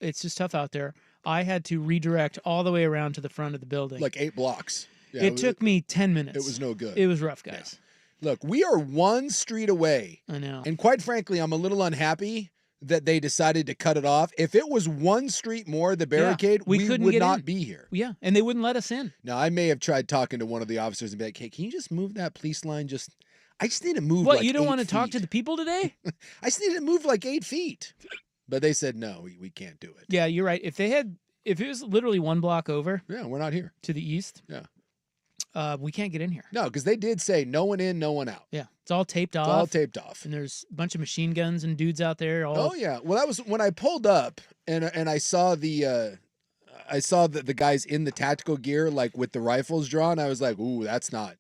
It's just tough out there. I had to redirect all the way around to the front of the building. Like 8 blocks. Yeah, it took me 10 minutes. It was no good. It was rough, guys. Yeah. Look, we are one street away. I know. And quite frankly, I'm a little unhappy that they decided to cut it off. If it was one street more, the barricade, we would not be here. Yeah, and they wouldn't let us in. Now, I may have tried talking to one of the officers and be like, hey, can you just move that police line? I just need to move What, like you don't 8 want to feet. talk to the people today? I just need to move like 8 feet. But they said, no, we can't do it. Yeah, you're right. If it was literally 1 block over. Yeah, we're not here. To the east. Yeah. We can't get in here. No, because they did say no one in, no one out. Yeah, it's all taped off. It's all taped off. And there's a bunch of machine guns and dudes out there. Oh yeah. Well, that was when I pulled up and I saw the guys in the tactical gear like with the rifles drawn. I was like, ooh, that's not.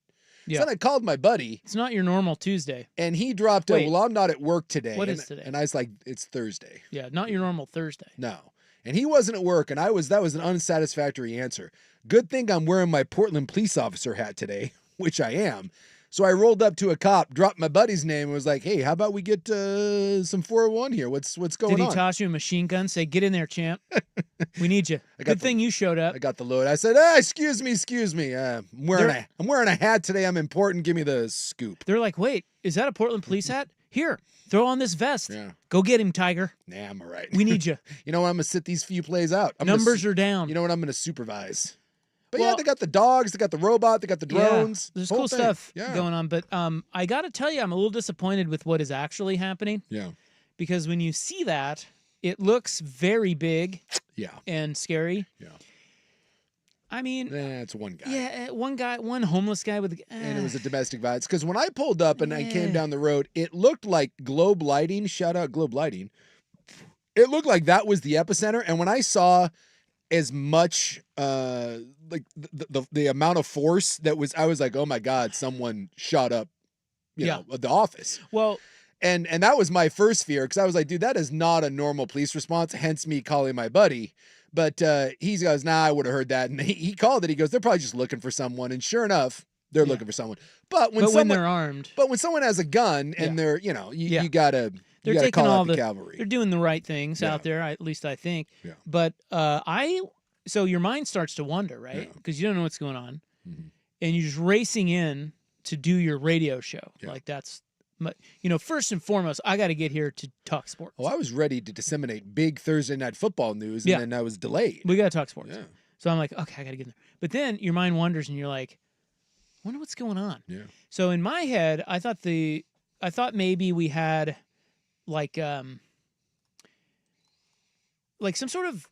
Yeah. So then I called my buddy. It's not your normal Tuesday. And he dropped it. Well, I'm not at work today. What is today? And I was like, it's Thursday. Yeah, not your normal Thursday. No. And he wasn't at work, and that was an unsatisfactory answer. Good thing I'm wearing my Portland police officer hat today, which I am. So I rolled up to a cop, dropped my buddy's name, and was like, hey, how about we get some 401 here? What's going on? Did he toss you a machine gun? Say, get in there, champ. We need you. Good thing you showed up. I got the load. I said, excuse me. I'm wearing a hat today. I'm important. Give me the scoop. They're like, wait, is that a Portland police hat? Here, throw on this vest. Yeah. Go get him, Tiger. Nah, I'm all right. We need you. You know what? I'm going to sit these few plays out. Numbers are down. You know what? I'm going to supervise. But yeah, they got the dogs, they got the robot, they got the drones. Yeah, there's cool stuff going on. But I got to tell you, I'm a little disappointed with what is actually happening. Yeah. Because when you see that, it looks very big. Yeah. And scary. Yeah. I mean, it's one guy. Yeah, one homeless guy with. And it was a domestic violence. Because when I pulled up and I came down the road, it looked like Globe Lighting. Shout out Globe Lighting. It looked like that was the epicenter. And when I saw as much like the amount of force that was, I was like, oh my God, someone shot up, you know, the office. Well. And that was my first fear because I was like, dude, that is not a normal police response. Hence me calling my buddy. But he goes, nah, I would have heard that. And he called it. He goes, they're probably just looking for someone. And sure enough, they're looking for someone. But when they're armed. But when someone has a gun and they're, you know, you gotta taking call all out the cavalry. They're doing the right things out there. At least I think. Yeah. But so your mind starts to wander, right? Because you don't know what's going on, and you're just racing in to do your radio show. Yeah. Like that's. You know, first and foremost, I got to get here to talk sports. Oh, I was ready to disseminate big Thursday night football news, and then I was delayed. We got to talk sports. Yeah. So I'm like, okay, I got to get in there. But then your mind wanders, and you're like, I wonder what's going on. Yeah. So in my head, I thought maybe we had like some sort of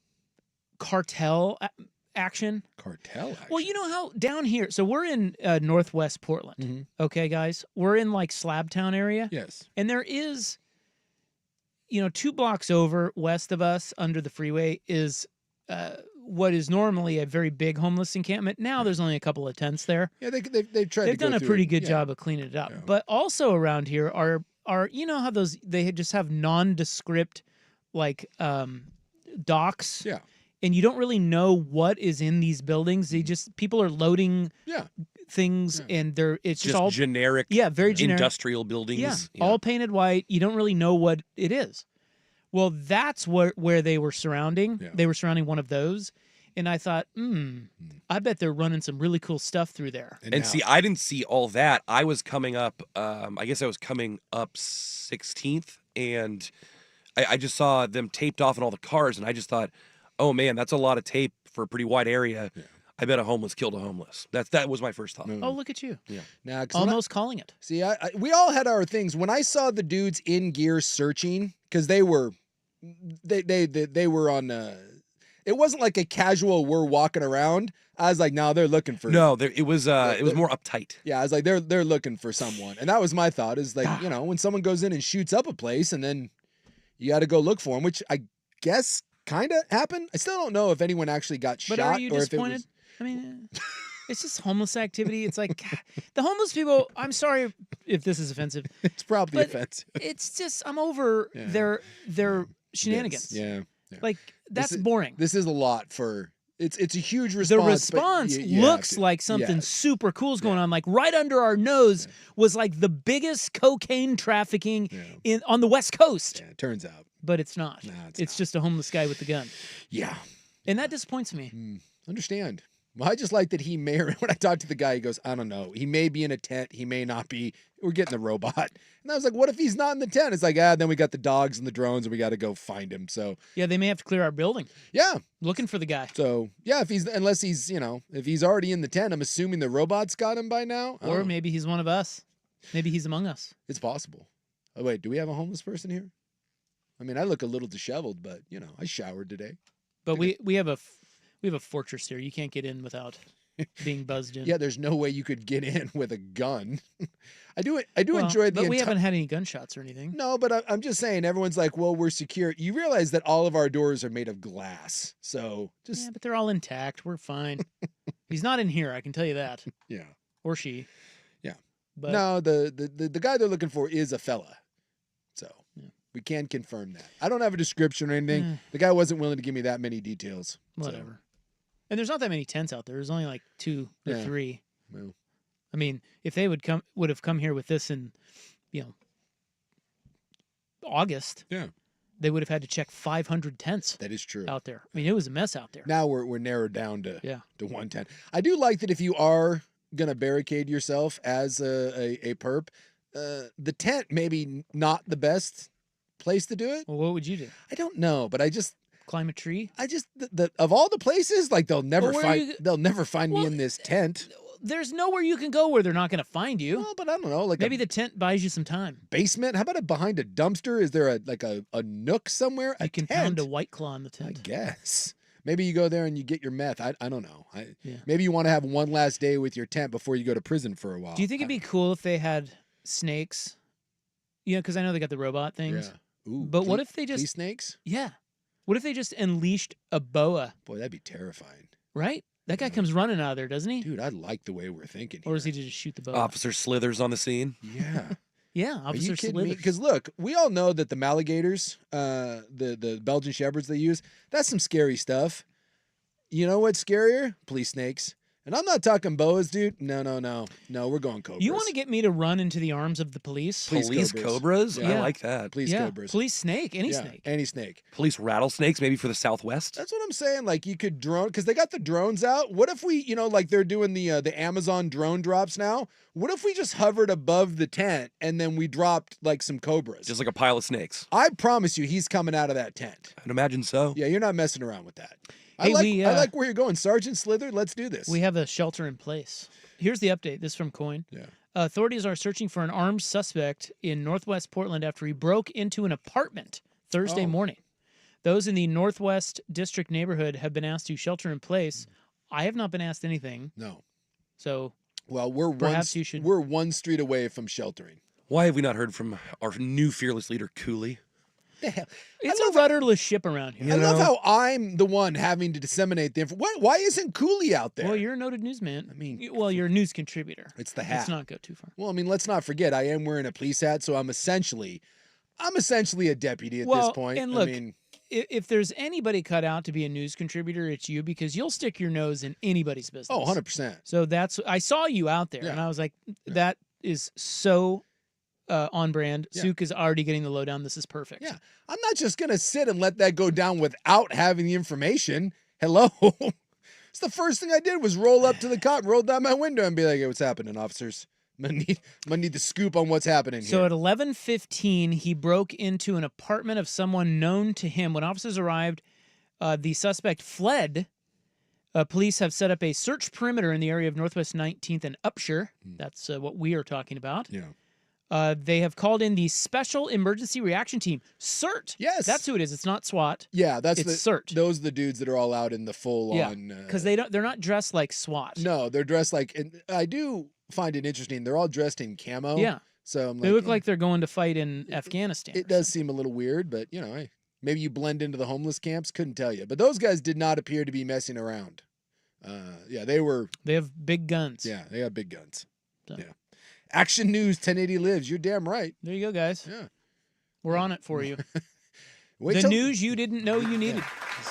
cartel action. Cartel action? Well, you know how down here, so we're in northwest Portland, okay, guys? We're in like Slabtown area. Yes. And there is, 2 blocks over west of us under the freeway is what is normally a very big homeless encampment. Now there's only a couple of tents there. Yeah, they've tried. They've done a pretty good job of cleaning it up. Yeah. But also around here are you know how they just have nondescript like docks. Yeah. And you don't really know what is in these buildings. People are loading things, and it's just all generic. Yeah, very generic industrial buildings. Yeah, all painted white. You don't really know what it is. Well, that's where they were surrounding. Yeah. They were surrounding one of those, and I thought, I bet they're running some really cool stuff through there. And see, I didn't see all that. I was coming up. I guess I was coming up 16th, and I just saw them taped off in all the cars, and I just thought, oh man, that's a lot of tape for a pretty wide area. Yeah. I bet a homeless killed a homeless. That was my first thought. Oh, look at you! Yeah, now almost calling it. See, we all had our things. When I saw the dudes in gear searching, because they were on. It wasn't like a casual. We're walking around. I was like, no, they're looking for. No, it was more uptight. Yeah, I was like, they're looking for someone, and that was my thought. Is like, when someone goes in and shoots up a place, and then you got to go look for them, which I guess kind of happened. I still don't know if anyone actually got shot. But are you disappointed? If it was... I mean, it's just homeless activity. It's like the homeless people. I'm sorry if this is offensive. It's probably offensive. It's just I'm over their shenanigans. Yeah. Like that's boring. This is a lot for. It's a huge response. The response looks like something super cool is going on. Like right under our nose was like the biggest cocaine trafficking on the West Coast. Yeah, it turns out. but it's not. Nah, it's not. just a homeless guy with a gun. Yeah. And that disappoints me. Understand. Well, I just like that he may, when I talked to the guy, he goes, I don't know. He may be in a tent. He may not be. We're getting the robot. And I was like, what if he's not in the tent? It's like, then we got the dogs and the drones and we got to go find him. So, Yeah, they may have to clear our building. Yeah. Looking for the guy. So, yeah, unless he's, if he's already in the tent, I'm assuming the robot's got him by now. Or maybe he's one of us. Maybe he's among us. It's possible. Oh, wait, do we have a homeless person here? I mean, I look a little disheveled, but, I showered today. But we have a fortress here. You can't get in without being buzzed in. Yeah, there's no way you could get in with a gun. I do enjoy the. But we haven't had any gunshots or anything. No, but I'm just saying, everyone's like, well, we're secure. You realize that all of our doors are made of glass, so just. Yeah, but they're all intact. We're fine. He's not in here. I can tell you that. Yeah. Or she. Yeah. But no, the guy they're looking for is a fella, so we can confirm that. I don't have a description or anything. The guy wasn't willing to give me that many details. Whatever. So. And there's not that many tents out there. There's only like 2 or 3. Well. I mean, if they would have come here with this in, August. Yeah. They would have had to check 500 tents. That is true. Out there. I mean, it was a mess out there. Now we're narrowed down to 110. I do like that if you are gonna barricade yourself as a perp, the tent maybe not the best place to do it. Well, what would you do? I don't know, but I just. Climb a tree? I just of all the places, like they'll never find me in this tent. There's nowhere you can go where they're not going to find you. Well, but I don't know, like maybe the tent buys you some time. Basement? How about behind a dumpster? Is there a nook somewhere? You can pound a White Claw in the tent. I guess. Maybe you go there and you get your meth. I don't know. Maybe you want to have one last day with your tent before you go to prison for a while. Do you think it'd be cool if they had snakes? Because I know they got the robot things. Yeah. Ooh, but what if they just police snakes? Yeah. What if they just unleashed a boa? Boy, that'd be terrifying. Right? That guy comes running out of there, doesn't he? Dude, I like the way we're thinking here. Or is he to just shoot the boa? Officer Slithers on the scene. Yeah. Yeah, Officer Slithers. Because look, we all know that the Maligators, the Belgian Shepherds they use, that's some scary stuff. You know what's scarier? Police snakes. And I'm not talking boas, dude. No, we're going cobras. You want to get me to run into the arms of the police? Police cobras? Yeah. I like that. Police cobras. Police snake. Any snake. Any snake. Police rattlesnakes, maybe for the Southwest? That's what I'm saying. Like, you could drone, because they got the drones out. What if we, like they're doing the Amazon drone drops now? What if we just hovered above the tent and then we dropped, like, some cobras? Just like a pile of snakes. I promise you, he's coming out of that tent. I'd imagine so. Yeah, you're not messing around with that. Hey, I like where you're going. Sergeant Slither, let's do this. We have a shelter in place. Here's the update. This is from Coin. Yeah. Authorities are searching for an armed suspect in Northwest Portland after he broke into an apartment Thursday morning. Those in the Northwest District neighborhood have been asked to shelter in place. I have not been asked anything. No. So, well, we're one street away from sheltering. Why have we not heard from our new fearless leader, Cooley? The hell? It's a rudderless ship around here. I love how I'm the one having to disseminate the information. Why isn't Cooley out there? Well, you're a noted newsman. I mean, you're a news contributor. It's the hat. Let's not go too far. Well, I mean, let's not forget, I am wearing a police hat, so I'm essentially a deputy at this point. And look, if there's anybody cut out to be a news contributor, it's you, because you'll stick your nose in anybody's business. Oh, 100%. So I saw you out there, and I was like, that is so on brand. Yeah. Souk is already getting the lowdown. This is perfect. Yeah. I'm not just going to sit and let that go down without having the information. Hello. It's the first thing I did was roll up to the cop, roll down my window and be like, hey, what's happening, officers? I'm gonna need the scoop on what's happening here. So at 11:15, he broke into an apartment of someone known to him. When officers arrived, the suspect fled. Police have set up a search perimeter in the area of Northwest 19th and Upshur. That's what we are talking about. Yeah. They have called in the Special Emergency Reaction Team, CERT. Yes, that's who it is. It's not SWAT. Yeah, it's CERT. Those are the dudes that are all out in the full on. Because they're not dressed like SWAT. No, they're dressed like. And I do find it interesting. They're all dressed in camo. Yeah. So they look like they're going to fight in Afghanistan. It does seem a little weird, but hey, maybe you blend into the homeless camps. Couldn't tell you, but those guys did not appear to be messing around. They were. They have big guns. Yeah, they have big guns. So. Yeah. Action News 1080 lives. You're damn right. There you go, guys. Yeah. We're on it for you. The news you didn't know you needed.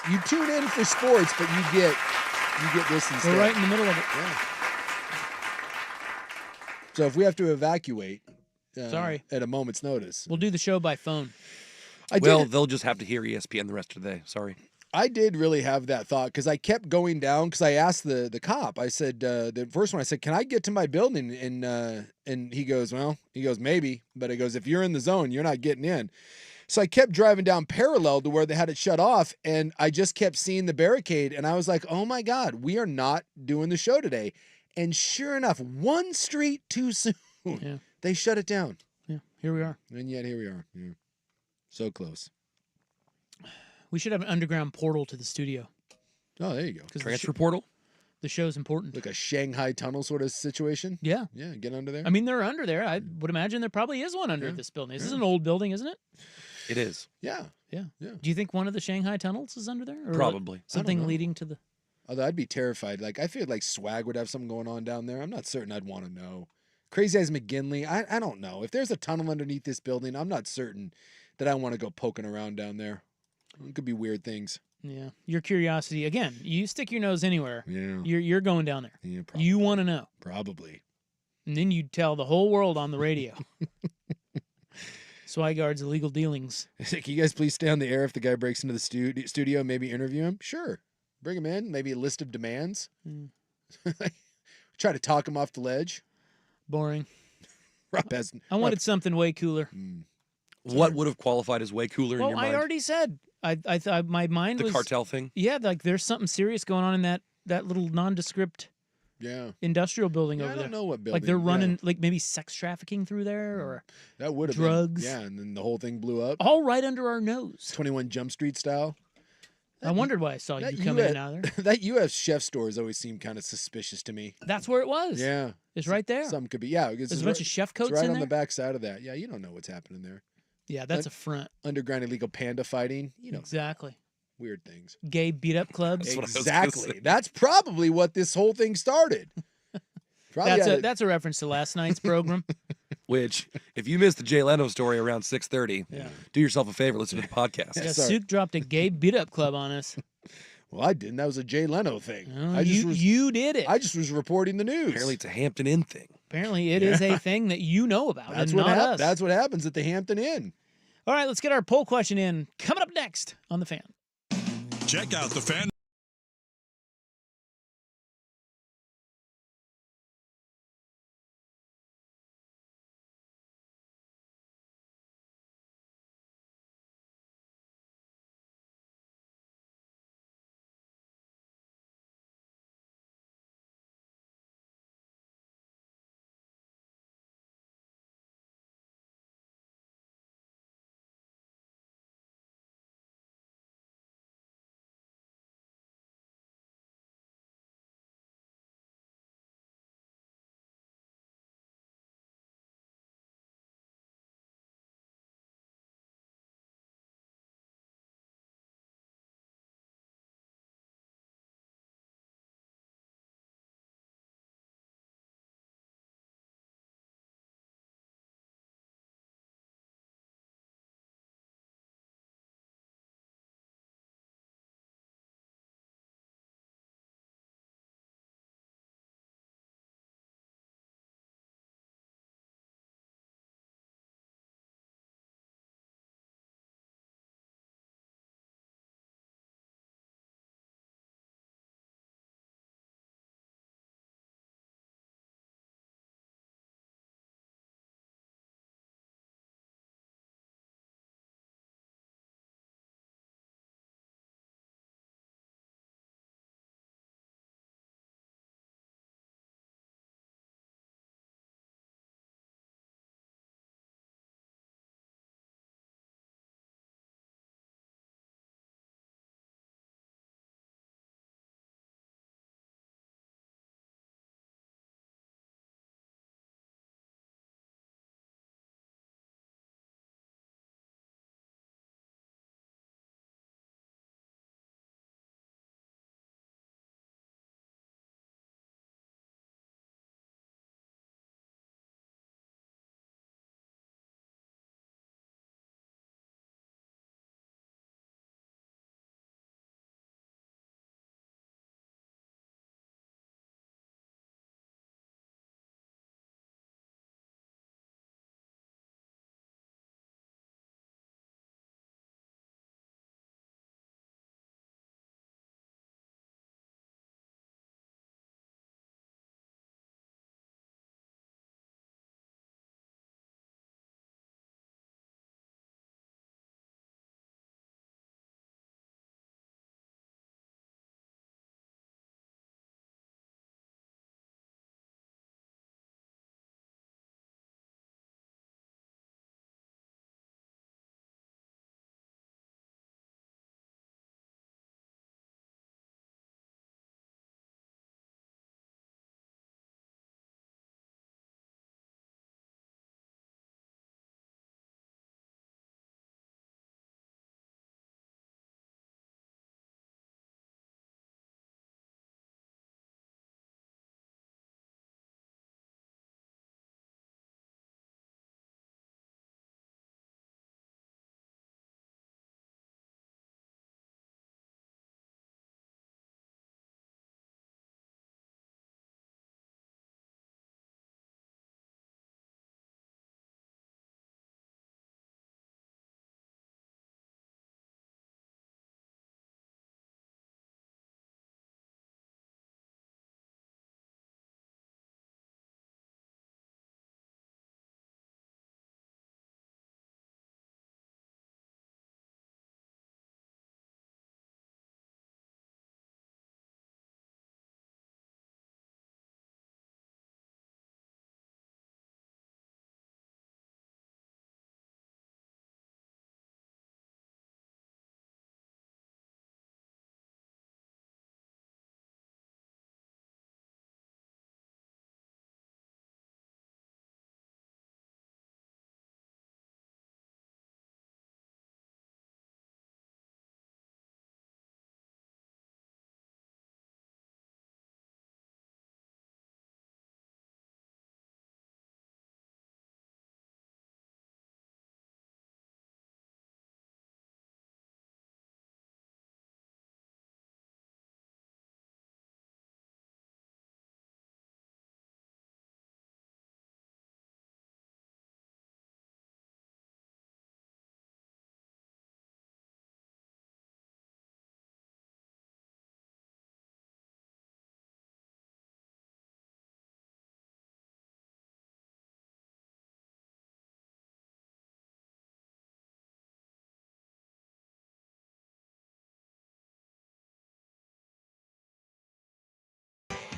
Yeah. You tune in for sports, but you get this instead. We're right in the middle of it. Yeah. So if we have to evacuate, sorry, at a moment's notice, we'll do the show by phone. Well, they'll just have to hear ESPN the rest of the day. Sorry. I did really have that thought because I kept going down because I asked the cop. I said the first one. I said, "Can I get to my building?" And he goes, "Well," he goes, "Maybe," but he goes, "If you're in the zone, you're not getting in." So I kept driving down parallel to where they had it shut off, and I just kept seeing the barricade, and I was like, "Oh my God, we are not doing the show today." And sure enough, one street too soon, they shut it down. Yeah, here we are. And yet here we are. Yeah. So close. We should have an underground portal to the studio. Oh, there you go. Transfer portal? The show's important. Like a Shanghai tunnel sort of situation? Yeah. Yeah, get under there. I mean, they're under there. I would imagine there probably is one under this building. This is an old building, isn't it? It is. Yeah. Yeah. Yeah. Do you think one of the Shanghai tunnels is under there? Or Probably. something leading to the... Although I'd be terrified. Like, I feel like Swag would have something going on down there. I'm not certain I'd want to know. Crazy Eyes McGinley, I don't know. If there's a tunnel underneath this building, I'm not certain that I want to go poking around down there. It could be weird things. Yeah. Your curiosity, again, you stick your nose anywhere. Yeah. You're going down there. Yeah, probably. You want to know. Probably. And then you tell the whole world on the radio. Swigard's illegal dealings. Can you guys please stay on the air if the guy breaks into the studio, maybe interview him? Sure. Bring him in. Maybe a list of demands. Try to talk him off the ledge. Boring. Rob has, I wanted something way cooler. What would have qualified as way cooler in your mind? I already said. I thought my mind was... The cartel thing? Yeah, like there's something serious going on in that little nondescript industrial building over there. I don't know what building. Like they're running like maybe sex trafficking through there or that would have drugs. Been, and then the whole thing blew up. All right under our nose. 21 Jump Street style. I wondered why I saw you come in and out there. That U.S. chef stores always seem kind of suspicious to me. That's where it was. Yeah. It's right there. Some could be. Yeah. There's a bunch of chef coats it's right in on there. The back side of that. Yeah, you don't know what's happening there. Yeah, that's a front. Underground illegal panda fighting. You know. Exactly. Weird things. Gay beat-up clubs. Exactly. That's probably what this whole thing started. That's a reference to last night's program. Which, if you missed the Jay Leno story around 6:30, do yourself a favor, listen to the podcast. Yeah, Suk dropped a gay beat-up club on us. Well, I didn't. That was a Jay Leno thing. You did it. I just was reporting the news. Apparently, it's a Hampton Inn thing. Apparently, it is a thing that you know about. That's and what not us. That's what happens at the Hampton Inn. All right, let's get our poll question in. Coming up next on The Fan. Check out The Fan.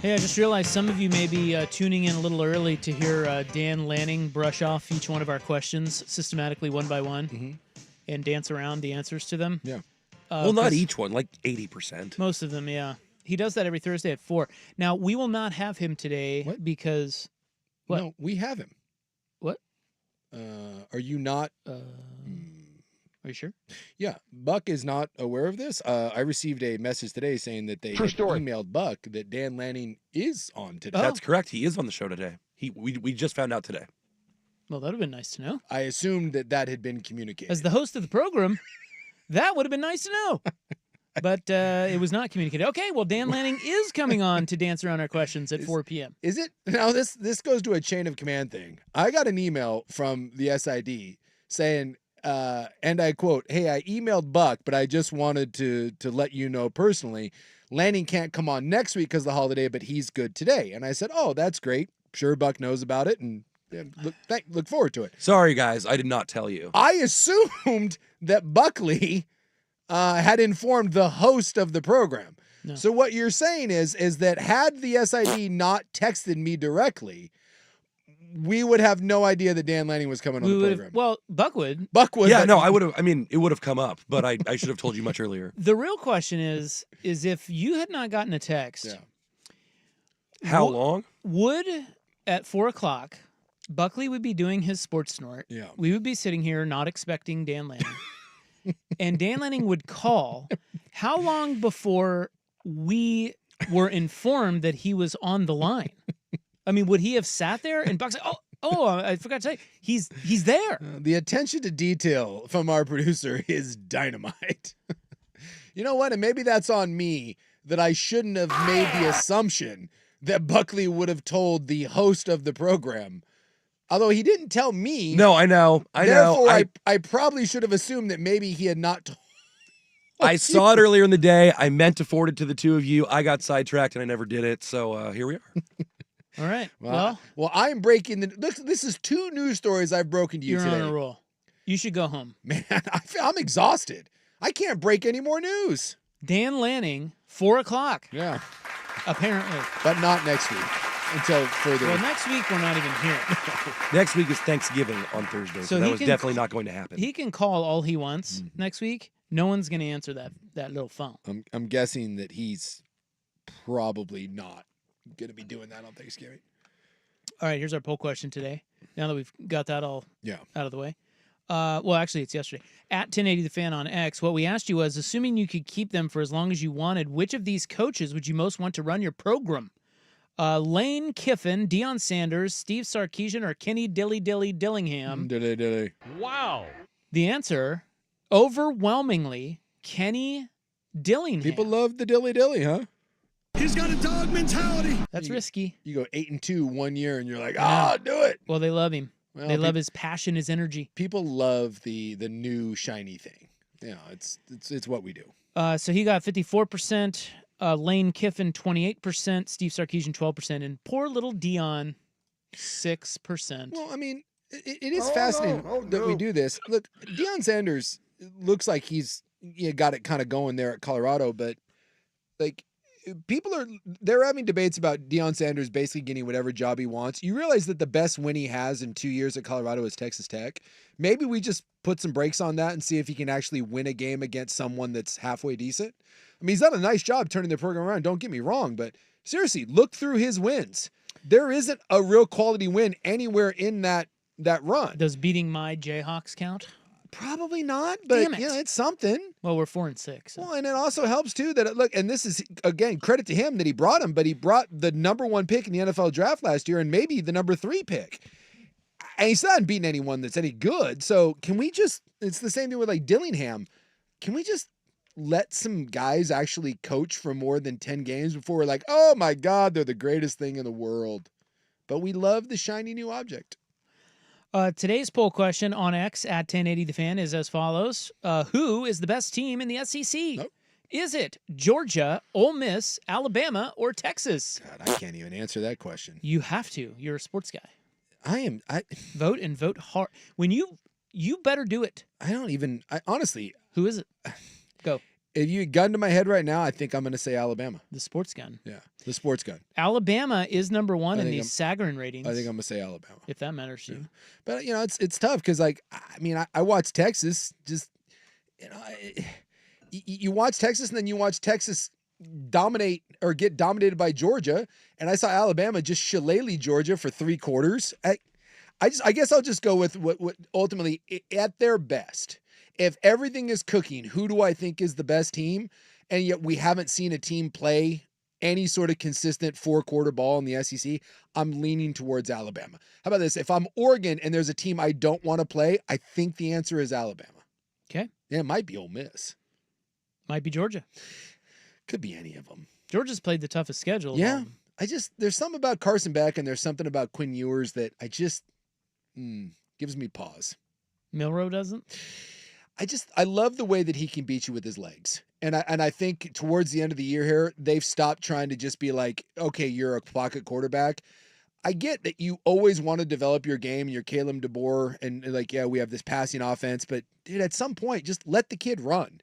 Hey, I just realized some of you may be tuning in a little early to hear Dan Lanning brush off each one of our questions systematically one by one and dance around the answers to them. Yeah. Well, not 'cause each one, like 80%. Most of them, yeah. He does that every Thursday at 4. Now, we will not have him today What? because... What? No, we have him. What? Are you not? Are you sure? Yeah, Buck is not aware of this. I received a message today saying that they had emailed Buck that Dan Lanning is on today. Oh. That's correct. He is on the show today. We just found out today. Well, that would have been nice to know. I assumed that had been communicated. As the host of the program, that would have been nice to know. But it was not communicated. Okay, well, Dan Lanning is coming on to dance around our questions at 4 p.m. Is it? Now, this goes to a chain of command thing. I got an email from the SID saying, and I quote, "Hey, I emailed Buck, but I just wanted to let you know personally, Lanning can't come on next week because of the holiday, but he's good today." And I said, "Oh, that's great. Sure, Buck knows about it, and look forward to it." Sorry, guys. I did not tell you. I assumed that Buckley had informed the host of the program. No. So what you're saying is that had the SID not texted me directly, we would have no idea that Dan Lanning was coming on the program. Well, Buck would. Buck would. Yeah, but- no, I would have. I mean, it would have come up, but I should have told you much earlier. The real question is if you had not gotten a text, Yeah. How long? would at 4 o'clock, Buckley would be doing his sports snort. Yeah. We would be sitting here not expecting Dan Lanning. And Dan Lanning would call. How long before we were informed that he was on the line? I mean, would he have sat there and Buck's like, oh, I forgot to say, he's there. The attention to detail from our producer is dynamite. You know what? And maybe that's on me that I shouldn't have made the assumption that Buckley would have told the host of the program. Although he didn't tell me. No, I know. Therefore, I probably should have assumed that maybe he had not told. I saw it earlier in the day. I meant to forward it to the two of you. I got sidetracked and I never did it. So here we are. All right. Well, I'm breaking the. This is 2 news stories I've broken to you You're today. on a roll. You should go home. Man, I'm exhausted. I can't break any more news. Dan Lanning, 4 o'clock, Yeah, apparently. but not next week until further. Well, next week we're not even here. Next week is Thanksgiving on Thursday, so So that he was can- definitely not going to happen. He can call all he wants next week. No one's going to answer that little phone. I'm guessing that he's probably not going to be doing that on Thanksgiving. All right, here's our poll question today. Now that we've got that all Yeah. out of the way. Well, actually, it's yesterday. At 1080 The Fan on X, what we asked you was, assuming you could keep them for as long as you wanted, which of these coaches would you most want to run your program? Lane Kiffin, Deion Sanders, Steve Sarkisian, or Kenny Dillingham? Dilly. Wow. The answer, overwhelmingly, Kenny Dillingham. People love the dilly, huh? He's got a dog mentality. That's risky. You go 8-2 one year, and you're like, Yeah. do it. Well, they love him. Well, They love his passion, his energy. People love the new shiny thing. You know, it's what we do. So he got 54%, Lane Kiffin 28%, Steve Sarkisian 12%, and poor little Deion 6%. Well, I mean, it is fascinating that we do this. Look, Deion Sanders looks like he's got it kind of going there at Colorado, but like they're having debates about Deion Sanders basically getting whatever job he wants. You realize that the best win he has in 2 years at Colorado is Texas Tech. Maybe we just put some brakes on that and see if he can actually win a game against someone that's halfway decent. I mean, he's done a nice job turning the program around. Don't get me wrong, but seriously, look through his wins. There isn't a real quality win anywhere in that run. Does beating my Jayhawks count? Probably not, but Damn it. it's something. Well, we're 4-6. So. Well, and it also helps too that and this is again credit to him that he brought him, but he brought the number 1 pick in the NFL draft last year and maybe the number 3 pick. And he still hasn't beaten anyone that's any good. So can we just? It's the same thing with like Dillingham. Can we just let some guys actually coach for more than 10 games before we're like, oh my God, they're the greatest thing in the world? But we love the shiny new object. Today's poll question on X at 1080 The Fan is as follows. Who is the best team in the SEC? Nope. Is it Georgia, Ole Miss, Alabama, or Texas? God, I can't even answer that question. You have to. You're a sports guy. I Vote and vote hard. When you better do it. don't even, honestly, Who is it? Go. If you gun to my head right now, I think I'm going to say Alabama. The sports gun. Yeah, the sports gun. Alabama is number one in these Sagarin ratings. I think I'm going to say Alabama. If that matters to you. But, it's tough because, like, I mean, I watch Texas just, you watch Texas and then you watch Texas dominate or get dominated by Georgia. And I saw Alabama just shillelagh Georgia for 3 quarters. I guess I'll just go with what ultimately, at their best, if everything is cooking, who do I think is the best team? And yet we haven't seen a team play any sort of consistent 4-quarter ball in the SEC. I'm leaning towards Alabama. How about this? If I'm Oregon and there's a team I don't want to play, I think the answer is Alabama. Okay. Yeah, it might be Ole Miss. Might be Georgia. Could be any of them. Georgia's played the toughest schedule. Yeah. There's something about Carson Beck and there's something about Quinn Ewers that gives me pause. Milroe doesn't? I love the way that he can beat you with his legs. And I think towards the end of the year here, they've stopped trying to just be like, okay, you're a pocket quarterback. I get that you always want to develop your game and you're Caleb DeBoer and like, yeah, we have this passing offense, but dude, at some point, just let the kid run.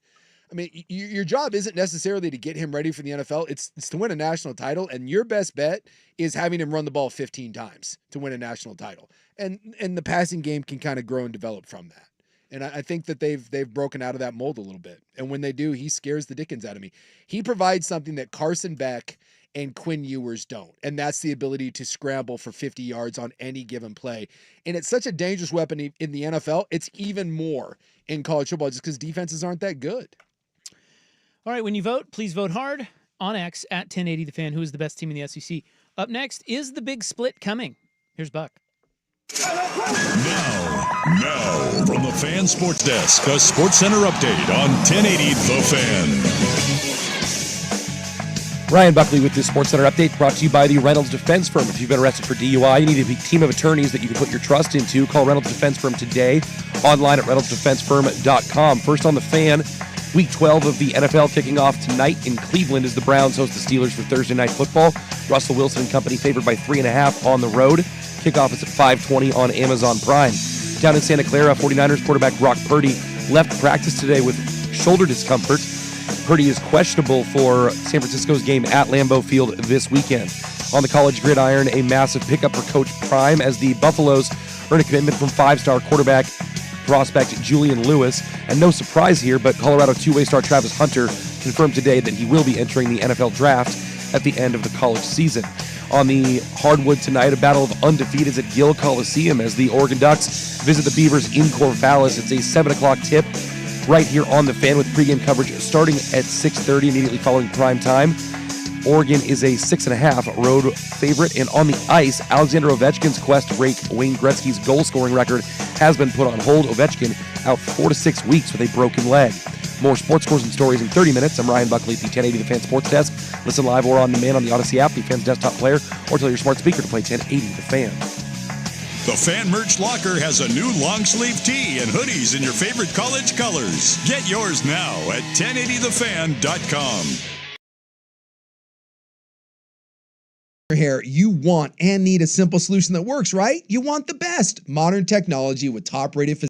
I mean, your job isn't necessarily to get him ready for the NFL. It's to win a national title, and your best bet is having him run the ball 15 times to win a national title. And the passing game can kind of grow and develop from that. And I think that they've broken out of that mold a little bit. And when they do, he scares the dickens out of me. He provides something that Carson Beck and Quinn Ewers don't. And that's the ability to scramble for 50 yards on any given play. And it's such a dangerous weapon in the NFL. It's even more in college football just because defenses aren't that good. All right, when you vote, please vote hard on X at 1080 The Fan. Who is the best team in the SEC? Up next, is the big split coming? Here's Buck. Now, from the Fan Sports Desk, a Sports Center update on 1080 The Fan. Ryan Buckley with this Sports Center update brought to you by the Reynolds Defense Firm. If you've been arrested for DUI, you need a team of attorneys that you can put your trust into. Call Reynolds Defense Firm today, online at reynoldsdefensefirm.com. First on the Fan, Week 12 of the NFL kicking off tonight in Cleveland as the Browns host the Steelers for Thursday Night Football. Russell Wilson and company favored by 3.5 on the road. Kickoff is at 5:20 on Amazon Prime. Down in Santa Clara, 49ers quarterback Brock Purdy left practice today with shoulder discomfort. Purdy is questionable for San Francisco's game at Lambeau Field this weekend. On the college gridiron, a massive pickup for Coach Prime as the Buffaloes earn a commitment from 5-star quarterback prospect Julian Lewis. And no surprise here, but Colorado two-way star Travis Hunter confirmed today that he will be entering the NFL draft at the end of the college season. On the hardwood tonight, a battle of undefeateds at Gill Coliseum as the Oregon Ducks visit the Beavers in Corvallis. It's a 7 o'clock tip right here on the Fan with pregame coverage starting at 6:30 immediately following prime time. Oregon is a 6.5 road favorite, and on the ice, Alexander Ovechkin's quest to break Wayne Gretzky's goal-scoring record has been put on hold. Ovechkin out 4 to 6 weeks with a broken leg. More sports scores and stories in 30 minutes. I'm Ryan Buckley at the 1080 The Fan Sports Desk. Listen live or on demand on the Odyssey app, the Fan's desktop player, or tell your smart speaker to play 1080 The Fan. The Fan Merch Locker has a new long-sleeve tee and hoodies in your favorite college colors. Get yours now at 1080thefan.com. Hair, you want and need a simple solution that works, right? You want the best modern technology with top-rated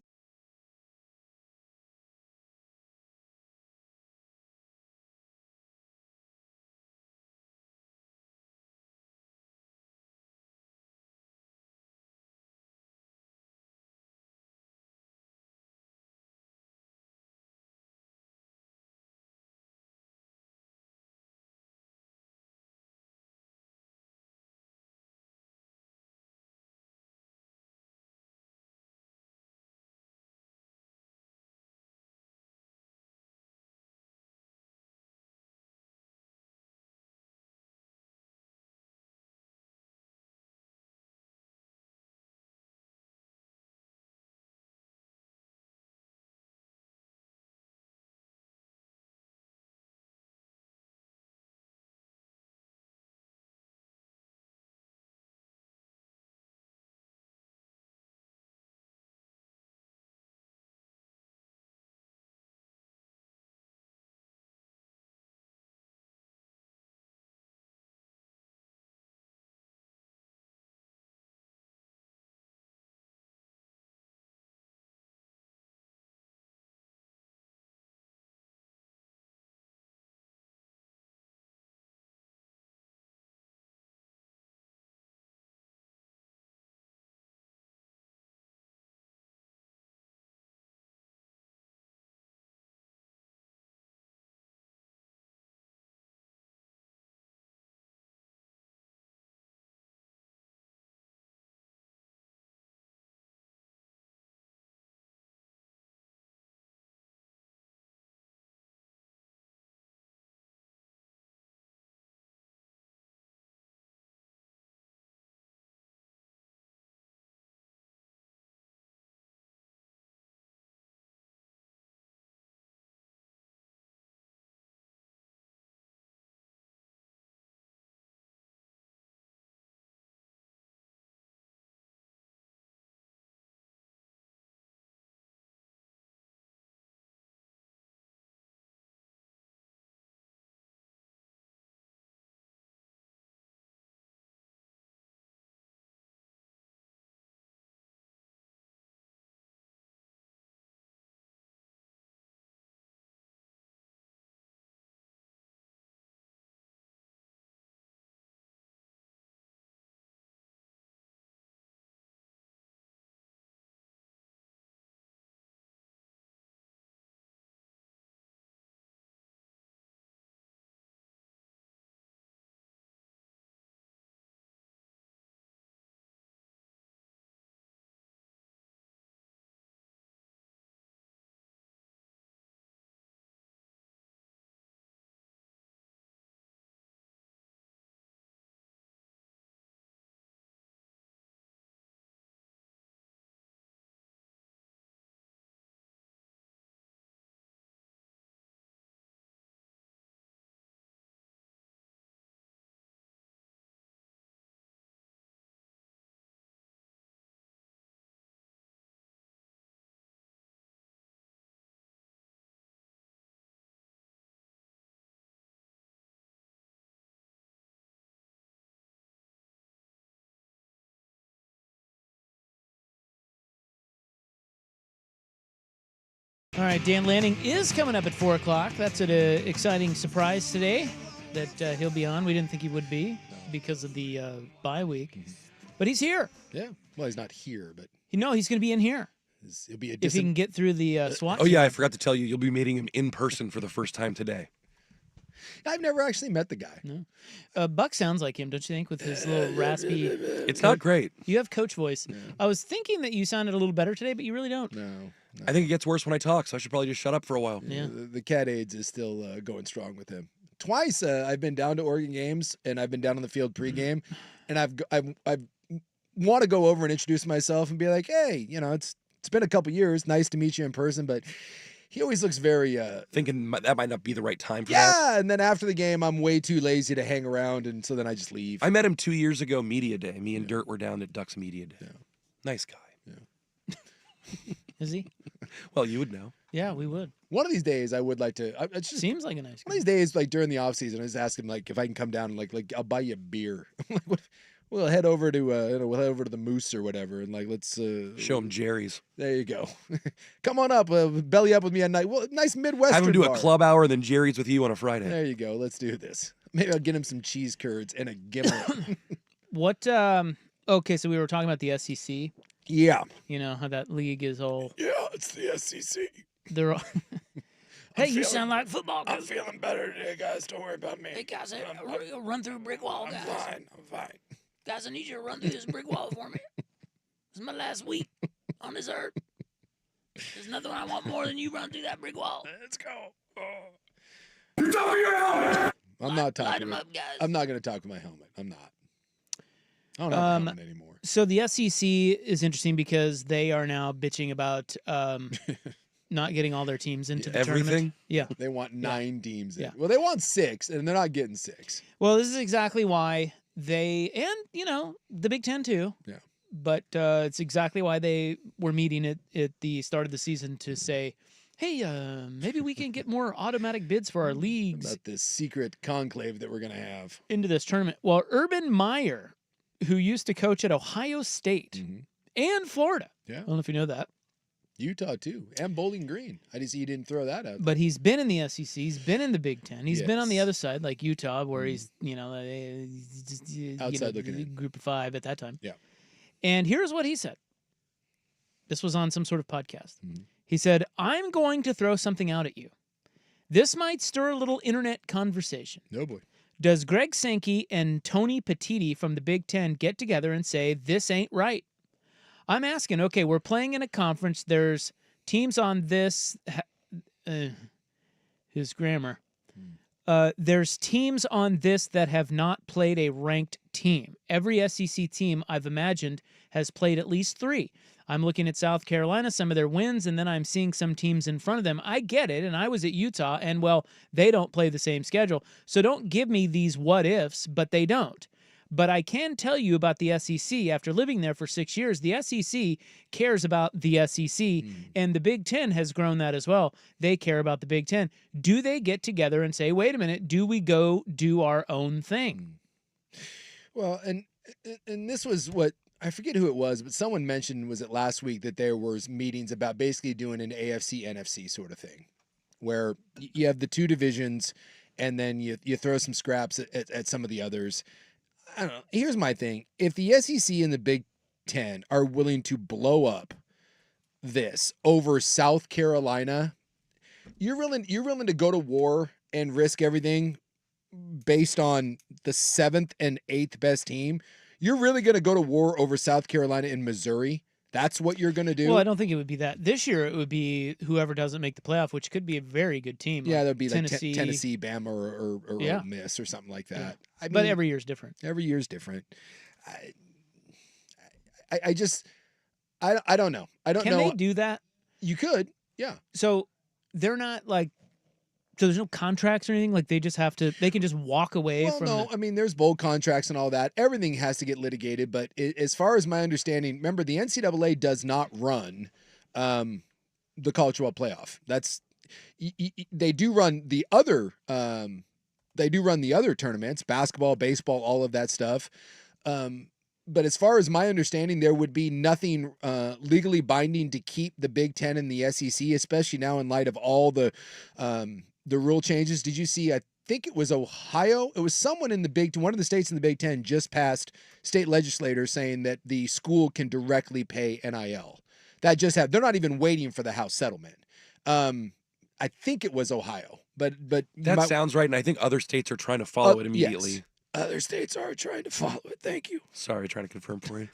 right, Dan Lanning is coming up at 4 o'clock. That's an exciting surprise today that he'll be on. We didn't think he would be because of the bye week. But he's here. Yeah. Well, he's not here, but No, he's going to be in here. he'll be a If he can get through the SWAT Oh, team. yeah, I forgot to tell you, you'll be meeting him in person for the first time today. I've never actually met the guy. No. Buck sounds like him, don't you think, with his little raspy... It's not great. You have coach voice. I was thinking that you sounded a little better today, but you really don't. No. I think it gets worse when I talk, so I should probably just shut up for a while. Yeah. The cat AIDS is still going strong with him. Twice I've been down to Oregon games, and I've been down on the field pregame, and I've want to go over and introduce myself and be like, hey, it's been a couple years. Nice to meet you in person, but he always looks very Thinking that might not be the right time for that. yeah. And then after the game, I'm way too lazy to hang around, and so then I just leave. I met him 2 years ago, Media Day. Me and Dirt were down at Ducks Media Day. Yeah. Nice guy. Is he? Well, you would know. Yeah, we would. One of these days, I would like to. It's just Seems like a nice one guy. of these days, like during the off season, I just ask him like if I can come down and like I'll buy you a beer. We'll head over to we'll head over to the Moose or whatever, and like let's Show him Jerry's. There you go. Come on up, belly up with me at night. Well, nice Midwestern. Have him do bar. a club hour and then Jerry's with you on a Friday. There you go. Let's do this. Maybe I'll get him some cheese curds and a gimlet. What, okay, so we were talking about the SEC. Yeah. You know, how that league is all... Yeah, it's the SEC. They're all... Hey, you sound like football. I'm feeling better today, guys. Don't worry about me. Hey, guys, run through a brick wall, guys. I'm fine. Guys, I need you to run through this brick wall for me. This is my last week on this earth. There's nothing I want more than you run through that brick wall. Let's go. You're talking your helmet. I'm not Light talking. 'em up, guys. I'm not going to talk with my helmet. I'm not. I don't have a helmet anymore. So the SEC is interesting because they are now bitching about not getting all their teams into the tournament. Everything? Yeah. They want 9 teams in. Yeah. Well, they want 6, and they're not getting 6. Well, this is exactly why they, and, the Big Ten too. Yeah. But it's exactly why they were meeting at the start of the season to say, hey, maybe we can get more automatic bids for our leagues About this secret conclave that we're going to have. into this tournament. Well, Urban Meyer, who used to coach at Ohio State and Florida. Yeah. I don't know if you know that. Utah, too. And Bowling Green. I just see you didn't throw that out. But he's been in the SEC. He's been in the Big Ten. He's been on the Yes. other side, like Utah, where he's, Outside looking in. group of 5 at that time. Yeah. And here's what he said. This was on some sort of podcast. He said, I'm going to throw something out at you. This might stir a little internet conversation. No, boy. Does Greg Sankey and Tony Petitti from the Big Ten get together and say, this ain't right? I'm asking, okay, we're playing in a conference. There's teams on this. His grammar. There's teams on this that have not played a ranked team. Every SEC team I've imagined has played at least 3. I'm looking at South Carolina, some of their wins, and then I'm seeing some teams in front of them. I get it, and I was at Utah, and, well, they don't play the same schedule. So don't give me these what-ifs, but they don't. But I can tell you about the SEC. After living there for 6 years, the SEC cares about the SEC, and the Big Ten has grown that as well. They care about the Big Ten. Do they get together and say, wait a minute, do we go do our own thing? Well, and this was what, I forget who it was, but someone mentioned, was it last week, that there was meetings about basically doing an AFC, NFC sort of thing, where you have the 2 divisions, and then you throw some scraps at some of the others. I don't know. Here's my thing. If the SEC and the Big Ten are willing to blow up this over South Carolina, you're willing to go to war and risk everything based on the 7th and 8th best team. You're really going to go to war over South Carolina and Missouri? That's what you're going to do? Well, I don't think it would be that. This year, it would be whoever doesn't make the playoff, which could be a very good team. Yeah, that'd be Tennessee. like Tennessee, Bama, or Yeah. Ole Miss or something like that. Yeah. I mean, But every year's different. Every year's different. I just I don't know. I don't know. Can they do that? You could, yeah. So they're not like, so there's no contracts or anything? Like they just have to, they can just walk away Well, from no, I mean, there's bowl contracts and all that. Everything has to get litigated. But as far as my understanding, remember, the NCAA does not run the college football playoff. That's they do run the other tournaments, basketball, baseball, all of that stuff. but as far as my understanding, there would be nothing legally binding to keep the Big Ten and the SEC, especially now in light of all the rule changes. Did you see? I think it was Ohio. It was someone in one of the states in the Big Ten just passed state legislators saying that the school can directly pay NIL. They're not even waiting for the House settlement. I think it was Ohio, but that sounds right. And I think other states are trying to follow it immediately. Yes. Other states are trying to follow it. Thank you. Sorry, trying to confirm for you.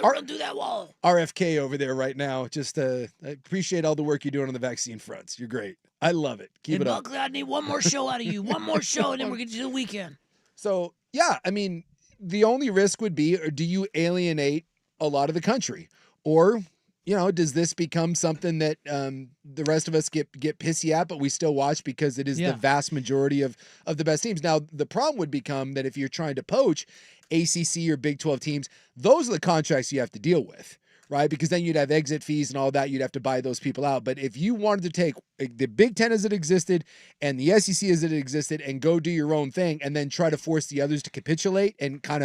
Don't do that wall. RFK over there right now. Just I appreciate all the work you're doing on the vaccine fronts. You're great. I love it. Keep it up. Buckley, I need one more show out of you. One more show, and then we're going to do the weekend. So, yeah, I mean, the only risk would be, do you alienate a lot of the country? Or, does this become something that the rest of us get pissy at, but we still watch because it is the vast majority of the best teams? Now, the problem would become that if you're trying to poach ACC or Big 12 teams, those are the contracts you have to deal with, right? Because then you'd have exit fees and all that. You'd have to buy those people out. But if you wanted to take the Big 10 as it existed and the SEC as it existed and go do your own thing and then try to force the others to capitulate and kind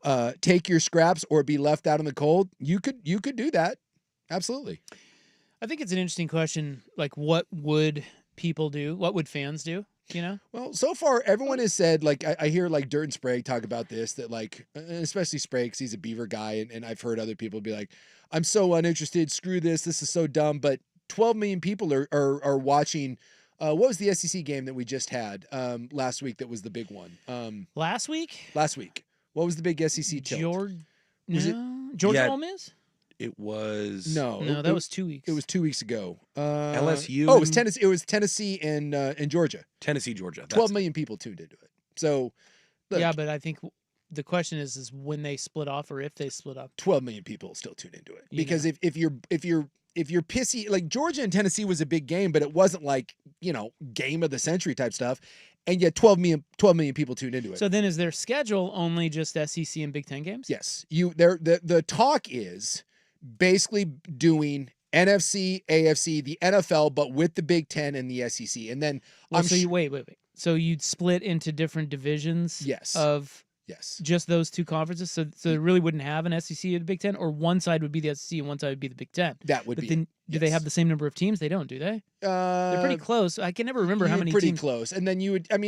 of take your scraps or be left out in the cold, you could do that. Absolutely. I think it's an interesting question. Like, what would people do? What would fans do? Well, so far, everyone has said, like, I hear, like, Dirt and Sprague talk about this, that, like, especially Sprague, because he's a Beaver guy, and I've heard other people be like, I'm so uninterested, screw this is so dumb, but 12 million people are watching. What was the SEC game that we just had last week that was the big one? Last week? Last week. What was the big SEC tilt? Georgia Ole Miss? It was No, that was 2 weeks. It was 2 weeks ago. LSU. Oh, it was Tennessee. It was Tennessee and Georgia. Tennessee, Georgia. 12 million people tuned into it. So, look, yeah, but I think the question is when they split off or if they split up. 12 million people still tune into it because if you're pissy, like Georgia and Tennessee was a big game, but it wasn't like game of the century type stuff, and yet 12 million people tuned into it. So then, is their schedule only just SEC and Big Ten games? Yes, the talk is basically doing NFC, AFC, the NFL, but with the Big Ten and the SEC. And then wait. So you'd split into different divisions? Yes. Yes. Just those two conferences? So they really wouldn't have an SEC and a Big Ten? Or one side would be the SEC and one side would be the Big Ten? That would be. Then do they have the same number of teams? They don't, do they? They're pretty close. I can never remember how many pretty teams. Close. And then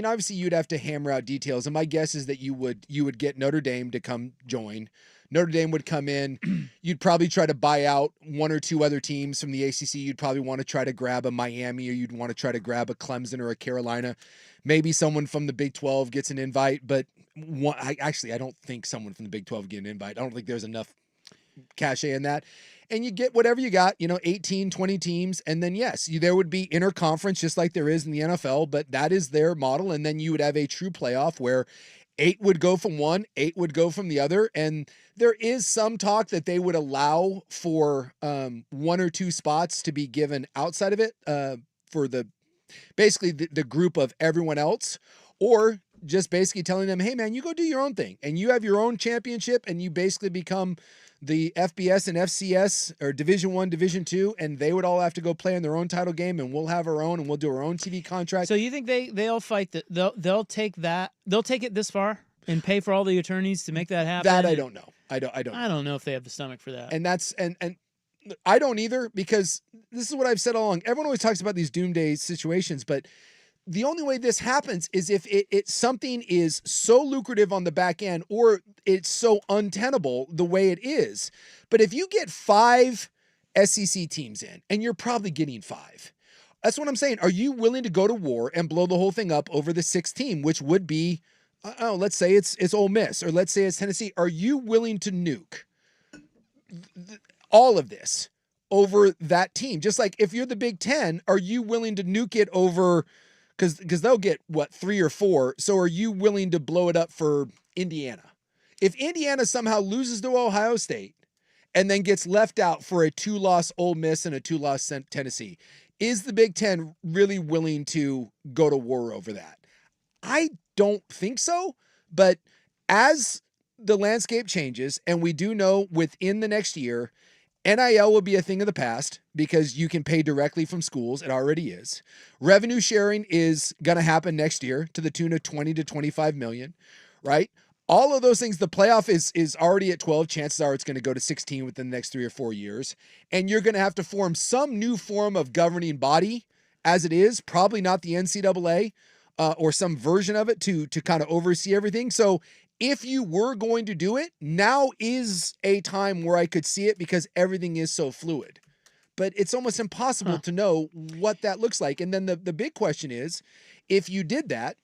obviously you'd have to hammer out details. And my guess is that you would get Notre Dame to come join. Notre Dame would come in. You'd probably try to buy out one or two other teams from the ACC. You'd probably want to try to grab a Miami, or you'd want to try to grab a Clemson or a Carolina. Maybe someone from the Big 12 gets an invite, but I don't think someone from the Big 12 get an invite. I don't think there's enough cachet in that. And you get whatever you got, 18, 20 teams. And then, yes, there would be interconference just like there is in the NFL, but that is their model. And then you would have a true playoff where 8 would go from one, 8 would go from the other. And there is some talk that they would allow for 1 or 2 spots to be given outside of it for basically the group of everyone else, or just basically telling them, hey, man, you go do your own thing. And you have your own championship, and you basically become the FBS and FCS or Division I, Division II, and they would all have to go play in their own title game, and we'll have our own, and we'll do our own TV contract. So you think they'll fight they'll take it this far and pay for all the attorneys to make that happen? That I don't know. I don't know if they have the stomach for that. And that's and I don't either, because this is what I've said all along. Everyone always talks about these doomsday situations, but the only way this happens is if something is so lucrative on the back end, or it's so untenable the way it is. But if you get 5 SEC teams in, and you're probably getting 5, that's what I'm saying. Are you willing to go to war and blow the whole thing up over the 6th team, which would be, let's say it's Ole Miss, or let's say it's Tennessee? Are you willing to nuke all of this over that team? Just like if you're the Big Ten, are you willing to nuke it over? Because they'll get, 3 or 4. So are you willing to blow it up for Indiana? If Indiana somehow loses to Ohio State and then gets left out for a 2-loss Ole Miss and a 2-loss Tennessee, is the Big Ten really willing to go to war over that? I don't think so. But as the landscape changes, and we do know within the next year, NIL will be a thing of the past because you can pay directly from schools. It already is. Revenue sharing is going to happen next year to the tune of 20 to 25 million, right? all of those things, the playoff is already at 12. Chances are it's going to go to 16 within the next 3 or 4 years. And you're going to have to form some new form of governing body as it is, probably not the NCAA or some version of it to kind of oversee everything. So if you were going to do it, now is a time where I could see it because everything is so fluid. But it's almost impossible to know what that looks like. And then the big question is, if you did that,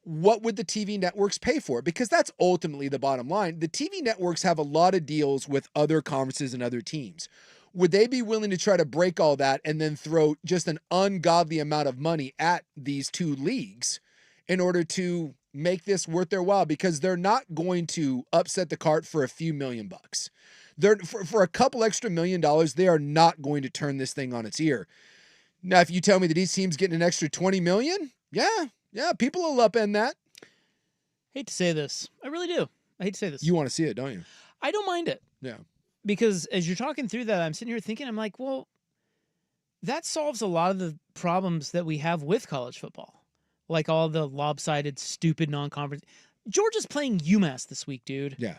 what would the TV networks pay for it? Because that's ultimately the bottom line. The TV networks have a lot of deals with other conferences and other teams. Would they be willing to try to break all that and then throw just an ungodly amount of money at these two leagues in order to make this worth their while? Because they're not going to upset the cart for a few $1 million. They're for a couple extra $1 million, they are not going to turn this thing on its ear. Now, if you tell me that each team's getting an extra $20 million, yeah, people will upend that. Hate to say this. I really do. I hate to say this. You want to see it, don't you? I don't mind it. Yeah. Because as you're talking through that, I'm sitting here thinking, I'm like, well, that solves a lot of the problems that we have with college football. Like all the lopsided, stupid non-conference. Georgia's playing UMass this week, dude. Yeah.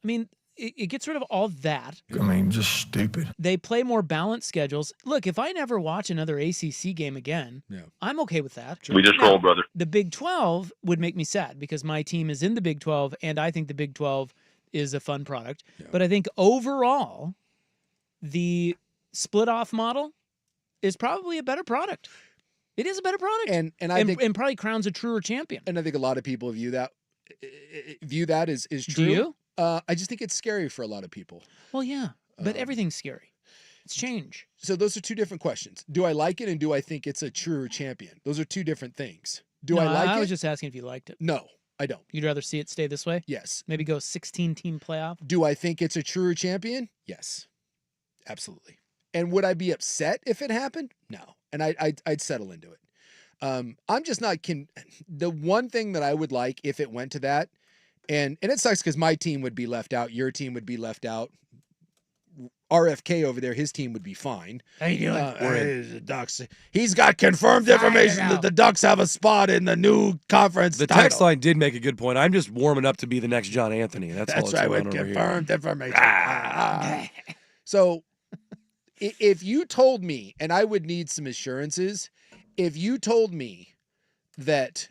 I mean, it gets rid of all that. I mean, just stupid. They play more balanced schedules. Look, if I never watch another ACC game again, I'm okay with that. We just rolled, brother. The Big 12 would make me sad because my team is in the Big 12, and I think the Big 12 is a fun product. Yeah. But I think overall, the split-off model is probably a better product. It is a better product, and I think, and probably crowns a truer champion. And I think a lot of people view that as true. Do you? I just think it's scary for a lot of people. Well, yeah, but everything's scary. It's change. So those are two different questions. Do I like it, and do I think it's a truer champion? Those are two different things. I like it? I was just asking if you liked it. No, I don't. You'd rather see it stay this way? Yes. Maybe go 16-team playoff? Do I think it's a truer champion? Yes, absolutely. And would I be upset if it happened? No. And I'd settle into it. I'm just not the one thing that I would like if it went to that, and it sucks because my team would be left out, your team would be left out. RFK over there, his team would be fine. How you doing? The Ducks. He's got confirmed information that the Ducks have a spot in the new conference. The text line did make a good point. I'm just warming up to be the next John Anthony. That's all. That's right. With confirmed information. So, if you told me, and I would need some assurances, if you told me that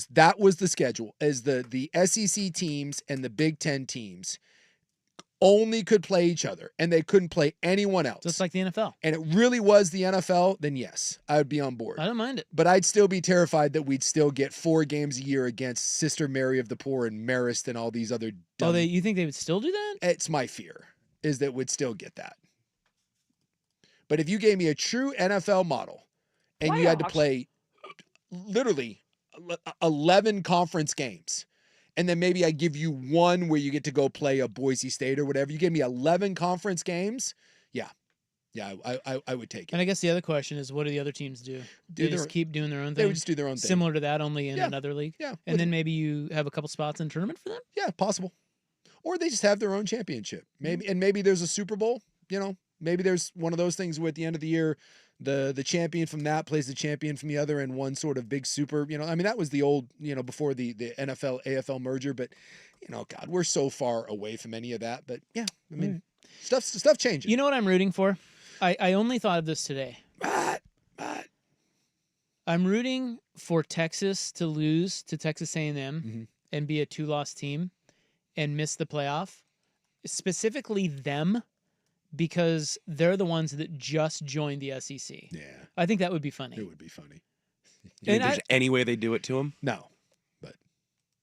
that was the schedule, as the SEC teams and the Big Ten teams only could play each other and they couldn't play anyone else, just like the NFL, and it really was the NFL, then yes, I would be on board. I don't mind it, but I'd still be terrified that we'd still get 4 games a year against Sister Mary of the Poor and Marist and all these other dumb... you think they would still do that? It's my fear is that we'd still get that. But if you gave me a true NFL model and you had to play literally 11 conference games, and then maybe I give you one where you get to go play a Boise State or whatever, you gave me 11 conference games, I would take it. And I guess the other question is, what do the other teams do? They just keep doing their own thing? They would just do their own thing. Similar to that, only in another league? Yeah. And then maybe you have a couple spots in the tournament for them? Yeah, possible. Or they just have their own championship. Maybe there's a Super Bowl, maybe there's one of those things where at the end of the year, the champion from that plays the champion from the other in one sort of big super, that was the old, before the NFL AFL merger, but God, we're so far away from any of that. But yeah, stuff changes. You know what I'm rooting for? I only thought of this today. I'm rooting for Texas to lose to Texas A&M and be a 2-loss team and miss the playoff. Specifically them, because they're the ones that just joined the SEC. Yeah. I think that would be funny. It would be funny. You think there's any way they do it to them? No. But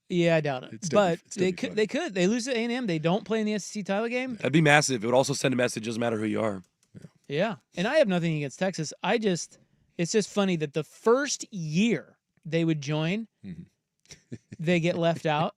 yeah, I doubt it. But they could. They lose to A&M. They don't play in the SEC title game. That'd be massive. It would also send a message, doesn't matter who you are. Yeah. And I have nothing against Texas. It's just funny that the first year they would join, they get left out.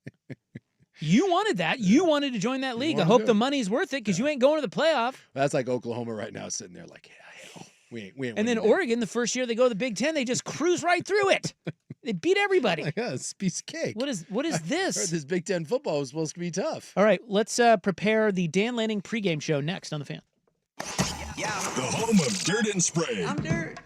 You wanted that. You wanted to join that league. I hope the money's worth it because you ain't going to the playoff. That's like Oklahoma right now sitting there like, hell, we ain't. And then Oregon, the first year they go to the Big Ten, they just cruise right through it. They beat everybody. Yeah, it's a piece of cake. What is this? I heard this Big Ten football was supposed to be tough. All right, let's prepare the Dan Lanning pregame show next on The Fan. The home of Dirt and Spray. I'm Dirt.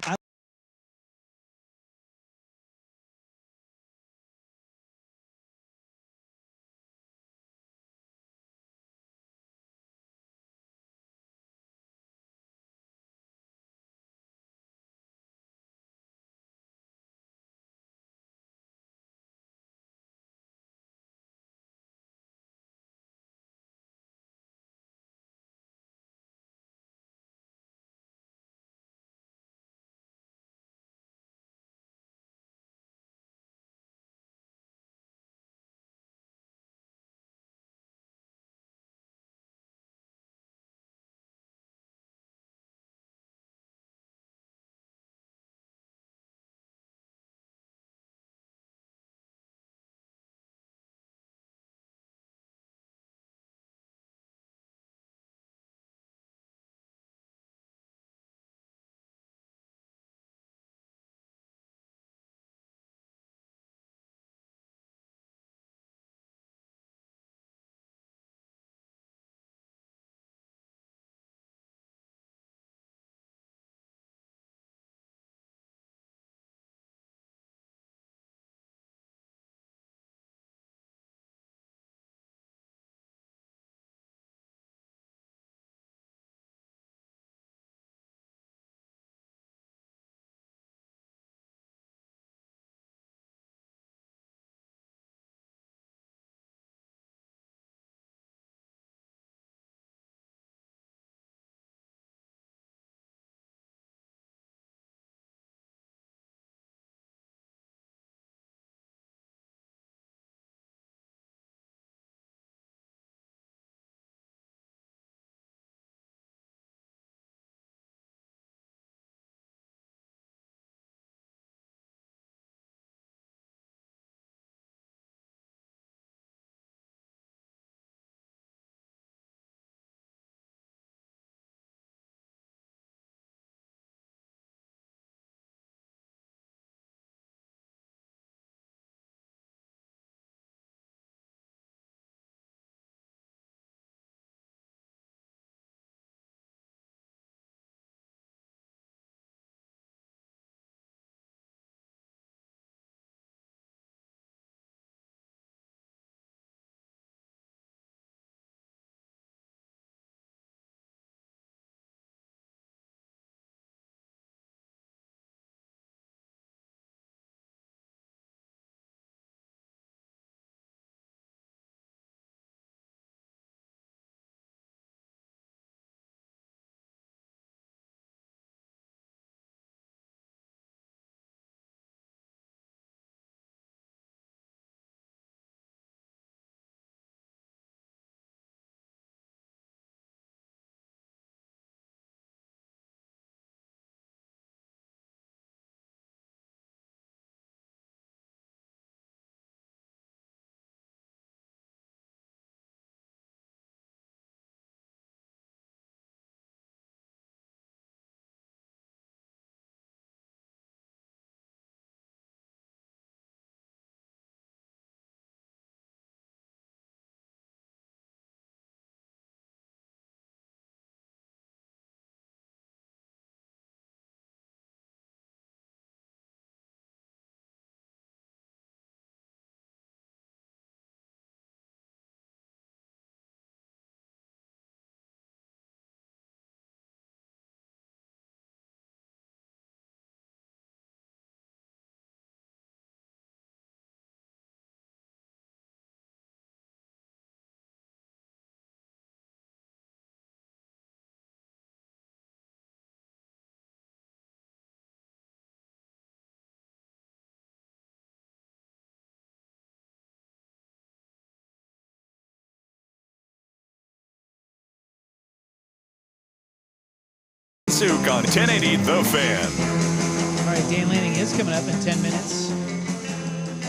Suk on 1080 The Fan. All right, Dan Lanning is coming up in 10 minutes.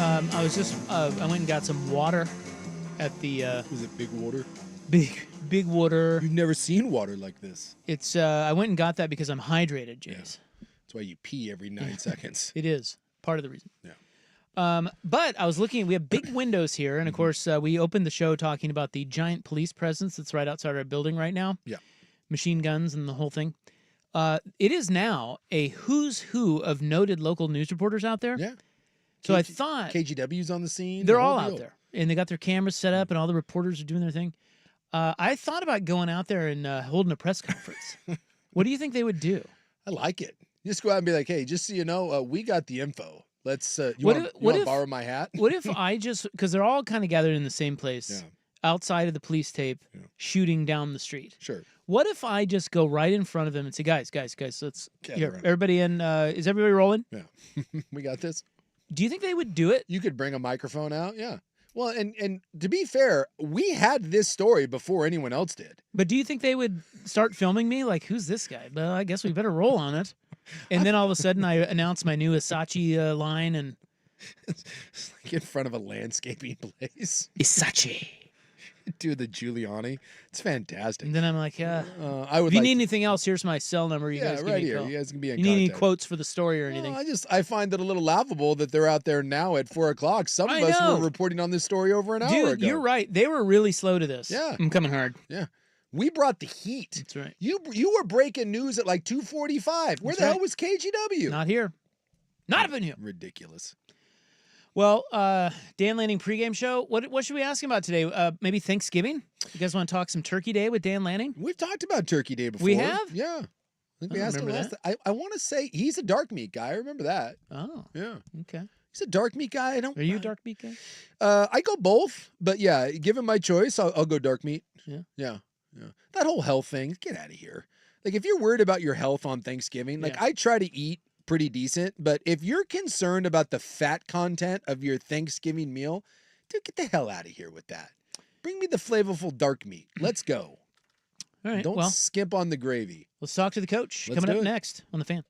I went and got some water at the Was it big water? big water. You've never seen water like this. It's I went and got that because I'm hydrated, Jace. Yeah. That's why you pee every 9 seconds. It is part of the reason. Yeah. But I was looking. We have big windows here, and of course, we opened the show talking about the giant police presence that's right outside our building right now. Yeah. Machine guns and the whole thing. It is now a who's who of noted local news reporters out there. Yeah. So I thought KGW's on the scene. they're the whole all out deal. there, and they got their cameras set up, and all the reporters are doing their thing. I thought about going out there and holding a press conference. What do you think they would do? I like it. Just go out and be like, hey, just so you know, we got the info. Let's. You What want if- to borrow my hat? What if I just, because they're all kind of gathered in the same place, Yeah. outside of the police tape, shooting down the street. Sure. What if I just go right in front of them and say, guys, let's, Gather here, around. everybody in, is everybody rolling? Yeah. We got this. Do you think they would do it? You could bring a microphone out. Yeah. Well, and to be fair, we had this story before anyone else did. But do you think they would start filming me? Like, who's this guy? Well, I guess we better roll on it. And then all of a sudden I announce my new Isachi line and It's like in front of a landscaping place. Isachi. Do the Giuliani. It's fantastic. And then I'm like, I would if you like need to- anything else, here's my cell number. You Yeah, guys give right me a here. call. You guys can be in You need any contact. quotes for the story or anything? Well, I find it a little laughable that they're out there now at 4 o'clock. Some of I us know. were reporting on this story over an hour Dude, ago. you're right. They were really slow to this. Yeah. I'm coming hard. Yeah. We brought the heat. That's right. You were breaking news at like 2:45. Where That's the right. hell was KGW? Not here. Not up in here. Ridiculous. Well, Dan Lanning pregame show. What should we ask him about today? Maybe Thanksgiving? You guys want to talk some Turkey Day with Dan Lanning? We've talked about Turkey Day before. We have? Yeah. I think we I don't asked him remember last. I want to say he's a dark meat guy. I remember that. Oh, Yeah. okay. He's a dark meat guy. I don't. Are you a dark meat guy? I go both, but yeah, given my choice, I'll go dark meat. Yeah. Yeah. Yeah. That whole health thing, get out of here. Like if you're worried about your health on Thanksgiving, like Yeah. I try to eat pretty decent, but if you're concerned about the fat content of your Thanksgiving meal, dude, get the hell out of here with that. Bring me the flavorful dark meat. Let's go. All right. Don't Well, skimp on the gravy. let's talk to the coach. Let's Coming do up it. next on The Fan.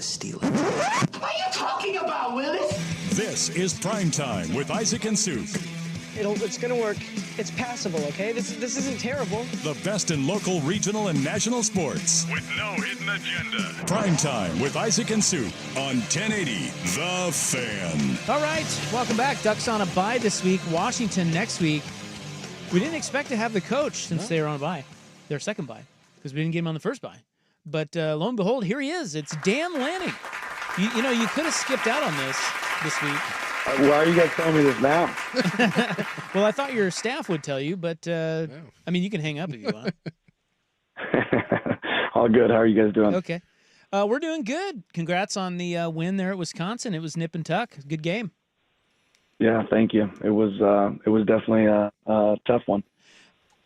steal it. What are you talking about, Willis? This is Primetime with Isaac and Suk. It's gonna work. It's passable, okay? This isn't terrible. The best in local, regional, and national sports. With no hidden agenda. Primetime with Isaac and Suk on 1080 The Fan. All right, welcome back. Ducks on a bye this week. Washington next week. We didn't expect to have the coach since they were on a bye, their second bye, because we didn't get him on the first bye. But lo and behold, here he is. It's Dan Lanning. You know, you could have skipped out on this week. Why are you guys telling me this now? Well, I thought your staff would tell you, but I mean, you can hang up if you want. All good. How are you guys doing? Okay. We're doing good. Congrats on the win there at Wisconsin. It was nip and tuck. Good game. Yeah, thank you. It was definitely a tough one.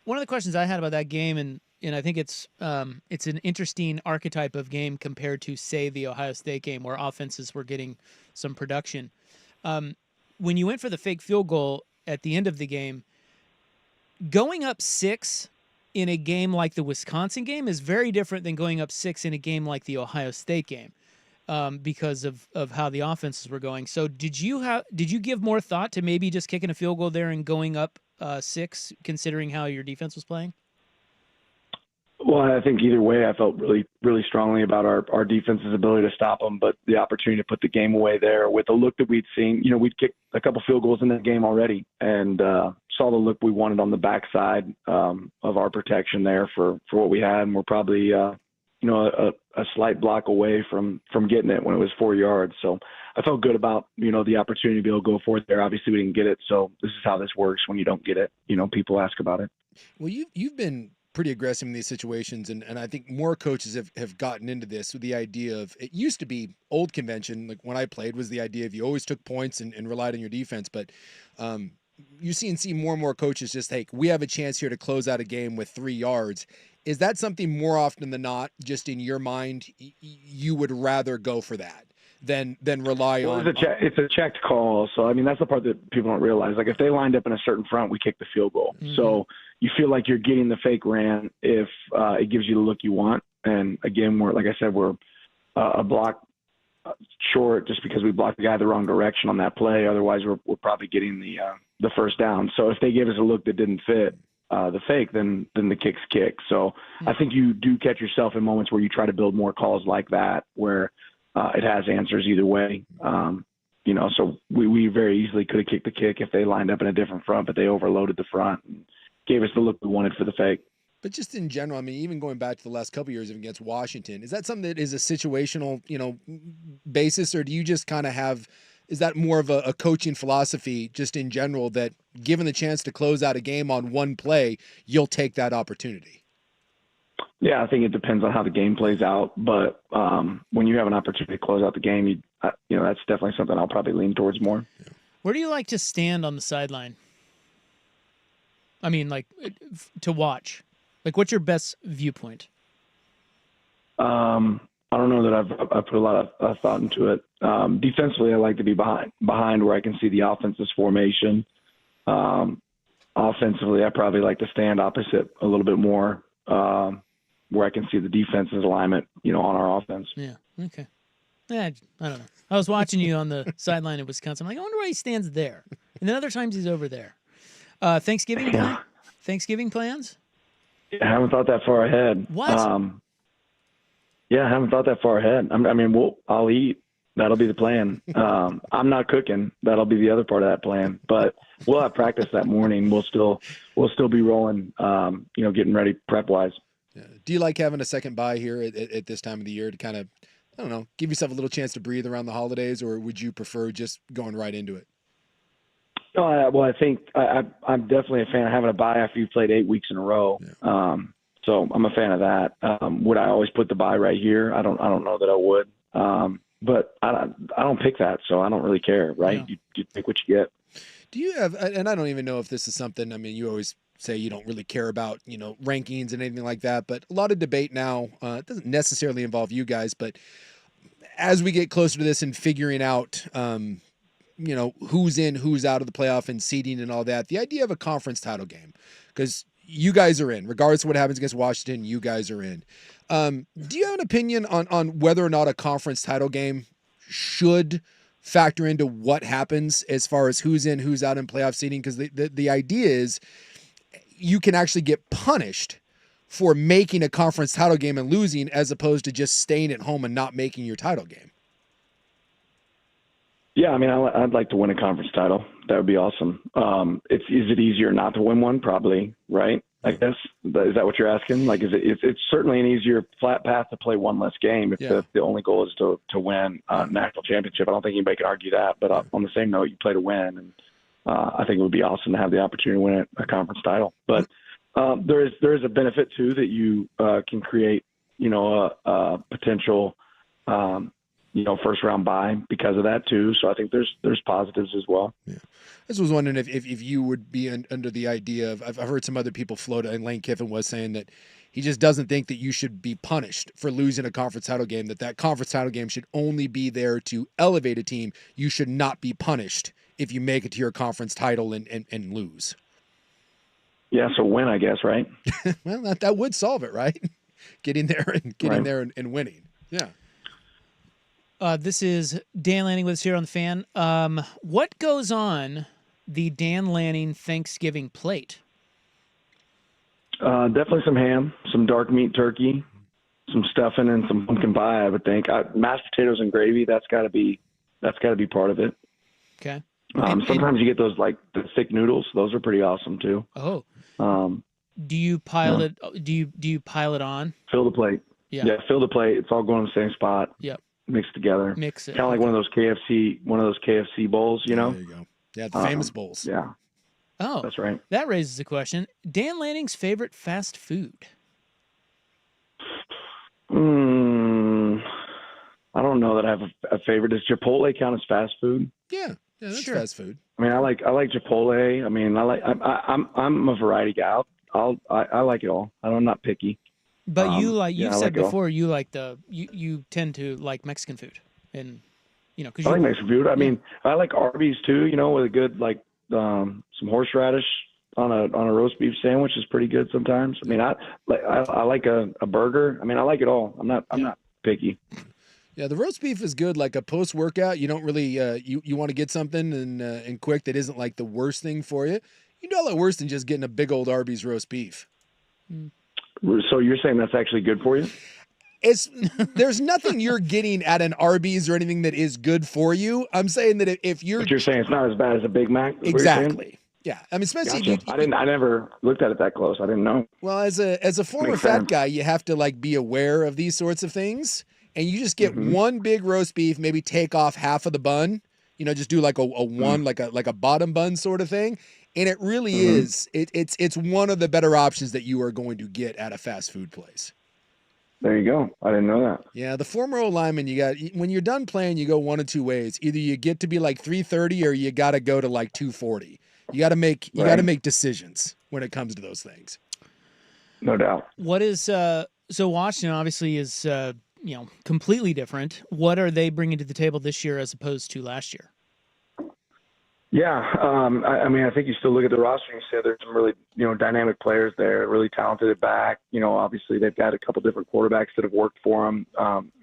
One of the questions I had about that game, and I think it's an interesting archetype of game compared to, say, the Ohio State game where offenses were getting some production. When you went for the fake field goal at the end of the game, going up 6 in a game like the Wisconsin game is very different than going up 6 in a game like the Ohio State game, because of how the offenses were going. So did you give more thought to maybe just kicking a field goal there and going up 6, considering how your defense was playing? Well, I think either way, I felt really, really strongly about our defense's ability to stop them, but the opportunity to put the game away there with the look that we'd seen. You know, we'd kicked a couple field goals in the game already, and saw the look we wanted on the backside of our protection there for what we had, and we're probably a slight block away from getting it when it was 4 yards. So I felt good about the opportunity to be able to go for it there. Obviously, we didn't get it, so this is how this works when you don't get it. People ask about it. Well, you've been pretty aggressive in these situations, and I think more coaches have gotten into this with the idea of, it used to be old convention, like when I played, was the idea of you always took points and relied on your defense, but you see more and more coaches just, hey, we have a chance here to close out a game with 3 yards. Is that something more often than not, just in your mind, you would rather go for that than rely on? It's a checked call. So, I mean, that's the part that people don't realize. Like, if they lined up in a certain front, we kick the field goal. Mm-hmm. So you feel like you're getting the fake ran if it gives you the look you want. And again, we're a block short just because we blocked the guy the wrong direction on that play. Otherwise, we're probably getting the first down. So if they gave us a look that didn't fit the fake, then the kick's kick. So I think you do catch yourself in moments where you try to build more calls like that, where it has answers either way. So we very easily could have kicked the kick if they lined up in a different front, but they overloaded the front and gave us the look we wanted for the fake. But just in general, I mean, even going back to the last couple of years against Washington, is that something that is a situational, basis, or do you just kind of is that more of a coaching philosophy just in general that given the chance to close out a game on one play, you'll take that opportunity? Yeah, I think it depends on how the game plays out. But when you have an opportunity to close out the game, that's definitely something I'll probably lean towards more. Where do you like to stand on the sideline? I mean, like, to watch. Like, what's your best viewpoint? I don't know that I've put a lot of thought into it. Defensively, I like to be behind where I can see the offense's formation. Offensively, I probably like to stand opposite a little bit more, where I can see the defense's alignment, on our offense. Yeah. Okay. Yeah, I don't know. I was watching you on the sideline in Wisconsin. I'm like, I wonder why he stands there. And then other times he's over there. Thanksgiving plans? I haven't thought that far ahead. What? I haven't thought that far ahead. I'll eat. That'll be the plan. I'm not cooking. That'll be the other part of that plan. But we'll have practice that morning. We'll still be rolling. Getting ready prep wise. Yeah. Do you like having a second bye here at this time of the year to kind of, I don't know, give yourself a little chance to breathe around the holidays, or would you prefer just going right into it? No, I think I'm definitely a fan of having a bye after you've played 8 weeks in a row. Yeah. So I'm a fan of that. Would I always put the bye right here? I don't know that I would. But I don't pick that, so I don't really care, right? Yeah. You pick what you get. Do you have, and I don't even know if this is something, I mean, you always say you don't really care about, rankings and anything like that, but a lot of debate now, it doesn't necessarily involve you guys, but as we get closer to this and figuring out, who's in, who's out of the playoff and seeding and all that, the idea of a conference title game, because you guys are in. Regardless of what happens against Washington, you guys are in. Do you have an opinion on whether or not a conference title game should factor into what happens as far as who's in, who's out in playoff seeding? Because the idea is you can actually get punished for making a conference title game and losing, as opposed to just staying at home and not making your title game. Yeah, I mean, I'd like to win a conference title. That would be awesome. Is it easier not to win one? Probably, right? I guess. Is that what you're asking? Like, it's certainly an easier flat path to play one less game if the only goal is to win a national championship. I don't think anybody can argue that. But on the same note, you play to win, and I think it would be awesome to have the opportunity to win a conference title. But there is a benefit too that you can create, a potential, first round bye because of that too. So I think there's positives as well. Yeah. I just was wondering if you would be under the idea of, I've heard some other people float, and Lane Kiffin was saying that he just doesn't think that you should be punished for losing a conference title game, that conference title game should only be there to elevate a team. You should not be punished if you make it to your conference title and lose. Yeah, so win, I guess, right? Well, that would solve it, right? Getting there and winning. Yeah. This is Dan Lanning with us here on the Fan. What goes on the Dan Lanning Thanksgiving plate? Definitely some ham, some dark meat turkey, some stuffing, and some pumpkin pie. I would think mashed potatoes and gravy. That's got to be part of it. Okay. Sometimes you get those like the thick noodles. Those are pretty awesome too. Oh. Do you pile it? Do you pile it on? Fill the plate. Yeah. Fill the plate. It's all going in the same spot. Yep. Mixed together. Mix it. Kind of like one of those KFC bowls. There you go. Yeah, the famous bowls. Yeah. Oh, that's right. That raises a question. Dan Lanning's favorite fast food. I don't know that I have a favorite. Does Chipotle count as fast food? Yeah, that's fast food. I mean, I like Chipotle. I mean, I'm a variety guy. I like it all. I'm not picky. But you've said before, you tend to like Mexican food, and because I like Mexican food. I mean, I like Arby's too. With a good some horseradish on a roast beef sandwich is pretty good sometimes. I mean, I like a burger. I mean, I like it all. I'm not picky. Yeah, the roast beef is good. Like a post workout, you don't really you want to get something and quick that isn't like the worst thing for you. You know, a lot worse than just getting a big old Arby's roast beef. So you're saying that's actually good for you? There's nothing you're getting at an Arby's or anything that is good for you. I'm saying that if you're... But you're saying it's not as bad as a Big Mac? Exactly. Yeah. I mean, especially... Gotcha. I never looked at it that close. I didn't know. Well, as a former fat guy, you have to be aware of these sorts of things. And you just get one big roast beef, maybe take off half of the bun, just do like a one, like a bottom bun sort of thing. And it really is, it's one of the better options that you are going to get at a fast food place. There you go. I didn't know that. Yeah, the former O-lineman, when you're done playing, you go one of two ways. Either you get to be like 330 or you got to go to like 240. You got to make decisions when it comes to those things. No doubt. What is so Washington obviously is completely different. What are they bringing to the table this year as opposed to last year? Yeah, I mean, I think you still look at the roster and you say there's some really, dynamic players there, really talented at back. Obviously they've got a couple different quarterbacks that have worked for them,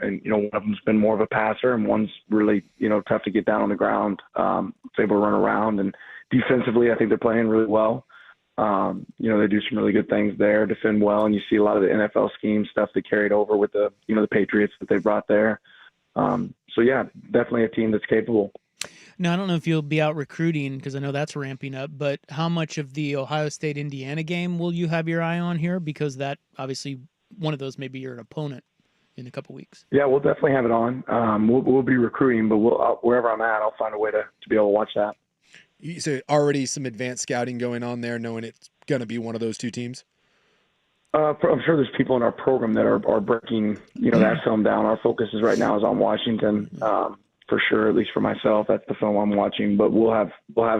and one of them's been more of a passer, and one's really, tough to get down on the ground. It's able to run around, and defensively, I think they're playing really well. They do some really good things there, defend well, and you see a lot of the NFL scheme stuff they carried over with the, the Patriots that they brought there. So yeah, definitely a team that's capable. Now, I don't know if you'll be out recruiting because I know that's ramping up, but how much of the Ohio State-Indiana game will you have your eye on here? Because that, obviously, one of those may be your opponent in a couple weeks. Yeah, we'll definitely have it on. We'll be recruiting, but wherever I'm at, I'll find a way to be able to watch that. So already some advanced scouting going on there, knowing it's going to be one of those two teams? I'm sure there's people in our program that are breaking, that film down. Our focus right now is on Washington. For sure, at least for myself, that's the film I'm watching. But we'll have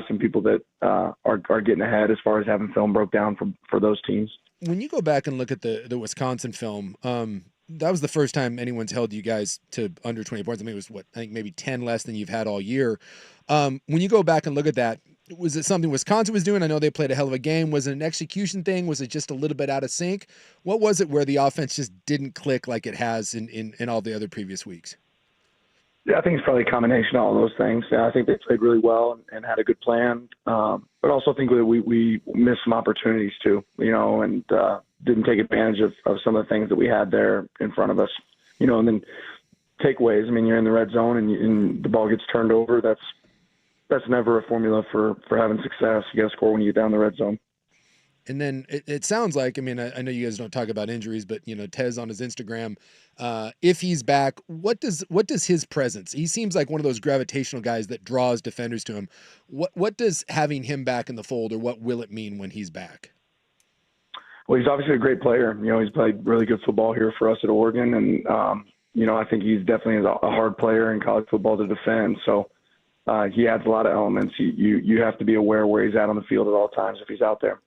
some people that are getting ahead as far as having film broke down for those teams. When you go back and look at the Wisconsin film, that was the first time anyone's held you guys to under 20 points. I mean, it was maybe 10 less than you've had all year. When you go back and look at that, Was it something Wisconsin was doing? I know they played a hell of a game. Was it an execution thing? Was it just a little bit out of sync? What was it where the offense just didn't click like it has in all the other previous weeks? Yeah, I think it's probably a combination of all those things. Yeah, I think they played really well and had a good plan, but also think that we missed some opportunities too, and didn't take advantage of some of the things that we had there in front of us, and then takeaways. I mean, you're in the red zone and the ball gets turned over. That's never a formula for having success. You got to score when you get down the red zone. And then it sounds like, I mean, I know you guys don't talk about injuries, but Tez on his Instagram, if he's back, what does his presence? He seems like one of those gravitational guys that draws defenders to him. What does having him back in the fold, or what will it mean when he's back? Well, he's obviously a great player. He's played really good football here for us at Oregon, and I think he's definitely a hard player in college football to defend. So he adds a lot of elements. You have to be aware where he's at on the field at all times if he's out there.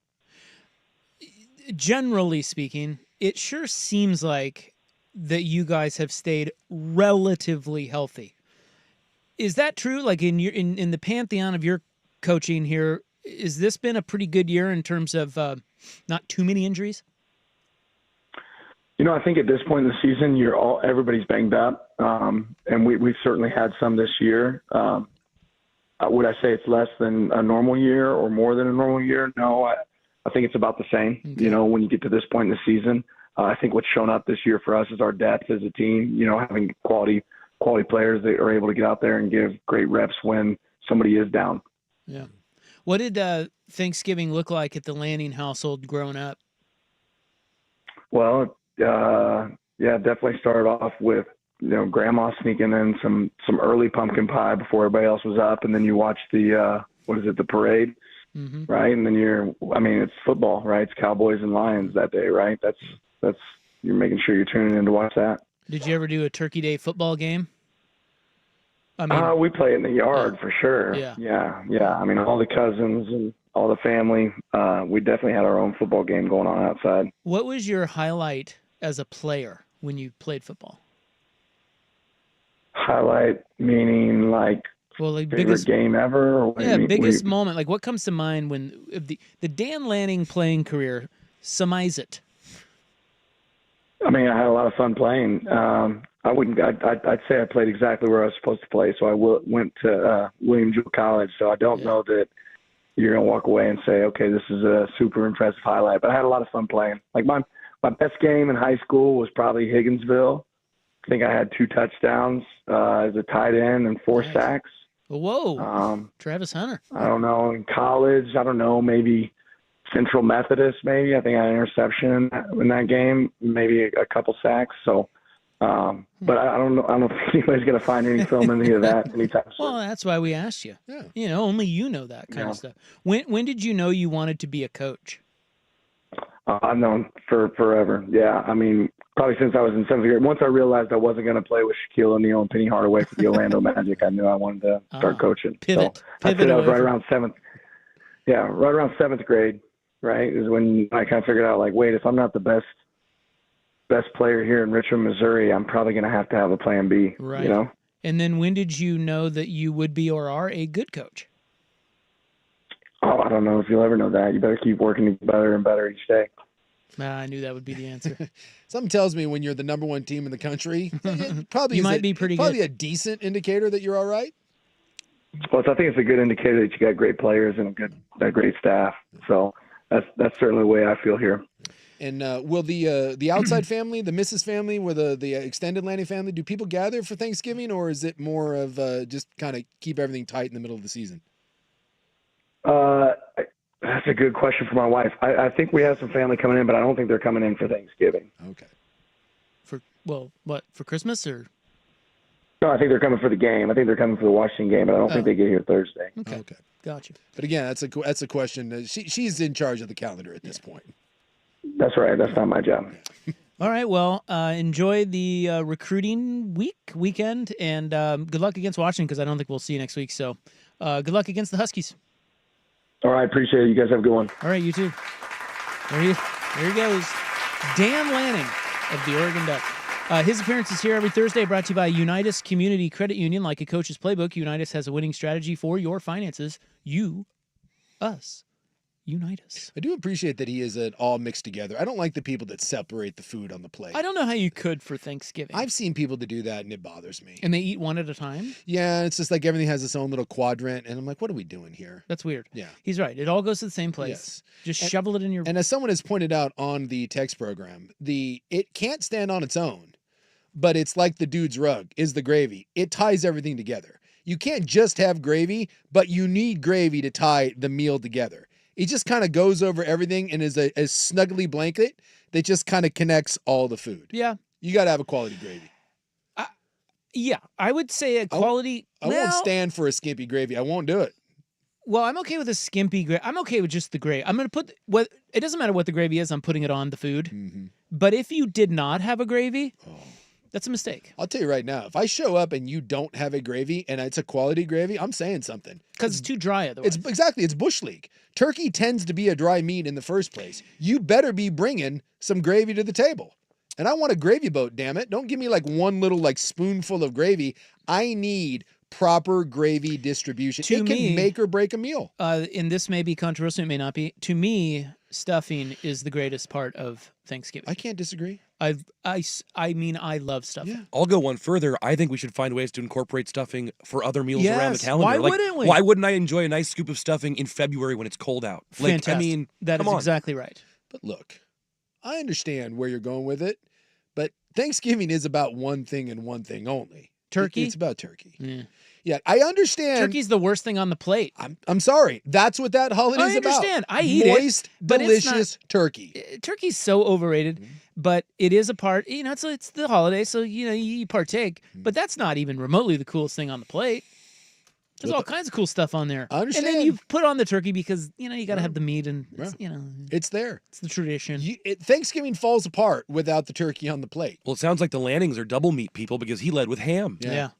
Generally speaking, it sure seems like that you guys have stayed relatively healthy. Is that true? Like in the pantheon of your coaching here, has this been a pretty good year in terms of not too many injuries? I think at this point in the season, everybody's banged up, and we've certainly had some this year. Would I say it's less than a normal year or more than a normal year? No, I think it's about the same. Okay. When you get to this point in the season, I think what's shown up this year for us is our depth as a team. Having quality players that are able to get out there and give great reps when somebody is down. Yeah. What did Thanksgiving look like at the Lanning household growing up? Well, definitely started off with grandma sneaking in some early pumpkin pie before everybody else was up, and then you watch the parade. Mm-hmm. Right. And then it's football, right? It's Cowboys and Lions that day, right? That's you're making sure you're tuning in to watch that. Did you ever do a Turkey Day football game? We play in the yard for sure. Yeah. I mean, all the cousins and all the family, we definitely had our own football game going on outside. What was your highlight as a player when you played football? Highlight meaning like, well, like biggest game ever? Or biggest moment. Like what comes to mind when the Dan Lanning playing career? Surmise it. I mean, I had a lot of fun playing. I'd say I played exactly where I was supposed to play. So I went to William Jewell College. So I don't know that you're going to walk away and say, okay, this is a super impressive highlight. But I had a lot of fun playing. Like my best game in high school was probably Higginsville. I think I had 2 touchdowns as a tight end and 4 sacks. Whoa, Travis Hunter. I don't know. In college, maybe Central Methodist, maybe. I think I had an interception in that game, maybe a couple sacks. So, but I don't know. I don't think anybody's going to find any film in any of that anytime soon. Well, that's why we asked you. Yeah. Only you know that kind of stuff. When did you know you wanted to be a coach? I've known for forever. Yeah, I mean, probably since I was in 7th grade. Once I realized I wasn't going to play with Shaquille O'Neal and Penny Hardaway for the Orlando Magic, I knew I wanted to start coaching. Pivot. So I think that was right around 7th. Yeah, right around 7th grade. Right, is when I kind of figured out, like, wait, if I'm not the best player here in Richmond, Missouri, I'm probably going to have a plan B. Right. And then when did you know that you would be or are a good coach? Oh, I don't know if you'll ever know that. You better keep working better and better each day. I knew that would be the answer. Something tells me when you're the number 1 team in the country, you might be pretty good. Probably a decent indicator that you're all right. Well, I think it's a good indicator that you got great players and a great staff. So that's certainly the way I feel here. And will the outside family, the Mrs. family, or the extended Lanning family, do people gather for Thanksgiving, or is it more of just kind of keep everything tight in the middle of the season? That's a good question for my wife. I think we have some family coming in, but I don't think they're coming in for Thanksgiving. Okay. For Christmas or? No, I think they're coming for the game. I think they're coming for the Washington game, but I don't think they get here Thursday. Okay. Gotcha. But again, that's a question. She's in charge of the calendar at this point. That's right. That's not my job. All right. Well, enjoy the recruiting weekend, and good luck against Washington because I don't think we'll see you next week. So good luck against the Huskies. All right. Appreciate it. You guys have a good one. All right. You too. There he goes. Dan Lanning of the Oregon Ducks. His appearances here every Thursday brought to you by Unitas Community Credit Union. Like a coach's playbook, Unitas has a winning strategy for your finances. You us. Unite us. I do appreciate that he is it all mixed together. I don't like the people that separate the food on the plate. I don't know how you could for Thanksgiving. I've seen people that do that, and it bothers me. And they eat one at a time? Yeah, it's just like everything has its own little quadrant, and I'm like, what are we doing here? That's weird. Yeah. He's right. It all goes to the same place. Yes. Just shovel it in your... And as someone has pointed out on the text program, it can't stand on its own, but it's like the dude's rug is the gravy. It ties everything together. You can't just have gravy, but you need gravy to tie the meal together. It just kind of goes over everything and is a snuggly blanket that just kind of connects all the food. Yeah. You got to have a quality gravy. Yeah, I would say a quality... I won't stand for a skimpy gravy. I won't do it. Well, I'm okay with a skimpy gravy. I'm okay with just the gravy. I'm going to put... It doesn't matter what the gravy is. I'm putting it on the food. Mm-hmm. But if you did not have a gravy... That's a mistake. I'll tell you right now, if I show up and you don't have a gravy and it's a quality gravy, I'm saying something. Because it's too dry otherwise. It's bush league. Turkey tends to be a dry meat in the first place. You better be bringing some gravy to the table. And I want a gravy boat, damn it. Don't give me like one little like spoonful of gravy. I need proper gravy distribution. It can make or break a meal. And this may be controversial, it may not be. To me, stuffing is the greatest part of Thanksgiving. I can't disagree. I mean, I love stuffing. Yeah. I'll go one further. I think we should find ways to incorporate stuffing for other meals around the Yes. calendar. Why wouldn't we? Why wouldn't I enjoy a nice scoop of stuffing in February when it's cold out? Fantastic. I mean, that come is on. exactly right. But look, I understand where you're going with it, but Thanksgiving is about one thing and one thing only. Turkey? It's about turkey. Yeah. Yeah, I understand. Turkey's the worst thing on the plate. I'm sorry. That's what that holiday's about. I understand. I eat it. Moist, but delicious turkey. Turkey's so overrated, but it is a part, it's the holiday, so, you partake, but that's not even remotely the coolest thing on the plate. There's all kinds of cool stuff on there. I understand. And then you put on the turkey because, you got to have the meat and, it's there. It's the tradition. Thanksgiving falls apart without the turkey on the plate. Well, it sounds like the Lannings are double meat people because he led with ham. Yeah.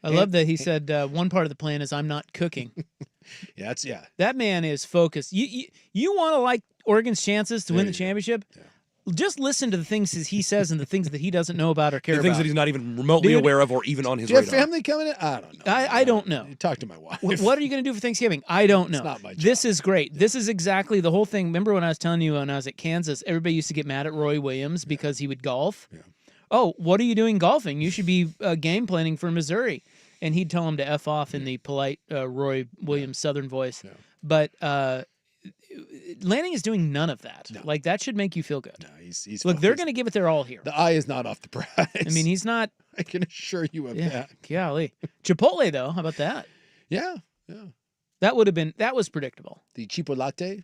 I love that he said one part of the plan is I'm not cooking. Yeah. That man is focused. You want to like Oregon's chances to win the championship? Yeah. Just listen to the things he says and the things that he doesn't know about or care about. The things that he's not even remotely aware of or even on his Do you have radar. family coming in? I don't know. I don't know. Talk to my wife. What are you going to do for Thanksgiving? I don't know. It's not my job. This is great. This is exactly the whole thing. Remember when I was telling you when I was at Kansas, everybody used to get mad at Roy Williams because he would golf? Yeah. Oh, what are you doing golfing? You should be game planning for Missouri. And he'd tell him to F off in the polite Roy Williams Southern voice. Yeah. But Lanning is doing none of that. No. Like, that should make you feel good. No, he's Look, focused. they're going to give it their all here. The eye is not off the prize. I mean, he's not. I can assure you of that. Golly. Chipotle, though, how about that? Yeah. That was predictable. The Chipotle?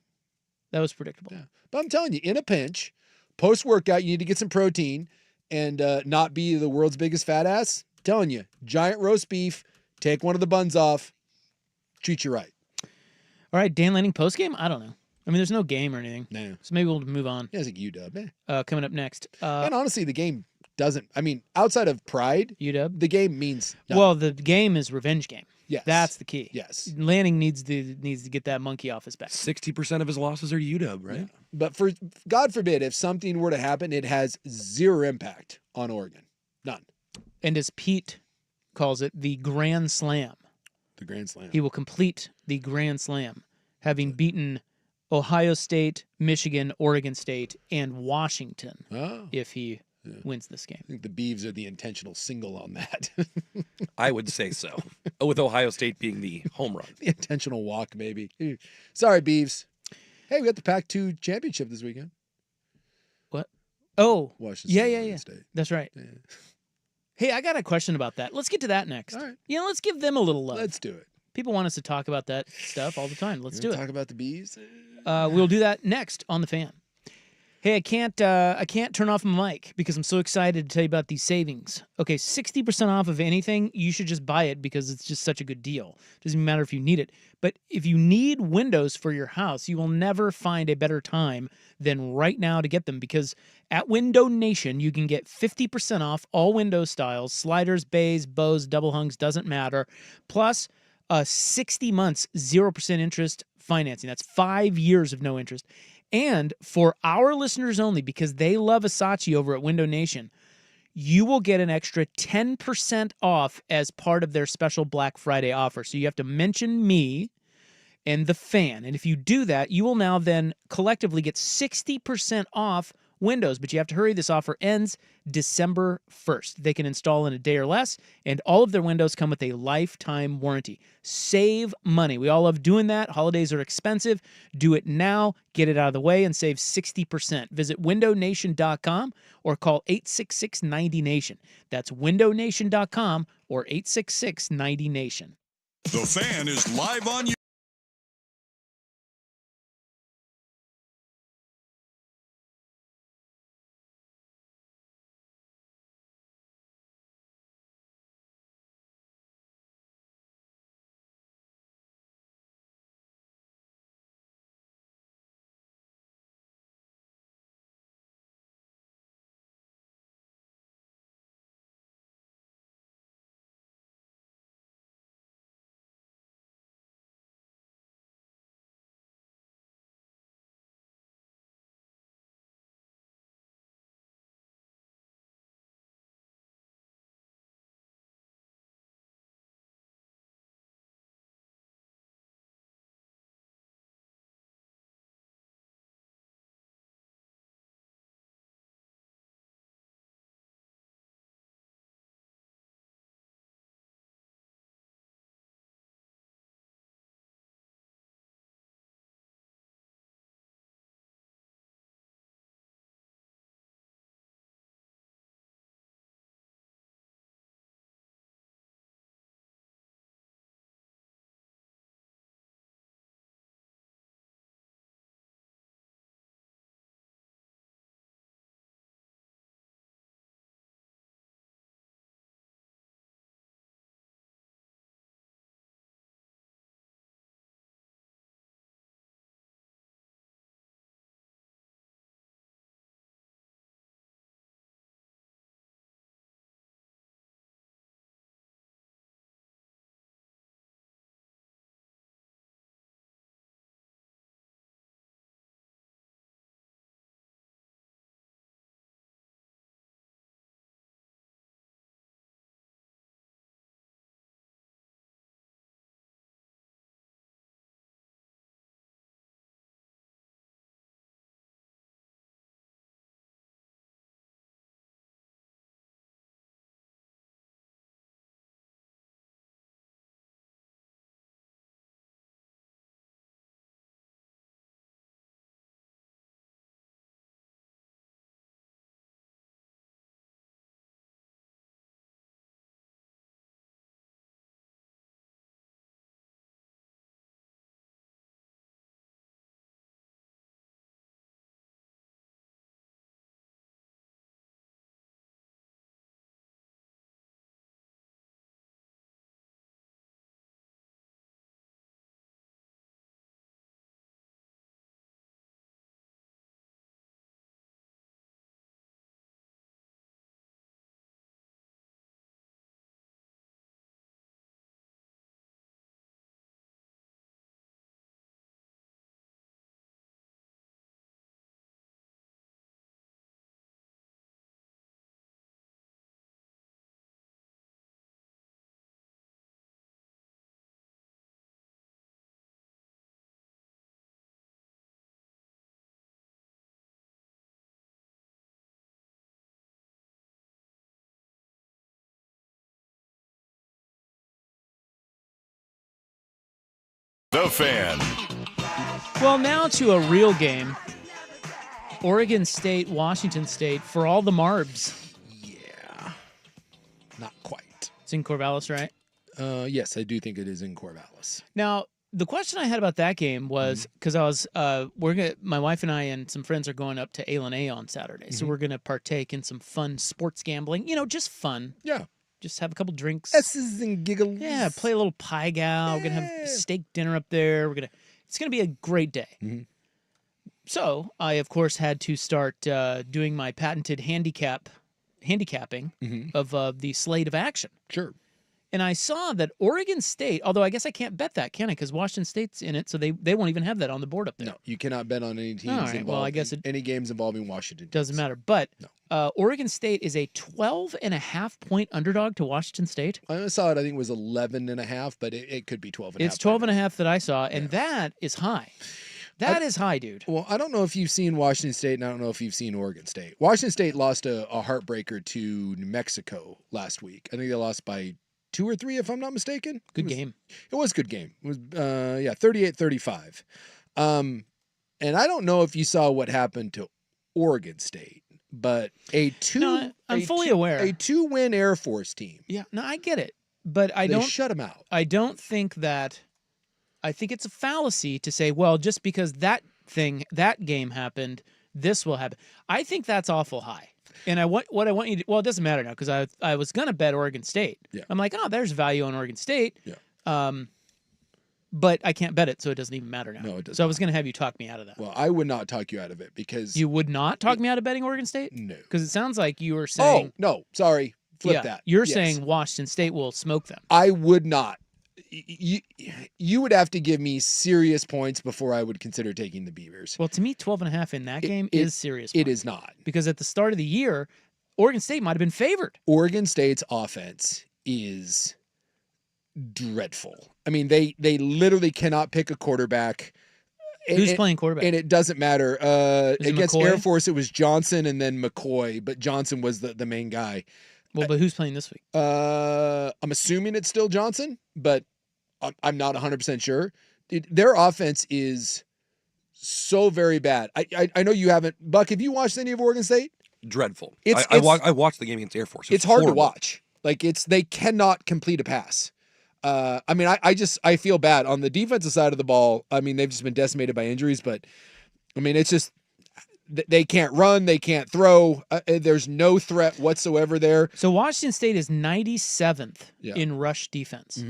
That was predictable. Yeah. But I'm telling you, in a pinch, post-workout, you need to get some protein and not be the world's biggest fat ass. I'm telling you, giant roast beef, take one of the buns off, treat you right. All right, Dan Lanning postgame? I don't know. I mean, there's no game or anything. No. So maybe we'll move on. Yeah, I think UW. Coming up next. And honestly, the game doesn't, outside of pride, UW, the game means nothing. Well, the game is revenge game. Yes. That's the key. Yes. Lanning needs to get that monkey off his back. 60% of his losses are UW, right? Yeah. But for God forbid, if something were to happen, it has zero impact on Oregon. None. And as Pete calls it, the Grand Slam. The Grand Slam. He will complete the Grand Slam, having beaten Ohio State, Michigan, Oregon State, and Washington if he wins this game. I think the Beavs are the intentional single on that. I would say so. With Ohio State being the home run. The intentional walk, maybe. Sorry, Beavs. Hey, we got the Pac-2 championship this weekend. What? Oh. Washington yeah. Oregon State. That's right. Yeah. Hey, I got a question about that. Let's get to that next. All right. Let's give them a little love. Let's do it. People want us to talk about that stuff all the time. Let's do it. Talk about the bees. We'll do that next on The Fan. Hey, I can't turn off my mic because I'm so excited to tell you about these savings. Okay, 60% off of anything, you should just buy it because it's just such a good deal. Doesn't even matter if you need it. But if you need windows for your house, you will never find a better time than right now to get them because at Window Nation, you can get 50% off all window styles, sliders, bays, bows, double hungs, doesn't matter. Plus, 60 months, 0% interest financing. That's 5 years of no interest. And for our listeners only, because they love Versace over at Window Nation, you will get an extra 10% off as part of their special Black Friday offer. So you have to mention me, and The Fan. And if you do that, you will now then collectively get 60% off Windows, but you have to hurry. This offer ends December 1st. They can install in a day or less, and all of their Windows come with a lifetime warranty. Save money. We all love doing that. Holidays are expensive. Do it now. Get it out of the way and save 60%. Visit windownation.com or call 866-90-NATION. That's windownation.com or 866-90-NATION. The Fan is live on YouTube. The Fan. Well, now to a real game. Oregon State, Washington State, for all the Marbs. Yeah. Not quite. It's in Corvallis, right? Yes, I do think it is in Corvallis. Now, the question I had about that game was because I was my wife and I and some friends are going up to A on Saturday, so we're gonna partake in some fun sports gambling. You know, just fun. Yeah. Just have a couple drinks. S's and giggles. Yeah, play a little pie gow. We're gonna have steak dinner up there. It's gonna be a great day. So I, of course, had to start doing my patented handicapping of the slate of action. Sure. And I saw that Oregon State, although I guess I can't bet that, can I? Because Washington State's in it, so they won't even have that on the board up there. No, you cannot bet on any teams All right, involved. well, I guess any games involving Washington. Doesn't matter. But No. Oregon State is a 12.5-point underdog to Washington State. I saw it, I think it was 11.5, but it could be 12.5. It's 12.5 that I saw, and that is high. That is high, dude. Well, I don't know if you've seen Washington State, and I don't know if you've seen Oregon State. Washington State lost a heartbreaker to New Mexico last week. I think they lost by 2 or 3, if I'm not mistaken. Good game. It was a good game. It was 38-35. And I don't know if you saw what happened to Oregon State, but I'm fully aware. A 2-win Air Force team. Yeah, no, I get it, but They shut them out. I don't think that. I think it's a fallacy to say, well, just because that game happened, this will happen. I think that's awful high. And what I want you to, well, it doesn't matter now because I was gonna bet Oregon State. Yeah. I'm like, oh, there's value on Oregon State. Yeah. But I can't bet it, so it doesn't even matter now. No, it doesn't. So I was gonna have you talk me out of that. Well, I would not talk you out of it because You would not talk me out of betting Oregon State? No. Because it sounds like you were saying. Oh no, sorry, flip that. You're Yes. saying Washington State will smoke them. I would not. You would have to give me serious points before I would consider taking the Beavers. Well, to me, 12.5 in that game is serious. It points. is not. Because at the start of the year, Oregon State might have been favored. Oregon State's offense is dreadful. I mean, they literally cannot pick a quarterback. Who's playing quarterback? And it doesn't matter. Against McCoy? Air Force, it was Johnson and then McCoy, but Johnson was the main guy. Well, but who's playing this week? I'm assuming it's still Johnson, but I'm not 100% sure. Their offense is so very bad. I know you haven't. Buck, have you watched any of Oregon State? Dreadful. It's- I watched the game against Air Force. It's hard to horrible. watch. Like they cannot complete a pass. I mean, I feel bad on the defensive side of the ball. I mean, they've just been decimated by injuries, but I mean, it's just they can't run, they can't throw. There's no threat whatsoever there. So Washington State is 97th in rush defense,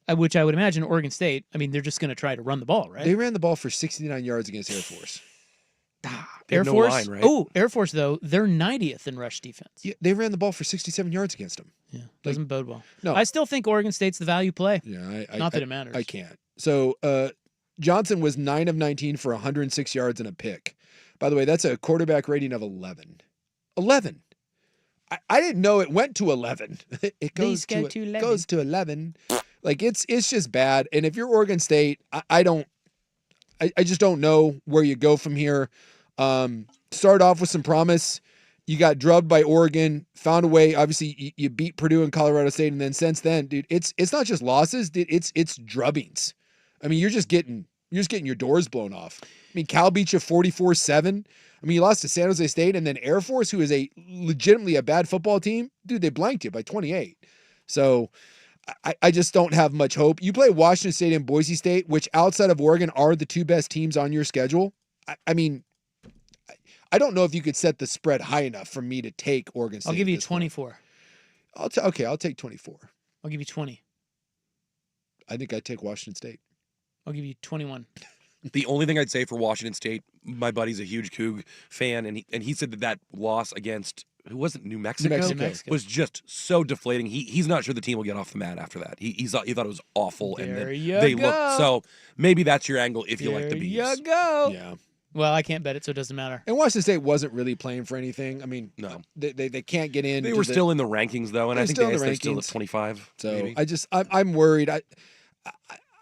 which I would imagine Oregon State. I mean, they're just going to try to run the ball, right? They ran the ball for 69 yards against Air Force. They have Air no Force. line, right? Oh, Air Force though they're 90th in rush defense. Yeah, they ran the ball for 67 yards against them. Yeah, doesn't bode well. No. I still think Oregon State's the value play. Yeah, Not that it matters. I can't. So Johnson was 9 of 19 for 106 yards and a pick. By the way, that's a quarterback rating of 11. 11. I didn't know it went to 11. It goes to 11. Goes to 11. Like it's just bad. And if you're Oregon State, I just don't know where you go from here. Start off with some promise. You got drubbed by Oregon, found a way. Obviously, you beat Purdue and Colorado State, and then since then, dude, it's not just losses, dude. It's drubbings. I mean, you're just getting your doors blown off. I mean, Cal beat you 44-7. I mean, you lost to San Jose State, and then Air Force, who is legitimately a bad football team, dude, they blanked you by 28. So I just don't have much hope. You play Washington State and Boise State, which outside of Oregon are the two best teams on your schedule. I mean, I don't know if you could set the spread high enough for me to take Oregon State. I'll give you 24. Okay, I'll take 24. I'll give you 20. I think I'd take Washington State. I'll give you 21. The only thing I'd say for Washington State, my buddy's a huge Coug fan, and he said that loss against who was it, New Mexico, New Mexico. was just so deflating. He's not sure the team will get off the mat after that. He thought it was awful, and There then you they go. looked. So maybe that's your angle if you like the There Beavs. you go. Yeah. Well, I can't bet it, so it doesn't matter. And Washington State wasn't really playing for anything. I mean, No. they can't get in. They were still in the rankings though, and I think they're still at 25. So maybe. I'm worried.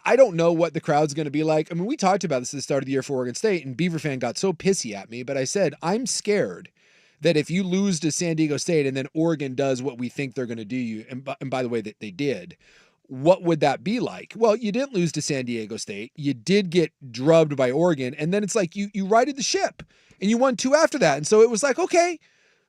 I don't know what the crowd's going to be like. I mean, we talked about this at the start of the year for Oregon State, and Beaver fan got so pissy at me, but I said, I'm scared that if you lose to San Diego State and then Oregon does what we think they're going to do you, and by the way, that they did, what would that be like? Well, you didn't lose to San Diego State. You did get drubbed by Oregon, and then it's like you righted the ship, and you won 2 after that. And so it was like, okay,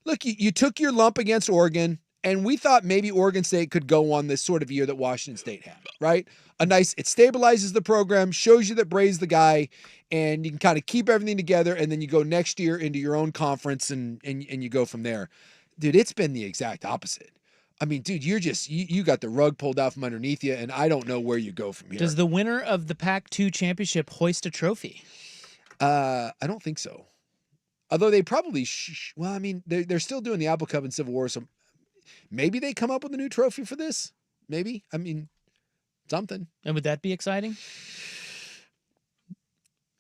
look, you took your lump against Oregon, and we thought maybe Oregon State could go on this sort of year that Washington State had, right? It stabilizes the program, shows you that Bray's the guy, and you can kind of keep everything together, and then you go next year into your own conference and you go from there. Dude, it's been the exact opposite. I mean, dude, you got the rug pulled out from underneath you, and I don't know where you go from here. Does the winner of the Pac-2 championship hoist a trophy? I don't think so. Although they probably well, I mean, they're still doing the Apple Cup and Civil War, so maybe they come up with a new trophy for this. maybe. I mean, something. And would that be exciting?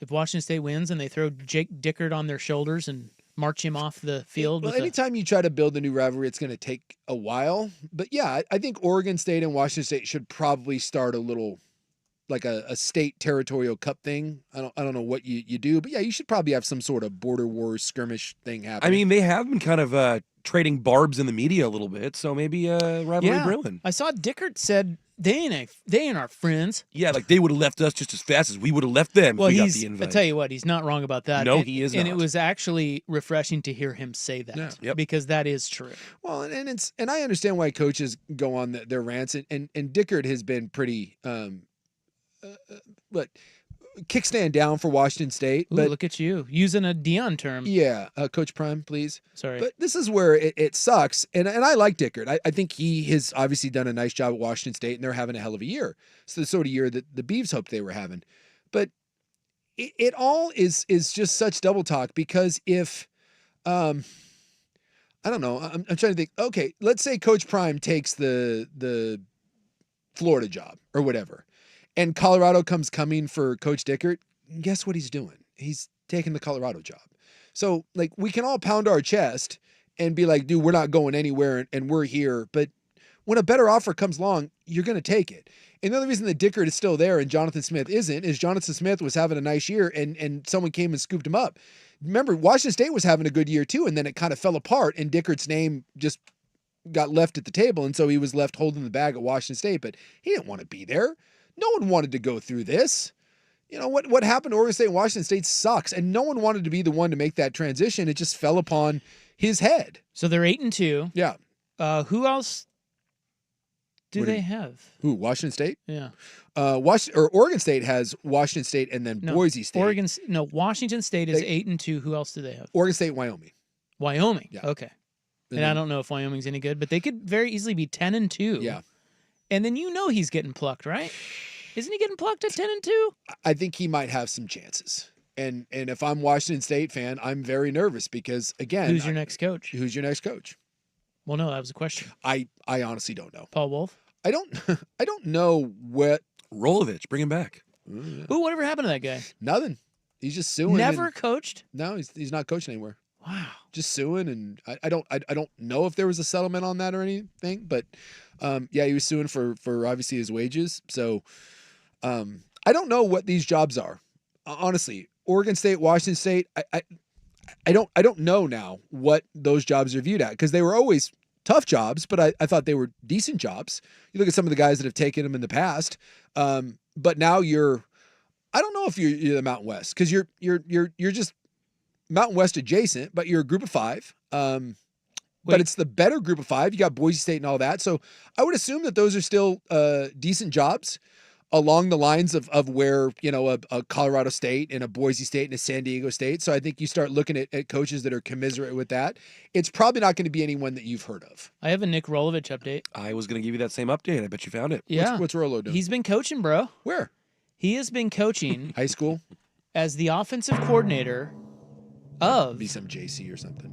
If Washington State wins and they throw Jake Dickert on their shoulders and march him off the field. Well, anytime you try to build a new rivalry, it's going to take a while. But yeah, I think Oregon State and Washington State should probably start a little, like a state territorial cup thing. I don't know what you do, but yeah, you should probably have some sort of border war skirmish thing happening. I mean, they have been kind of trading barbs in the media a little bit, so maybe a rivalry brewing. I saw Dickert said they ain't our friends. Yeah, like they would have left us just as fast as we would have left them Well, if we got the invite. I tell you what, he's not wrong about that. No, he is And not. it was actually refreshing to hear him say that Yep. because that is true. Well, and I understand why coaches go on their rants, and Dickert has been pretty kickstand down for Washington State. Ooh, But look at you using a Dion term. yeah, Coach Prime, please. Sorry. But this is where it sucks, and I like Dickert. I think he has obviously done a nice job at Washington State, and they're having a hell of a year. It's the sort of year that the Beavs hoped they were having. But it all is just such double talk because if I don't know, I'm trying to think. Okay, let's say Coach Prime takes the Florida job or whatever, and Colorado comes coming for Coach Dickert. Guess what he's doing? He's taking the Colorado job. So like we can all pound our chest and be like, dude, we're not going anywhere and we're here. But when a better offer comes along, you're going to take it. And the other reason that Dickert is still there and Jonathan Smith isn't is Jonathan Smith was having a nice year and someone came and scooped him up. Remember, Washington State was having a good year too, and then it kind of fell apart and Dickert's name just got left at the table, and so he was left holding the bag at Washington State, but he didn't want to be there. No one wanted to go through this. You know, what happened to Oregon State and Washington State sucks, and no one wanted to be the one to make that transition. It just fell upon his head. So they're 8-2. Yeah. Who else do they have? Who, Washington State? Yeah. Oregon State has Washington State and then Boise State. Washington State is 8-2. Who else do they have? Oregon State, Wyoming. Wyoming. Yeah. Okay. And I don't know if Wyoming's any good, but they could very easily be 10-2. Yeah. And then he's getting plucked, right? Isn't he getting plucked at 10-2? I think he might have some chances. And if I'm Washington State fan, I'm very nervous because again, Who's your next coach? Who's your next coach? Well, no, that was a question. I honestly don't know. Paul Wolf? I don't know what Rolovich, bring him back. Ooh, whatever happened to that guy? Nothing. He's just suing. Never coached? No, he's not coaching anywhere. Wow. Just suing, and I don't know if there was a settlement on that or anything, but yeah, he was suing for obviously his wages. So I don't know what these jobs are. Honestly, Oregon State, Washington State, I don't know now what those jobs are viewed at because they were always tough jobs, but I thought they were decent jobs. You look at some of the guys that have taken them in the past, but now I don't know if you're the Mountain West because you're just Mountain West adjacent, but you're a group of five. But it's the better group of five. You got Boise State and all that. So I would assume that those are still decent jobs along the lines of where, a Colorado State and a Boise State and a San Diego State. So I think you start looking at coaches that are commensurate with that. It's probably not going to be anyone that you've heard of. I have a Nick Rolovich update. I was going to give you that same update. I bet you found it. Yeah. What's Rolo doing? He's been coaching, bro. Where? He has been coaching High school? as the offensive coordinator of Be some JC or something.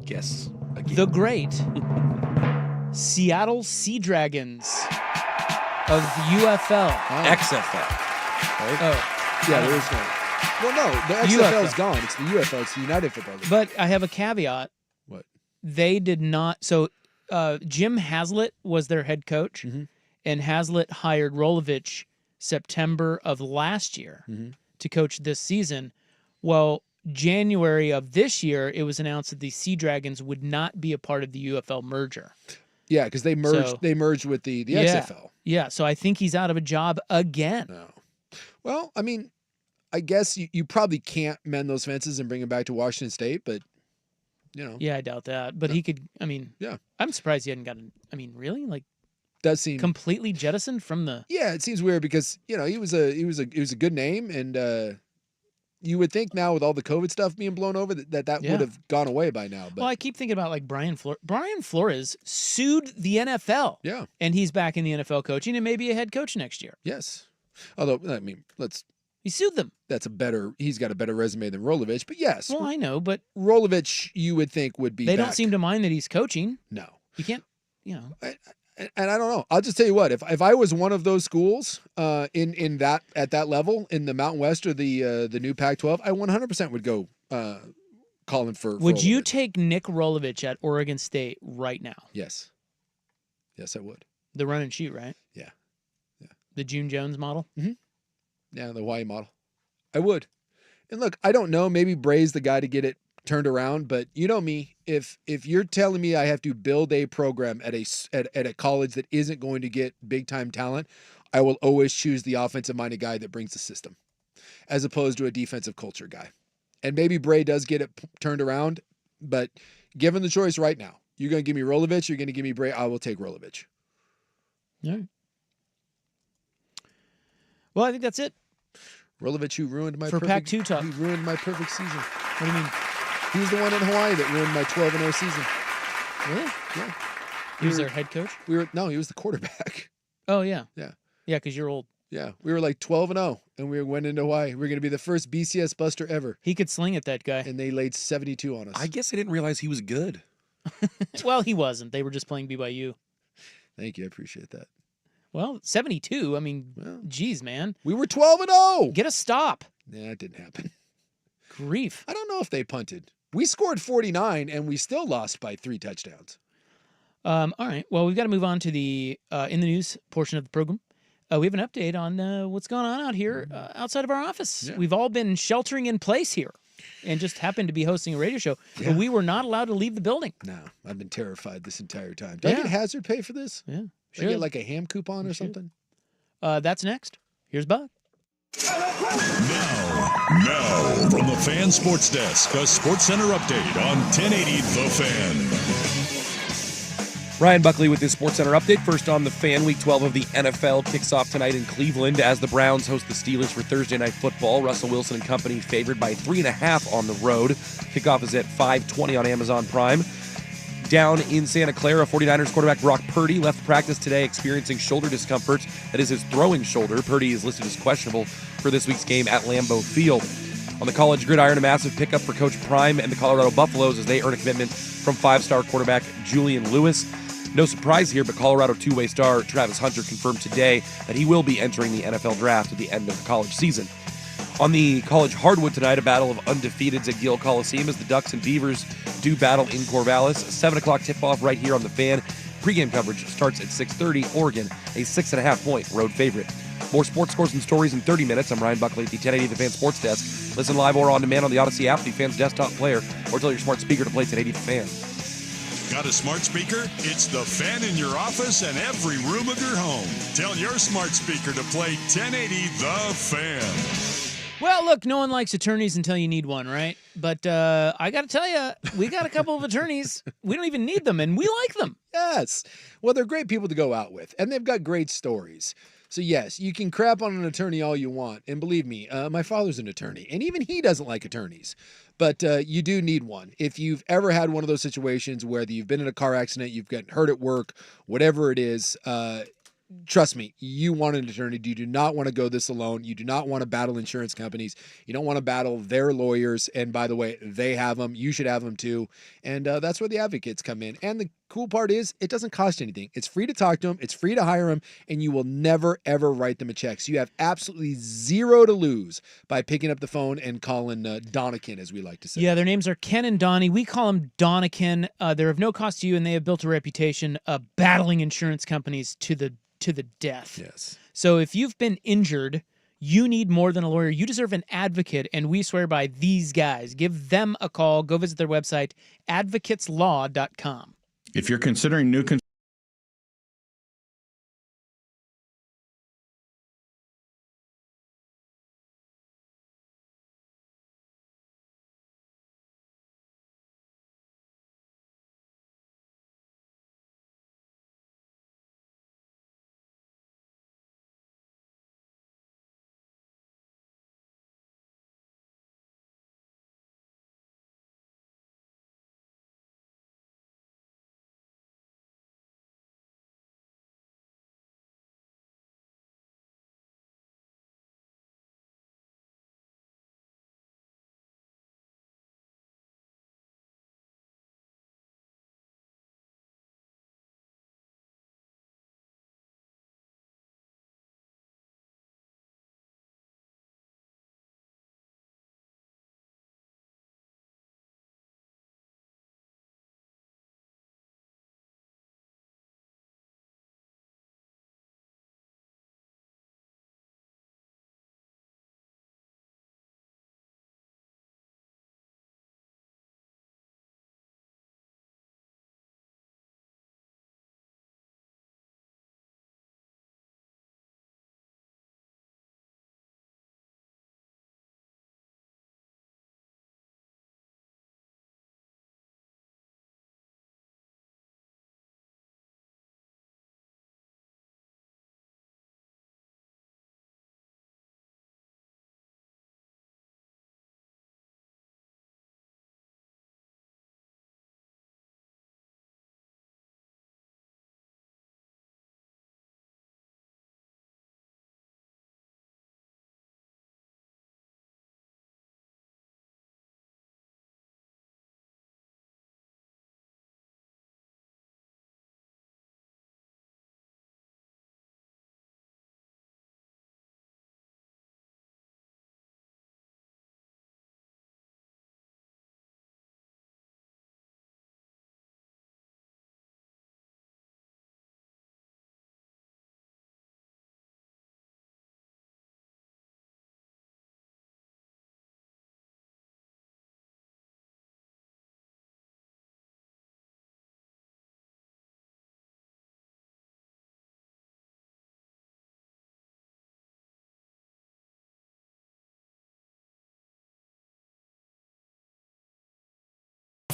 Guess again. the great Seattle Sea Dragons of UFL. XFL. Right? Oh, Yeah, there is no. Well, no, the XFL is gone. It's the UFL. It's the United Football League. but I have a caveat. What? They did not. So Jim Haslett was their head coach, and Haslett hired Rolovich September of last year to coach this season. Well, January of this year, it was announced that the Sea Dragons would not be a part of the UFL merger. Yeah, because they merged. So- They merged with the XFL. Yeah, so I think he's out of a job again. No. Well, I mean, I guess you probably can't mend those fences and bring him back to Washington State, but Yeah, I doubt that. But he could. I mean, Yeah. I'm surprised he hadn't gotten. I mean, really, like does seem completely jettisoned from the. Yeah, it seems weird because he was a good name, and you would think now with all the COVID stuff being blown over that Yeah. would have gone away by now. But Well, I keep thinking about like Brian Flores. Brian Flores sued the NFL. yeah, And he's back in the NFL coaching and maybe a head coach next year. yes. Although I mean, He sued them. he's got a better resume than Rolovich, but yes, Well, I know, but Rolovich you would think would be. they don't back. seem to mind that he's coaching. No. You can't, And I don't know. I'll just tell you what. If I was one of those schools in that at that level in the Mountain West or the new Pac-12, I 100% would go calling for. Would you Rolovich. take Nick Rolovich at Oregon State right now? Yes. Yes, I would. The run and shoot, right? Yeah. The June Jones model. Yeah, the Hawaii model. I would. And look, I don't know. Maybe Bray's the guy to get it turned around, but you know me. If you're telling me I have to build a program at a college that isn't going to get big time talent, I will always choose the offensive minded guy that brings the system, as opposed to a defensive culture guy. And maybe Bray does get it turned around, but given the choice right now, you're going to give me Rolovich, you're going to give me Bray. I will take Rolovich. All right. Well, I think that's it. Rolovich, who ruined my For Pac-2 talk. He ruined my perfect season. What do you mean? He's the one in Hawaii that ruined my 12-0 season. Really? Yeah. He was their head coach? No, he was the quarterback. Oh, yeah. Yeah. Yeah, because you're old. Yeah. We were like 12-0, and we went into Hawaii. We were going to be the first BCS buster ever. He could sling it, that guy. And they laid 72 on us. I guess I didn't realize he was good. Well, he wasn't. They were just playing BYU. Thank you. I appreciate that. Well, 72. I mean, geez, man. We were 12-0. Get a stop. Yeah, it didn't happen. Grief. I don't know if they punted. We scored 49, and we still lost by 3 touchdowns. All right. Well, we've got to move on to the in the news portion of the program. We have an update on what's going on out here outside of our office. Yeah. We've all been sheltering in place here and just happened to be hosting a radio show. Yeah. But we were not allowed to leave the building. No, I've been terrified this entire time. Do I get hazard pay for this? Yeah. Should I get like a ham coupon or something? That's next. Here's Bud. Now, from the Fan Sports Desk, a Sports Center update on 1080 The Fan. Ryan Buckley with this Sports Center update. First on the Fan, Week 12 of the NFL kicks off tonight in Cleveland as the Browns host the Steelers for Thursday Night Football. Russell Wilson and company favored by 3.5 on the road. Kickoff is at 5:20 on Amazon Prime. Down in Santa Clara, 49ers quarterback Brock Purdy left practice today experiencing shoulder discomfort. That is his throwing shoulder. Purdy is listed as questionable for this week's game at Lambeau Field. On the college gridiron, a massive pickup for Coach Prime and the Colorado Buffaloes as they earn a commitment from 5-star quarterback Julian Lewis. No surprise here, but Colorado two-way star Travis Hunter confirmed today that he will be entering the NFL draft at the end of the college season. On the college hardwood tonight, a battle of undefeateds at Gill Coliseum as the Ducks and Beavers do battle in Corvallis. 7 o'clock tip-off right here on the Fan. Pre-game coverage starts at 6:30. Oregon, a 6.5-point road favorite. More sports scores and stories in 30 minutes. I'm Ryan Buckley at the 1080 The Fan Sports Desk. Listen live or on demand on the Odyssey app, the Fan's desktop player, or tell your smart speaker to play 1080 The Fan. Got a smart speaker? It's The Fan in your office and every room of your home. Tell your smart speaker to play 1080 The Fan. Well, look, no one likes attorneys until you need one, right? But I got to tell you, we got a couple of attorneys. We don't even need them, and we like them. Yes. Well, they're great people to go out with, and they've got great stories. So, yes, you can crap on an attorney all you want. And believe me, my father's an attorney, and even he doesn't like attorneys. But you do need one. If you've ever had one of those situations where you've been in a car accident, you've gotten hurt at work, whatever it is, trust me, you want an attorney. You do not want to go this alone. You do not want to battle insurance companies. You don't want to battle their lawyers. And by the way, they have them. You should have them too. And that's where the advocates come in. And the cool part is it doesn't cost you anything. It's free to talk to them. It's free to hire them. And you will never, ever write them a check. So you have absolutely zero to lose by picking up the phone and calling Donikin, as we like to say. Yeah, their names are Ken and Donnie. We call them Donikin. They're of no cost to you, and they have built a reputation of battling insurance companies to the death. Yes. So if you've been injured, you need more than a lawyer. You deserve an advocate, and we swear by these guys. Give them a call. Go visit their website, advocateslaw.com. If you're considering new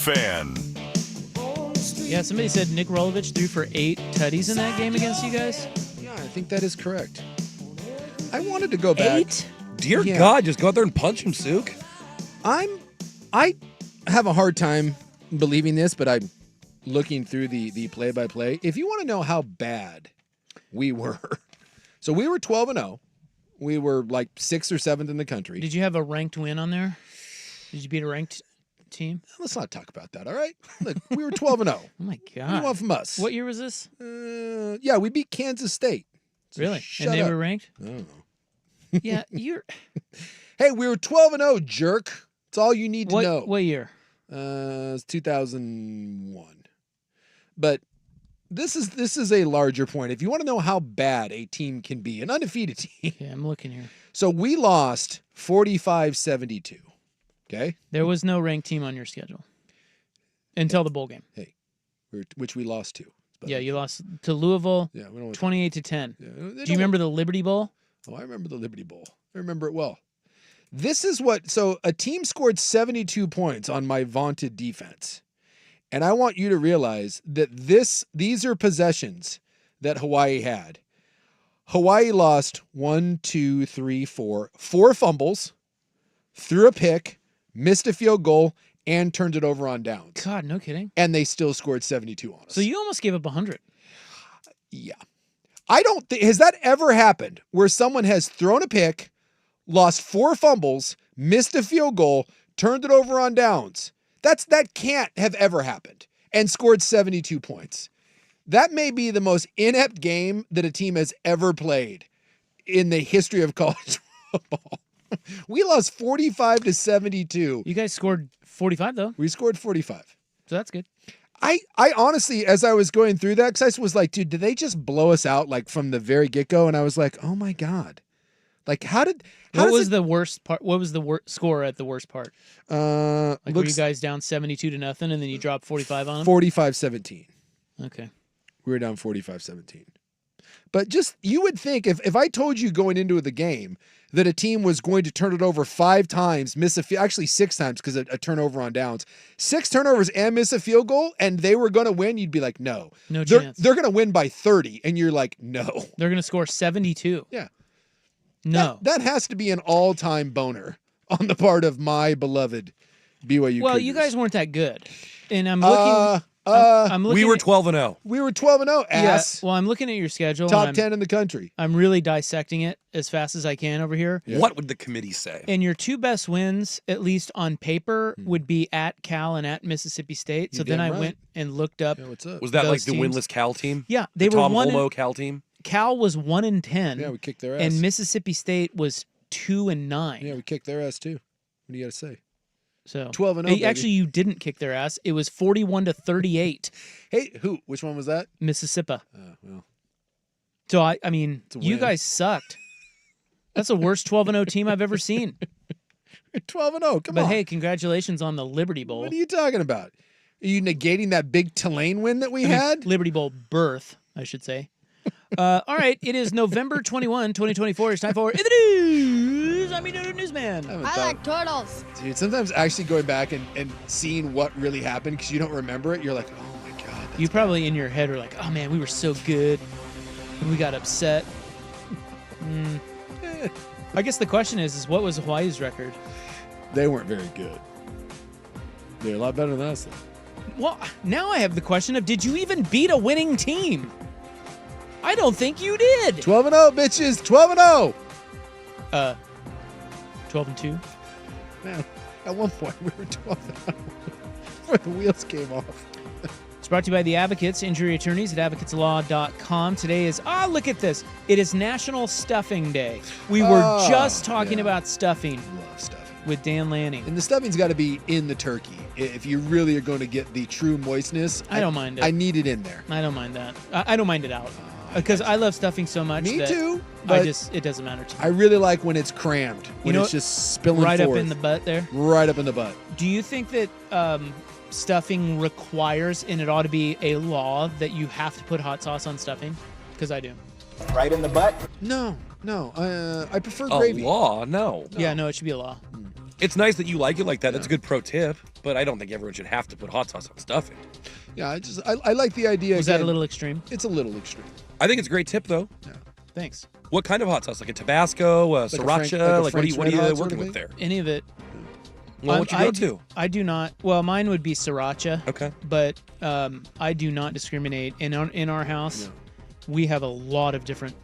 Fan. Yeah, somebody said Nick Rolovich threw for 8 tutties in that game against you guys. Yeah, I think that is correct. I wanted to go back. 8? Dear Yeah. God, just go out there and punch him, Sook. I have a hard time believing this, but I'm looking through the play-by-play. If you want to know how bad we were, so we were 12-0. We were like 6th or 7th in the country. Did you have a ranked win on there? Did you beat a ranked team? Let's not talk about that, all right? Look, we were 12-0. Oh my What do you God. want from us? What year was this? Yeah, we beat Kansas State. So Really? shut And they up. were ranked? Oh. Yeah, you're. Hey, we were 12-0, jerk. That's all you need to know. What year? It's 2001. But this is a larger point. If you want to know how bad a team can be, an undefeated team. Yeah, I'm looking here. So we lost 45-72. Okay? There was no ranked team on your schedule until the bowl game. Hey, which we lost to. Yeah, you lost to Louisville, Yeah, we don't want 28-10. Yeah, Do you remember the Liberty Bowl? Oh, I remember the Liberty Bowl. I remember it well. This is what, so a team scored 72 points on my vaunted defense. And I want you to realize that these are possessions that Hawaii had. Hawaii lost 4 fumbles, threw a pick, missed a field goal, and turned it over on downs. God, no kidding. And they still scored 72 on us. So you almost gave up 100. Yeah. I don't think, has that ever happened where someone has thrown a pick, lost 4 fumbles, missed a field goal, turned it over on downs? That can't have ever happened and scored 72 points. That may be the most inept game that a team has ever played in the history of college football. We lost 45-72. You guys scored 45 though, We scored 45. so that's good. I honestly, as I was going through that, because I was like, dude, did they just blow us out like from the very get-go? And I was like, oh my God. Like, What was the worst part? What was the score at the worst part? Were you guys down 72-0 and then you dropped 45 on them? 45-17. Okay. We were down 45-17. But just, you would think if I told you going into the game that a team was going to turn it over 5 times, actually 6 times because a turnover on downs, 6 turnovers and miss a field goal, and they were going to win, you'd be like, no. No chance. They're going to win by 30, and you're like, no. They're going to score 72. Yeah. No. That has to be an all-time boner on the part of my beloved BYU Well, Cougars. you guys weren't that good. And I'm looking. I'm looking We were at- 12-0. We were 12-0, ass. Yeah, well, I'm looking at your schedule. Top and 10 in the country. I'm really dissecting it as fast as I can over here. Yeah. What would the committee say? And your 2 best wins, at least on paper, would be at Cal and at Mississippi State. So You're then damn I right. went and looked up. Yeah, what's up? Was that those like the teams. winless Cal team? Yeah, they the were Tom 1 Holmoe Cal team? Cal was 1-10. Yeah, we kicked their ass. And Mississippi State was 2-9. Yeah, we kicked their ass too. What do you got to say? So 12-0, baby. Actually, you didn't kick their ass. It was 41-38, Hey, who? Which one was that? Mississippi. Well, So I mean, It's a you win. guys sucked. That's the worst 12-0 team I've ever seen. 12-0. Come But on. hey, congratulations on the Liberty Bowl. What are you talking about? Are you negating that big Tulane win that we had? Liberty Bowl berth, I should say. All right, it is November 21, 2024. It's time for In the News. I'm your newsman. I like turtles. Dude, sometimes actually going back and seeing what really happened because you don't remember it, you're like, oh my God. You probably in your head are like, oh man, we were so good. And we got upset. I guess the question is what was Hawaii's record? They weren't very good. They're a lot better than us, though. Well, now I have the question of did you even beat a winning team? I don't think you did. 12-0, bitches. 12-0. 12-2. Man, at one point we were 12-0 before the wheels came off. It's brought to you by the Advocates, injury attorneys at advocateslaw.com. Today is, look at this. It is National Stuffing Day. We were just talking about stuffing Love stuffing. with Dan Lanning. And the stuffing's got to be in the turkey. If you really are going to get the true moistness, I don't mind it. I need it in there. I don't mind that. I don't mind it out. Because I love stuffing so much. Me that too. But it doesn't matter to me. I really like when it's crammed, when know it's what? just spilling Right forth. up in the butt there. Right up in the butt. Do you think that stuffing requires, and it ought to be a law, that you have to put hot sauce on stuffing? Because I do. Right in the butt? No. I prefer A gravy. law? No. Yeah, no, it should be a law. It's nice that you like it like that. That's a good pro tip, but I don't think everyone should have to put hot sauce on stuffing. Yeah, I like the idea. Was that a little extreme? It's a little extreme. I think it's a great tip, though. Yeah. Thanks. What kind of hot sauce? Like a Tabasco, sriracha? What are you working with there? Any of it. Well, what you go to? I do not. Well, mine would be sriracha. Okay. But I do not discriminate. In our house, we have a lot of different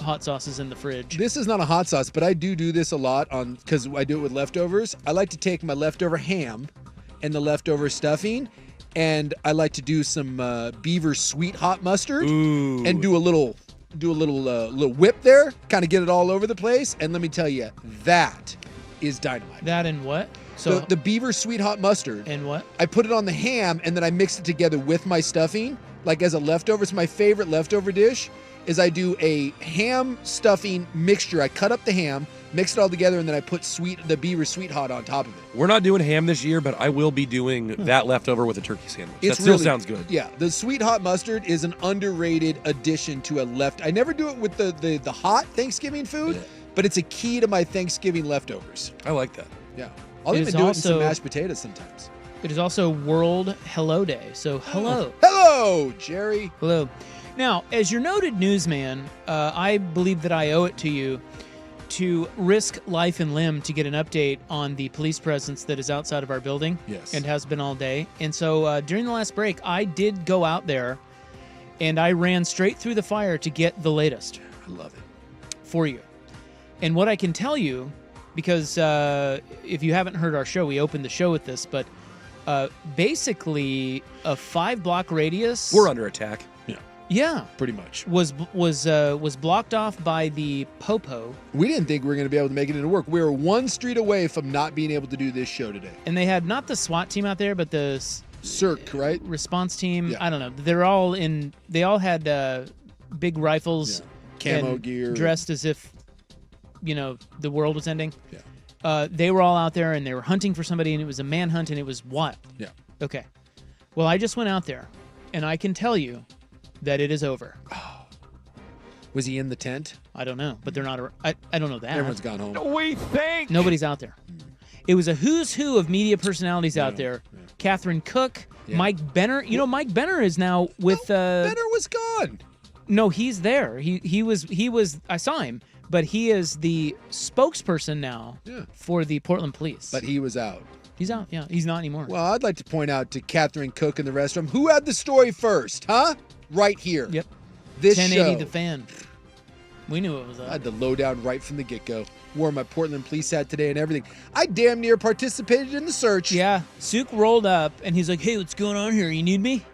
hot sauces in the fridge. This is not a hot sauce, but I do this a lot because I do it with leftovers. I like to take my leftover ham and the leftover stuffing, and I like to do some Beaver sweet hot mustard and do a little whip there, kind of get it all over the place. And let me tell you, that is dynamite. That and what? So the Beaver sweet hot mustard. And what? I put it on the ham and then I mix it together with my stuffing, like as a leftover. It's my favorite leftover dish. Is I do a ham stuffing mixture. I cut up the ham, mix it all together, and then I put the Beaver sweet hot on top of it. We're not doing ham this year, but I will be doing that leftover with a turkey sandwich. That still sounds good. Yeah, the sweet hot mustard is an underrated addition to I never do it with the hot Thanksgiving food, but it's a key to my Thanksgiving leftovers. I like that. Yeah, I'll even do it in some mashed potatoes sometimes. It is also World Hello Day, so hello. Hello, Jerry. Hello. Now, as your noted newsman, I believe that I owe it to you to risk life and limb to get an update on the police presence that is outside of our building. Yes. And has been all day. And so during the last break, I did go out there and I ran straight through the fire to get the latest. I love it. For you. And what I can tell you, because if you haven't heard our show, we opened the show with this, but basically a 5-block radius. We're under attack. Yeah, pretty much. Was blocked off by the Popo. We didn't think we were going to be able to make it into work. We were one street away from not being able to do this show today. And they had not the SWAT team out there, but the CERC, right? Response team. Yeah. I don't know. They all had big rifles, camo gear, dressed as if the world was ending. Yeah. They were all out there and they were hunting for somebody, and it was a manhunt, and it was wild. Yeah. Okay. Well, I just went out there, and I can tell you that it is over. Oh. Was he in the tent? I don't know, but they're not. I don't know that. Everyone's gone home. We think nobody's out there. It was a who's who of media personalities out there. Yeah. Catherine Cook, Mike Benner. Mike Benner is now with. Benner was gone. No, he's there. He was. I saw him, but he is the spokesperson now for the Portland Police. But he was out. He's out. Yeah, he's not anymore. Well, I'd like to point out to Catherine Cook and the rest of them, who had the story first, huh? Right here. Yep. This 1080 show. The Fan. We knew it was up. I had the lowdown right from the get-go. Wore my Portland Police hat today and everything. I damn near participated in the search. Yeah. Suk rolled up and he's like, "Hey, what's going on here? You need me?"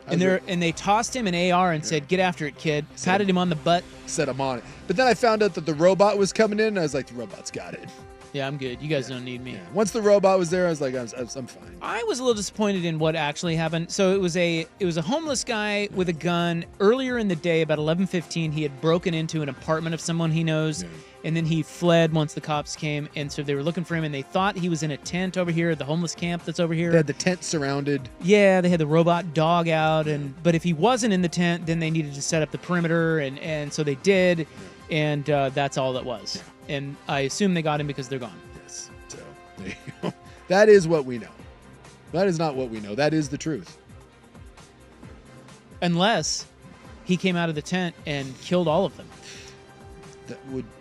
And they tossed him an AR and said, "Get after it, kid." Patted him on the butt. Said I'm on it. But then I found out that the robot was coming in, and I was like, the robot's got it. Yeah, I'm good. You guys don't need me. Yeah. Once the robot was there, I was like, I'm fine. I was a little disappointed in what actually happened. So it was a homeless guy with a gun. Earlier in the day, about 11:15, he had broken into an apartment of someone he knows, and then he fled once the cops came. And so they were looking for him, and they thought he was in a tent over here, the homeless camp that's over here. They had the tent surrounded. Yeah, they had the robot dog out, but if he wasn't in the tent, then they needed to set up the perimeter, and so they did, and that's all it was. And I assume they got him because they're gone. Yes. So there you go. That is what we know. That is not what we know. That is the truth. Unless he came out of the tent and killed all of them.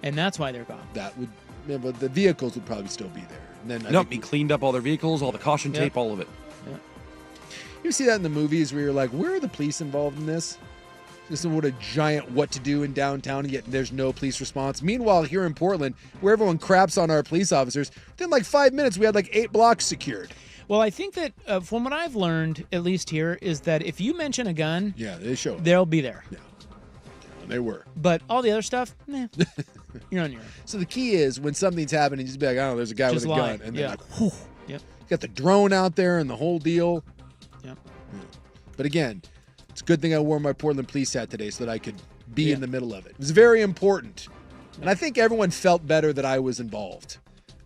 And that's why they're gone. That would, but the vehicles would probably still be there. And then he cleaned up all their vehicles, all the caution tape, all of it. Yeah. You see that in the movies where you're like, where are the police involved in this? Just what a giant what to do in downtown, and yet there's no police response. Meanwhile, here in Portland, where everyone craps on our police officers, within like 5 minutes, we had like 8 blocks secured. Well, I think that from what I've learned, at least here, is that if you mention a gun, they show up. They'll be there. Yeah, they were. But all the other stuff, you're on your own. So the key is when something's happening, just be like, oh, there's a guy with a gun, and they're like, whew. Yep. Got the drone out there and the whole deal. Yep. But again, it's a good thing I wore my Portland Police hat today so that I could be in the middle of it. It was very important. And I think everyone felt better that I was involved.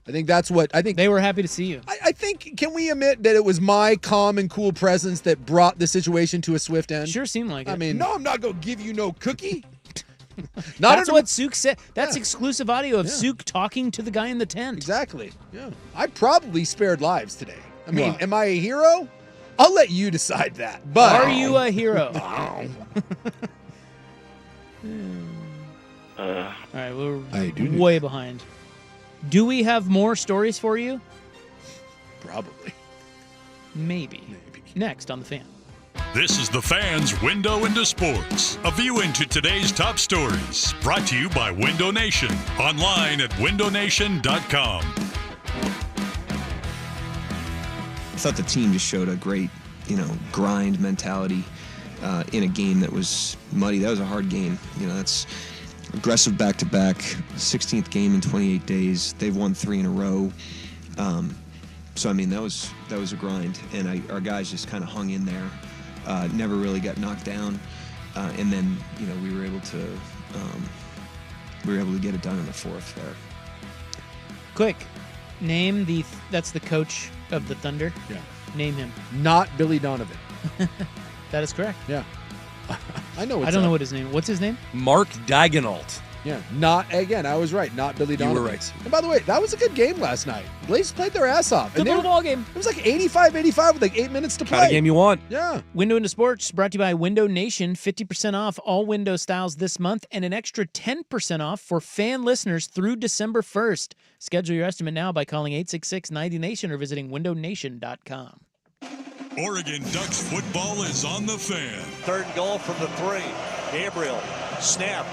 I think that's what I think. They were happy to see you. I think, can we admit that it was my calm and cool presence that brought the situation to a swift end? Sure seemed like it. I mean, no, I'm not going to give you no cookie. That's what Sook said. That's exclusive audio of Sook talking to the guy in the tent. Exactly. Yeah. I probably spared lives today. I mean, am I a hero? I'll let you decide that. But are you a hero? All right, we're way behind. Do we have more stories for you? Probably. Maybe. Next on The Fan. This is The Fan's Window into Sports, a view into today's top stories. Brought to you by Window Nation, online at windownation.com. I thought the team just showed a great, grind mentality in a game that was muddy. That was a hard game. That's aggressive back-to-back, 16th game in 28 days. They've won 3 in a row. So, that was a grind, and our guys just kind of hung in there, never really got knocked down, and then we were able to get it done in the fourth there. Quick, name that's the coach of the Thunder. Yeah. Name him. Not Billy Donovan. That is correct. Yeah. I know. I don't know what his name. What's his name? Mark Daigneault. Yeah. Not Billy Donovan. You were right. And by the way, that was a good game last night. Blazers played their ass off. Good little ball game. It was like 85-85 with like 8 minutes to play. Kind of game you want. Yeah. Window into Sports brought to you by Window Nation. 50% off all window styles this month and an extra 10% off for fan listeners through December 1st. Schedule your estimate now by calling 866-90-NATION or visiting windownation.com. Oregon Ducks football is on The Fan. Third and goal from the 3. Gabriel, snap.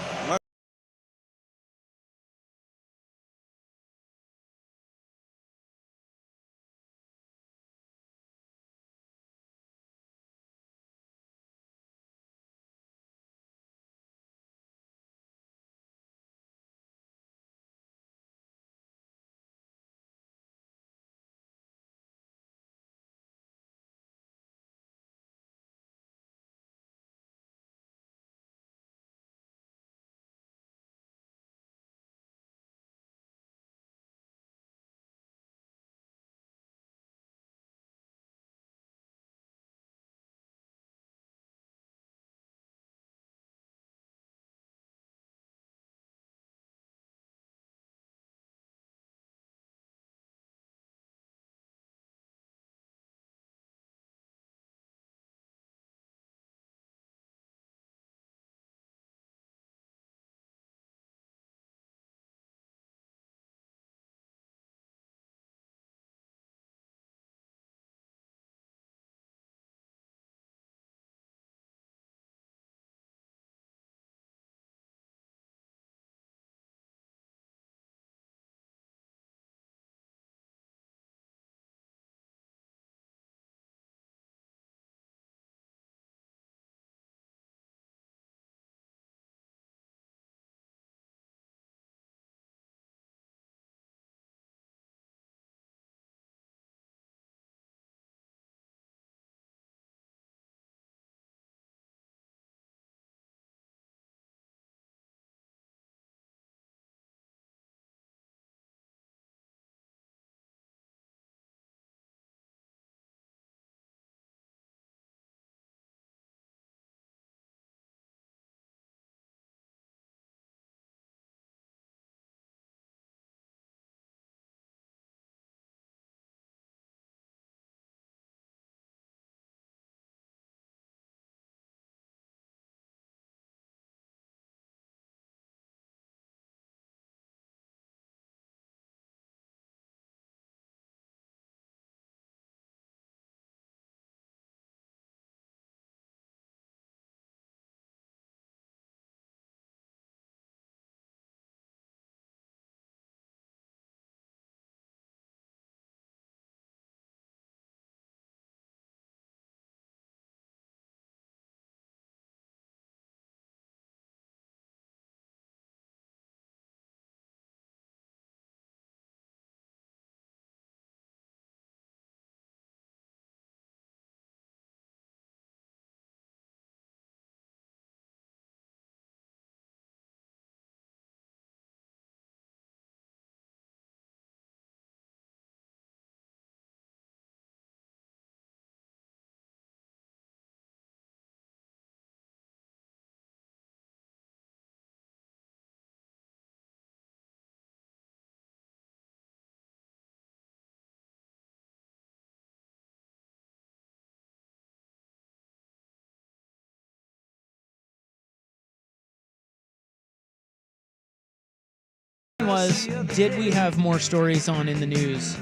was, did we have more stories on in the news?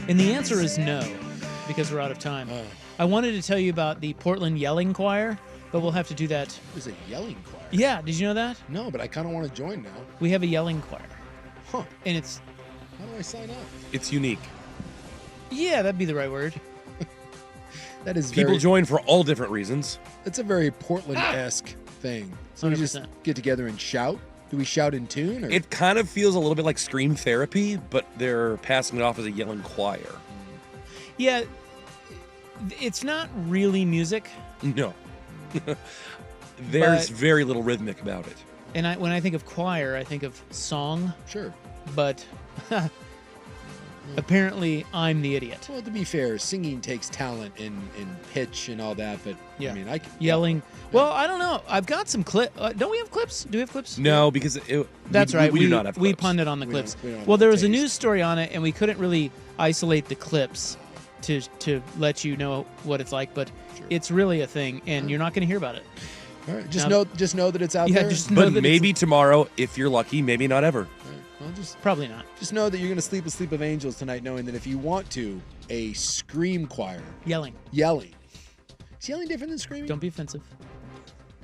And the answer is no, because we're out of time. I wanted to tell you about the Portland Yelling Choir, but we'll have to do that. There's a yelling choir. Yeah, did you know that? No, but I kind of want to join now. We have a yelling choir. Huh. And it's... How do I sign up? It's unique. Yeah, that'd be the right word. That is People join for all different reasons. That's a very Portland-esque thing. So we just get together and shout? Do we shout in tune? Or? It kind of feels a little bit like scream therapy, but they're passing it off as a yelling choir. Yeah, it's not really music. No. There's very little rhythmic about it. And when I think of choir, I think of song. Sure. But apparently I'm the idiot. Well, to be fair, singing takes talent and pitch and all that, but yeah. I mean, I can... Yelling. Well, I don't know. I've got some clips. Don't we have clips? Do we have clips? No, because that's right. We do not have clips. We punted on the clips. Well, there was a news story on it, and we couldn't really isolate the clips to let you know what it's like, but it's really a thing, and you're not going to hear about it. All right. Just know that it's out there. But maybe tomorrow, if you're lucky, maybe not ever. Well, probably not. Just know that you're going to sleep a sleep of angels tonight, knowing that if you want to, a scream choir. Yelling. Is yelling different than screaming? Don't be offensive.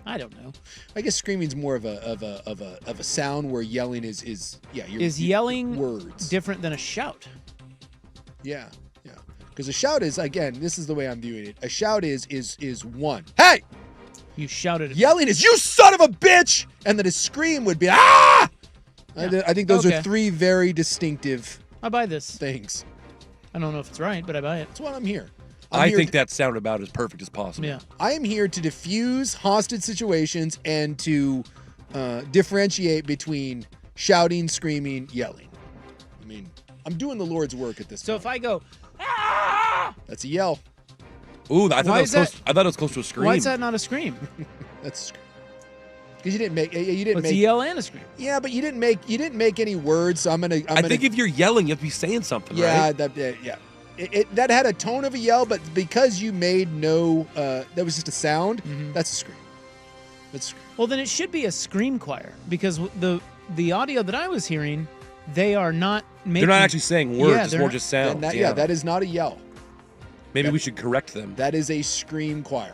I don't know. I guess screaming's more of a sound, where yelling is yelling words different than a shout? Yeah. Because a shout is, again, this is the way I'm viewing it. A shout is one. Hey! You shouted. Yelling is, you son of a bitch! And then a scream would be, ah! Yeah. I think those are three very distinctive I buy this. things. I don't know if it's right, but I buy it. That's why I'm here. I think that sounded about as perfect as possible. Yeah. I am here to diffuse hostage situations and to differentiate between shouting, screaming, yelling. I mean, I'm doing the Lord's work at this point. So if I go, that's a yell. Ooh, I thought it was close to a scream. Why is that not a scream? That's a scream. Because you didn't make it's a yell and a scream. Yeah, but you didn't make any words. So I think if you're yelling, you have to be saying something. Yeah, right? Yeah. That had a tone of a yell, but because you made no, that was just a sound. That's a scream. That's a scream. Well, then it should be a scream choir, because the audio that I was hearing, they are not making. They're not actually saying words. It's more just sound. That is not a yell. Maybe we should correct them. That is a scream choir.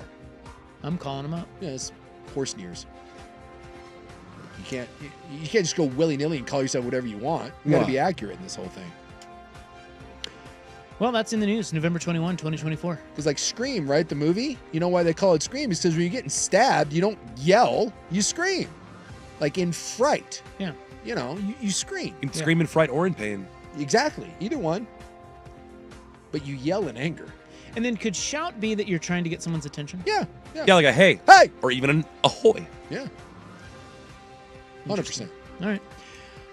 I'm calling them out. Yes, horse nears. You can't just go willy-nilly and call yourself whatever you want. You got to be accurate in this whole thing. Well, that's in the news, November 21, 2024. Because like Scream, right? The movie, you know why they call it Scream? It's because when you're getting stabbed, you don't yell, you scream. Like in fright. Yeah. You know, you scream. You can scream in fright or in pain. Exactly. Either one. But you yell in anger. And then could shout be that you're trying to get someone's attention? Yeah. Yeah, like a hey. Hey! Or even an ahoy. Yeah. 100%. All right.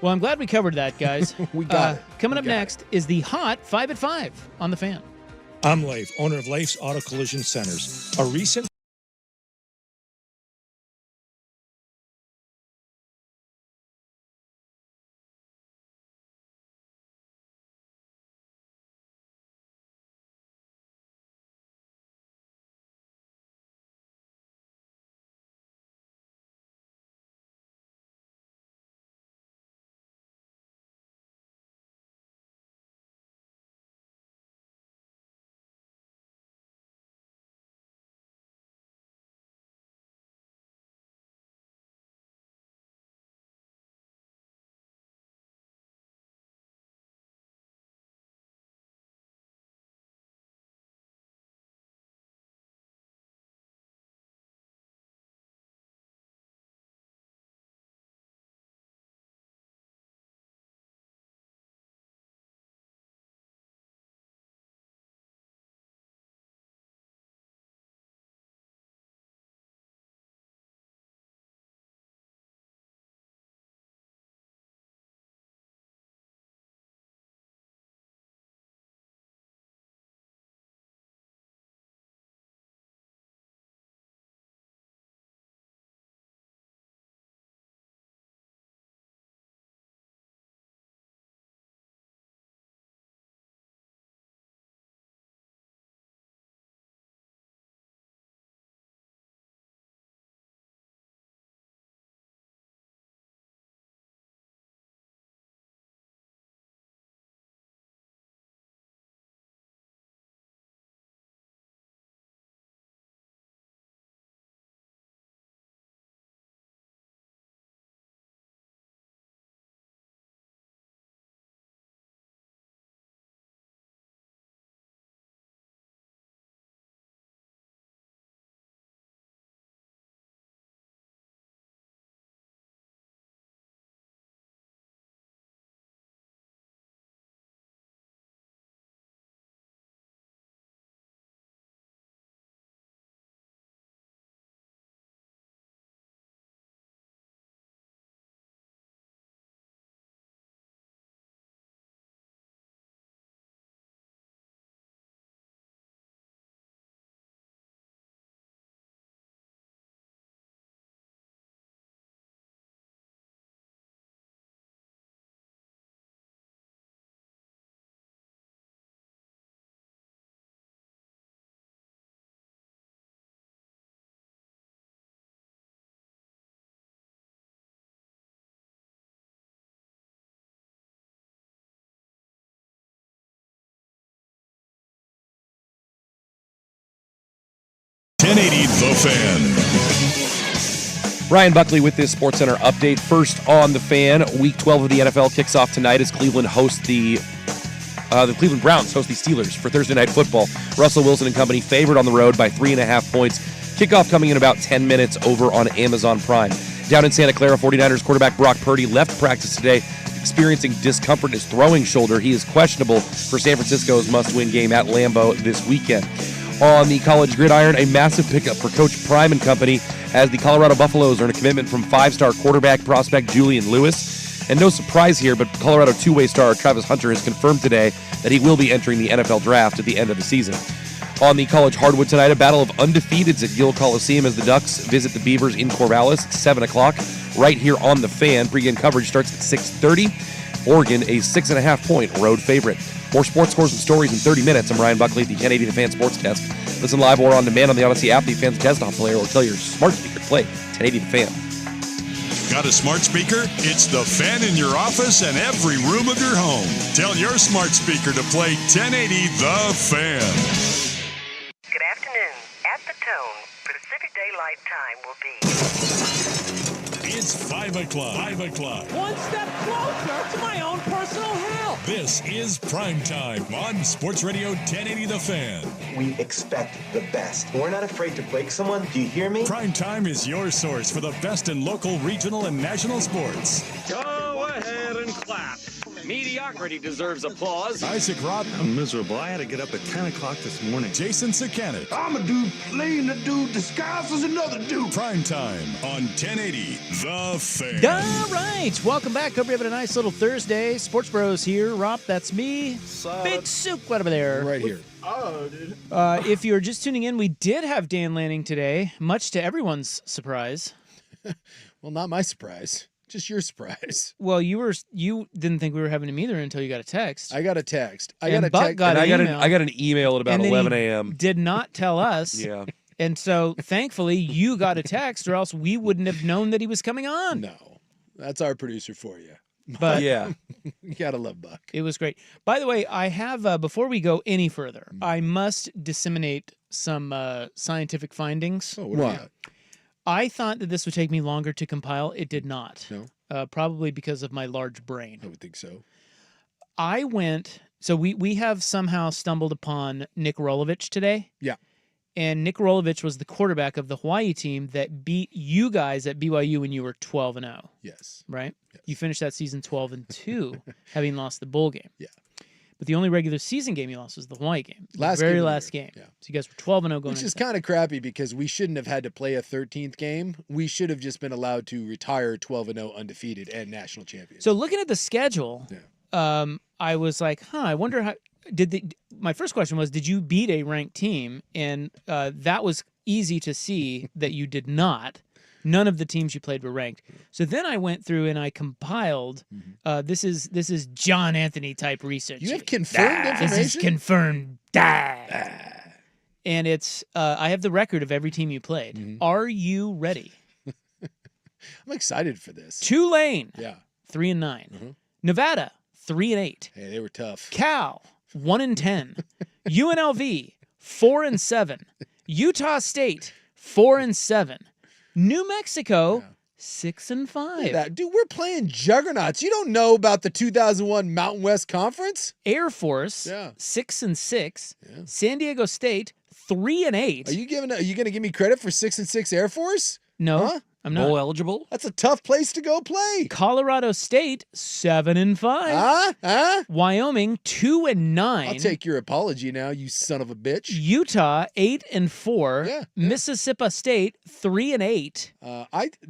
Well, I'm glad we covered that, guys. We got it. Coming up next is the hot 5 at 5 on The Fan. I'm Leif, owner of Leif's Auto Collision Centers. A recent 1080 The Fan. Ryan Buckley with this SportsCenter update. First on The Fan, Week 12 of the NFL kicks off tonight as Cleveland hosts the Cleveland Browns host the Steelers for Thursday Night Football. Russell Wilson and company favored on the road by 3.5 points. Kickoff coming in about 10 minutes over on Amazon Prime. Down in Santa Clara, 49ers quarterback Brock Purdy left practice today, experiencing discomfort in his throwing shoulder. He is questionable for San Francisco's must-win game at Lambeau this weekend. On the college gridiron, a massive pickup for Coach Prime and company as the Colorado Buffaloes earn a commitment from five-star quarterback prospect Julian Lewis. And no surprise here, but Colorado two-way star Travis Hunter has confirmed today that he will be entering the NFL draft at the end of the season. On the college hardwood tonight, a battle of undefeateds at Gill Coliseum as the Ducks visit the Beavers in Corvallis at 7 o'clock, right here on The Fan. Pre-game coverage starts at 6:30. Oregon, a 6.5-point road favorite. More sports scores and stories in 30 minutes. I'm Ryan Buckley at the 1080 The Fan Sports Desk. Listen live or on demand on the Odyssey app, the Fan's desktop player, or tell your smart speaker to play 1080 The Fan. Got a smart speaker? It's The Fan in your office and every room of your home. Tell your smart speaker to play 1080 The Fan. Good afternoon. At the tone, Pacific Daylight Time will be... It's 5 o'clock. 5 o'clock. One step closer to my own personal hell. This is Primetime on Sports Radio 1080 The Fan. We expect the best. We're not afraid to break someone. Do you hear me? Primetime is your source for the best in local, regional, and national sports. Go ahead and clap. Mediocrity deserves applause. Isaac Robb. I'm miserable. I had to get up at 10 o'clock this morning. Jason Sakanik. I'm a dude playing a dude disguised as another dude. Primetime on 1080 The Fan. All right. Welcome back. Hope you're having a nice little Thursday. Sports Bros here. Rob, that's me. Big Souk right over there. Right here. Oh, dude. If you're just tuning in, we did have Dan Lanning today, much to everyone's surprise. Well, not my surprise. Just your surprise. Well, you didn't think we were having him either until you got a text. I got a text. I got an email at about 11 a.m. Did not tell us. Yeah. And so, thankfully, you got a text, or else we wouldn't have known that he was coming on. No, that's our producer for you. But yeah, you gotta love Buck. It was great. By the way, I have before we go any further, I must disseminate some scientific findings. Oh, what? I thought that this would take me longer to compile. It did not. No. Probably because of my large brain. I would think so. So we have somehow stumbled upon Nick Rolovich today. Yeah. And Nick Rolovich was the quarterback of the Hawaii team that beat you guys at BYU when you were 12-0. Yes. Right? Yes. You finished that season 12-2, having lost the bowl game. Yeah. But the only regular season game you lost was the Hawaii game. Last very game last game. Yeah. So you guys were 12-0 going Which is kind of crappy because we shouldn't have had to play a 13th game. We should have just been allowed to retire 12-0 undefeated and national champions. So looking at the schedule, I was like, I wonder how my first question was, did you beat a ranked team? And that was easy to see that you did not. None of the teams you played were ranked. So then I went through and I compiled. This is John Anthony type research. You have confirmed information? This is confirmed. And it's I have the record of every team you played. Mm-hmm. Are you ready? I'm excited for this. Tulane, 3-9. 3-9. Nevada, 3-8. Hey, they were tough. Cal, 1-10. UNLV, 4-7. Utah State, 4-7. New Mexico, 6-5. Dude, we're playing juggernauts. You don't know about the 2001 Mountain West Conference? Air Force, 6-6. Yeah. San Diego State, 3-8. Are you going to give me credit for 6-6 Air Force? No. Huh? I'm not. Bowl eligible? That's a tough place to go play. Colorado State, 7-5. Wyoming, 2-9. I'll take your apology now, you son of a bitch. Utah, 8-4. Yeah. Mississippi State, 3-8.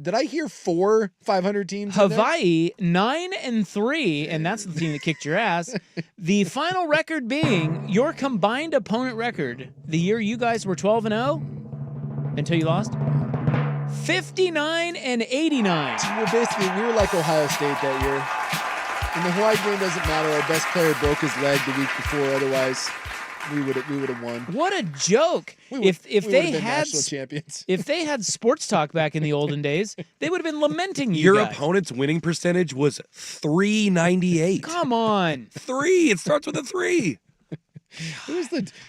Did I hear 4 500 teams? Hawaii, 9-3, and that's the team that kicked your ass. The final record being your combined opponent record the year you guys were 12-0 until you lost. 59-89. Well, basically, we were like Ohio State that year. And the Hawaii game doesn't matter. Our best player broke his leg the week before. Otherwise, we would have won. What a joke! If they had national champions, if they had sports talk back in the olden days, they would have been lamenting you. Your guys. opponent's winning percentage was 398. Come on, 3. It starts with a 3.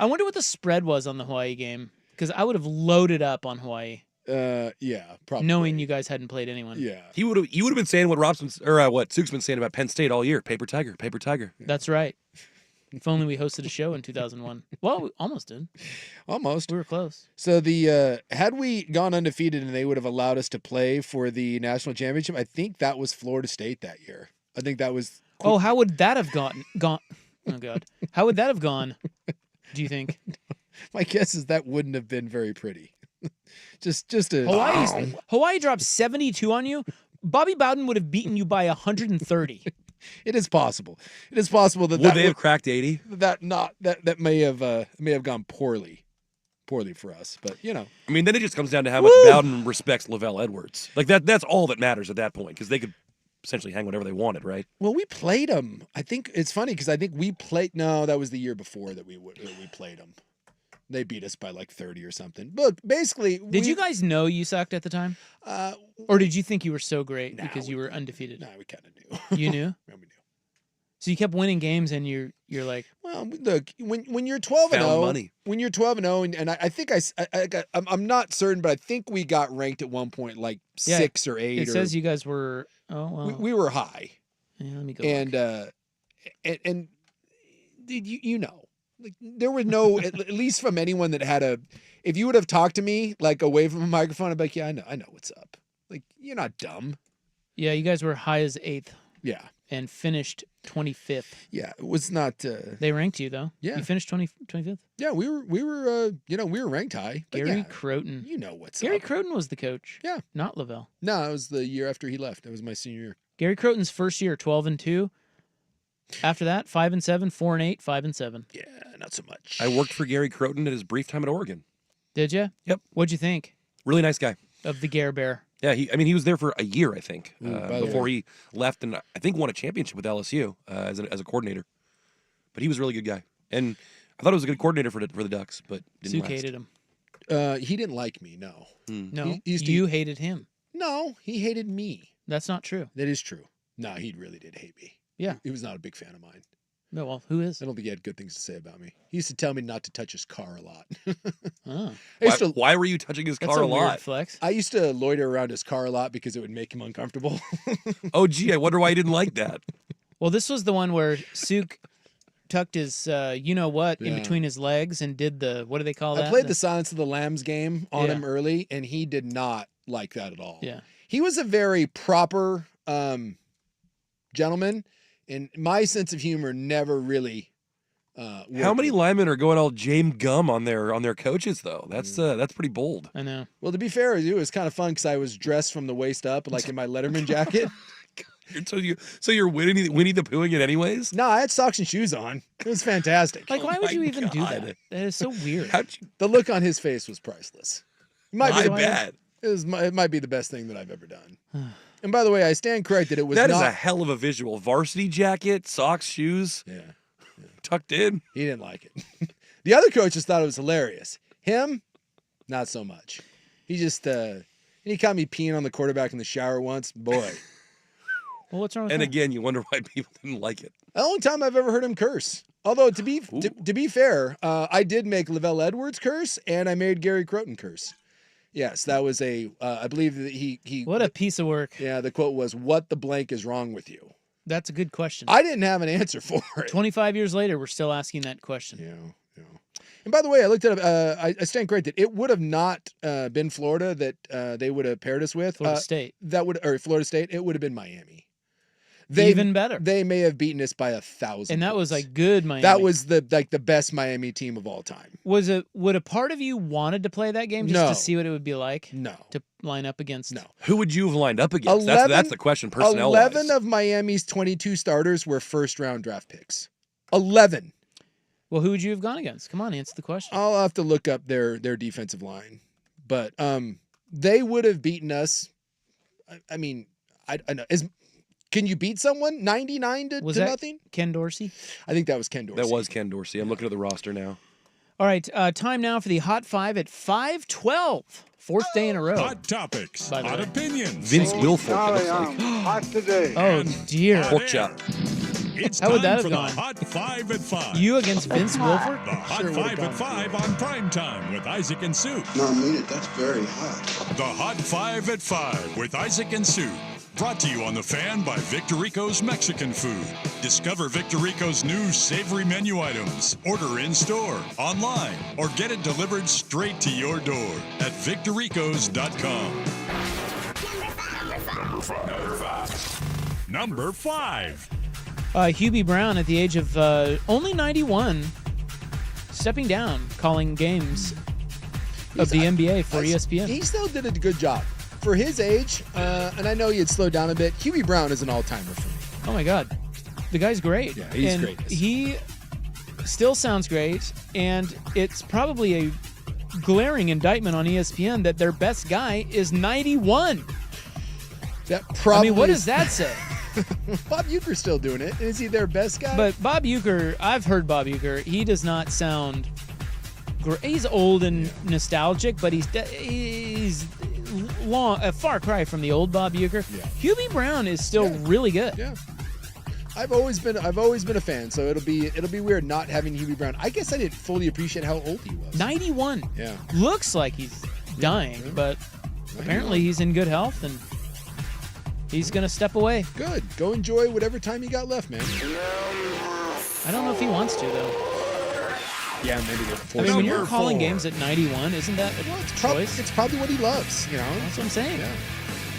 I wonder what the spread was on the Hawaii game. Because I would have loaded up on Hawaii. Yeah, probably. Knowing you guys hadn't played anyone. Yeah. You would have been saying what what Sook's been saying about Penn State all year. Paper tiger, paper tiger. That's right. If only we hosted a show in 2001. Well, we almost did. Almost. We were close. So had we gone undefeated and they would have allowed us to play for the national championship, I think that was Florida State that year. I think that was. Oh, how would that have gone? Oh God, how would that have gone? Do you think? My guess is that wouldn't have been very pretty. just a Hawaii dropped 72 on you. Bobby Bowden would have beaten you by 130. It is possible. It is possible that would they have cracked 80? That may have gone poorly for us. But I mean, then it just comes down to how much Bowden respects Lavelle Edwards. Like that's all that matters at that point, because they could essentially hang whatever they wanted, right? Well, we played them. I think it's funny because I think we played. No, that was the year before that we played them. They beat us by like 30 or something. Look, basically, did you guys know you sucked at the time? Or did you think you were so great because you were undefeated? No, we kind of knew. You knew? Yeah, we knew. So you kept winning games, and you're like, well, look, when you're 12-0, when you're 12-0, and I think I'm not certain, but I think we got ranked at one point like 6 or 8. It says you guys were. Oh well, we were high. Yeah, let me go. And you know. Like there was no, at least from anyone that had if you would have talked to me like away from a microphone, I'd be like, yeah, I know what's up. Like, you're not dumb. Yeah, you guys were high as 8th. Yeah. And finished 25th. Yeah, it was not. They ranked you though. Yeah. You finished 25th. Yeah, we were ranked high. Gary Croton. You know what's Gary up. Croton was the coach. Yeah. Not Lavelle. No, it was the year after he left. It was my senior year. Gary Croton's first year, 12-2. After that, 5-7, 4-8, 5-7. Yeah, not so much. I worked for Gary Croton at his brief time at Oregon. Did you? Yep. What'd you think? Really nice guy. Of the Gare Bear. Yeah, he was there for a year, I think, before way. he left, and I think won a championship with LSU as a coordinator. But he was a really good guy, and I thought it was a good coordinator for the Ducks, but didn't last. hated him. He didn't like me. No. No, you hated him. No, he hated me. That's not true. That is true. No, he really did hate me. Yeah. He was not a big fan of mine. No, well, who is? I don't think he had good things to say about me. He used to tell me not to touch his car a lot. Oh. Why were you touching his car a lot? Weird flex. I used to loiter around his car a lot because it would make him uncomfortable. Oh, gee, I wonder why he didn't like that. Well, this was the one where Sook tucked his in between his legs and did the, what do they call that? I played the Silence of the Lambs game on him early, and he did not like that at all. Yeah. He was a very proper gentleman, and my sense of humor never really How many linemen are going all James Gum on their coaches though? That's pretty bold. I know. Well, to be fair, it was kind of fun because I was dressed from the waist up, like in my Letterman jacket. So you're Winnie the Poohing it anyways? No, I had socks and shoes on. It was fantastic. Like, why would you even do that? That is so weird. The look on his face was priceless. I bet. It might be the best thing that I've ever done. And by the way, I stand corrected. It was that not... is a hell of a visual. Varsity jacket, socks, shoes. Yeah. Tucked in. He didn't like it. The other coaches thought it was hilarious. Him, not so much. He just and he caught me peeing on the quarterback in the shower once. Boy. Well, what's wrong with and that? again, you wonder why people didn't like it. The only time I've ever heard him curse. Although to be fair, I did make Lavelle Edwards curse, and I made Gary Croton curse. Yes, that was I believe that he. What a piece of work. Yeah, the quote was, "What the blank is wrong with you?" That's a good question. I didn't have an answer for it. 25 years later, we're still asking that question. Yeah. And by the way, I looked it up. I stand corrected. It would have not been Florida that they would have paired us with. Florida State. Florida State. It would have been Miami. Even better. They may have beaten us by 1,000. And that was like good Miami. That was the best Miami team of all time. Would a part of you wanted to play that game just to see what it would be like? No. To line up against? No. Who would you have lined up against? That's the question. Personnel. 11 of Miami's 22 starters were first-round draft picks. 11. Well, who would you have gone against? Come on, answer the question. I'll have to look up their defensive line, but they would have beaten us. I mean, I know. Can you beat someone 99 to nothing? Ken Dorsey? I think that was Ken Dorsey. That was Ken Dorsey. I'm looking at the roster now. All right, time now for the Hot Five at 5:12. Fourth day in a row. Hot topics, hot opinions. Vince Wilfork, it looks like. Hot today. Oh, dear. Pork chop. It's How would that time have for gone? the Hot 5 at 5. You against Vince Wilfork? The Hot 5 at 5 on Primetime with Isaac and Sue. No, I mean it. That's very hot. The Hot 5 at 5 with Isaac and Sue. Brought to you on The Fan by Victor Rico's Mexican Food. Discover Victor Rico's new savory menu items. Order in store, online, or get it delivered straight to your door at victorricos.com. Number 5. Hubie Brown, at the age of only 91, stepping down, calling games of the NBA for ESPN. He still did a good job. For his age, and I know he had slowed down a bit, Hubie Brown is an all-timer for me. Oh, my God. The guy's great. Yeah, he's great. He still sounds great, and it's probably a glaring indictment on ESPN that their best guy is 91. That probably. I mean, what does that say? Bob Uecker's still doing it. Is he their best guy? But Bob Uecker, I've heard Bob Uecker. He does not sound great. He's old and nostalgic, but he's long, a far cry from the old Bob Uecker. Yeah. Hubie Brown is still really good. Yeah. I've always been a fan, so it'll be weird not having Hubie Brown. I guess I didn't fully appreciate how old he was. 91. Yeah. Looks like he's dying, but apparently he's in good health and he's going to step away. Good. Go enjoy whatever time you got left, man. I don't know if he wants to, though. Yeah, maybe they're I mean, when you're calling games at 91, isn't that a choice? It's probably what he loves, you know? That's what I'm saying. Yeah.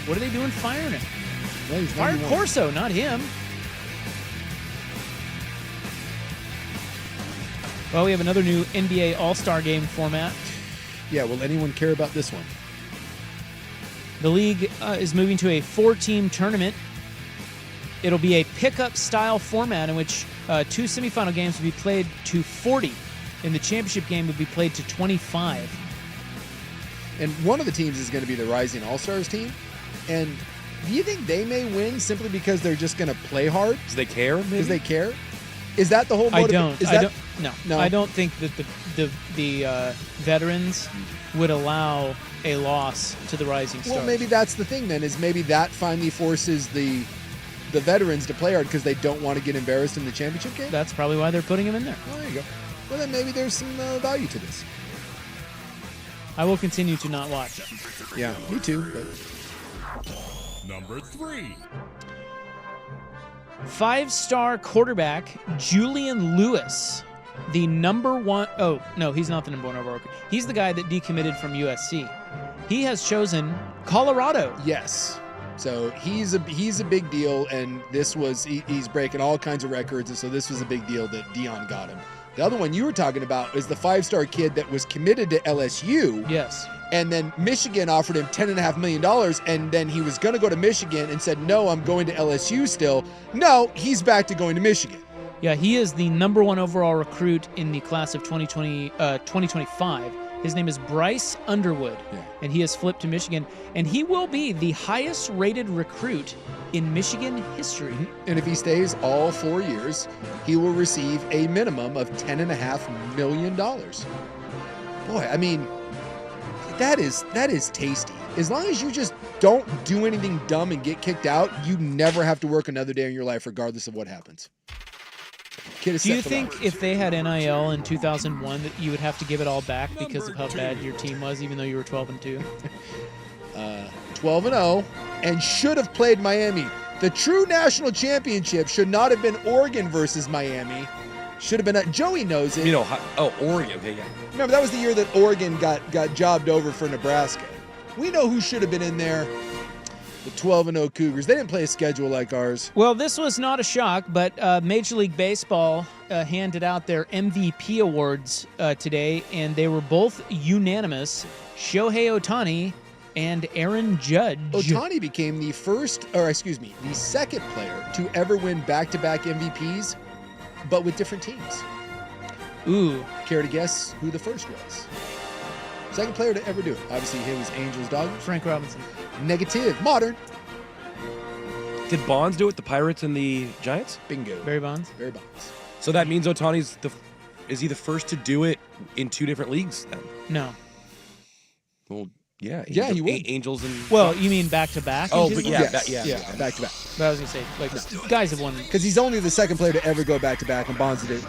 What are they doing firing him? Well, he's Fire 91. Corso, not him. Well, we have another new NBA All-Star Game format. Yeah, will anyone care about this one? The league is moving to a 4-team tournament. It'll be a pickup style format in which 2 semifinal games will be played to 40, and the championship game will be played to 25. And one of the teams is going to be the Rising All-Stars team. And do you think they may win simply because they're just going to play hard? Because they care, maybe? Because they care? Is that the whole motive? No. I don't think that the veterans would allow a loss to the Rising Stars. Well, maybe that's the thing then, is maybe that finally forces the veterans to play hard because they don't want to get embarrassed in the championship game? That's probably why they're putting him in there. Oh, there you go. Well, then maybe there's some value to this. I will continue to not watch. Yeah, me too. But... Number 3. 5-star quarterback Julian Lewis, the number one. Oh, no, he's not the number one overall. He's the guy that decommitted from USC. He has chosen Colorado. Yes. So he's a big deal, and this was he's breaking all kinds of records, and so this was a big deal that Deion got him. The other one you were talking about is the 5-star kid that was committed to LSU. Yes. And then Michigan offered him $10.5 million, and then he was going to go to Michigan and said, no, I'm going to LSU still. No, he's back to going to Michigan. Yeah, he is the number one overall recruit in the class of 2025. His name is Bryce Underwood, and he has flipped to Michigan, and he will be the highest-rated recruit in Michigan history. And if he stays all 4 years, he will receive a minimum of $10.5 million. Boy, I mean... That is tasty. As long as you just don't do anything dumb and get kicked out, you never have to work another day in your life, regardless of what happens. Do you think if they had NIL in 2001 that you would have to give it all back because of how bad your team was, even though you were 12-2? 12-0, and should have played Miami. The true national championship should not have been Oregon versus Miami. Should have been. Joey knows it. Oregon. Okay, yeah. Remember, that was the year that Oregon got jobbed over for Nebraska. We know who should have been in there. The 12-0 Cougars. They didn't play a schedule like ours. Well, this was not a shock, but Major League Baseball handed out their MVP awards today, and they were both unanimous. Shohei Ohtani and Aaron Judge. Ohtani became the second player to ever win back-to-back MVPs, but with different teams. Ooh. Care to guess who the first was? Second player to ever do it. Obviously, he was Angels, Dodgers. Frank Robinson. Negative. Modern. Did Bonds do it? The Pirates and the Giants? Bingo. Barry Bonds. Barry Bonds. So that means Ohtani's is he the first to do it in 2 different leagues then? No. Well, Yeah, Yeah, he would. Angels and Well, you mean back to back? Oh, he but did yeah, one? back back to back. But I was gonna say, like, guys have won. Because he's only the second player to ever go back to back, and Bonds did it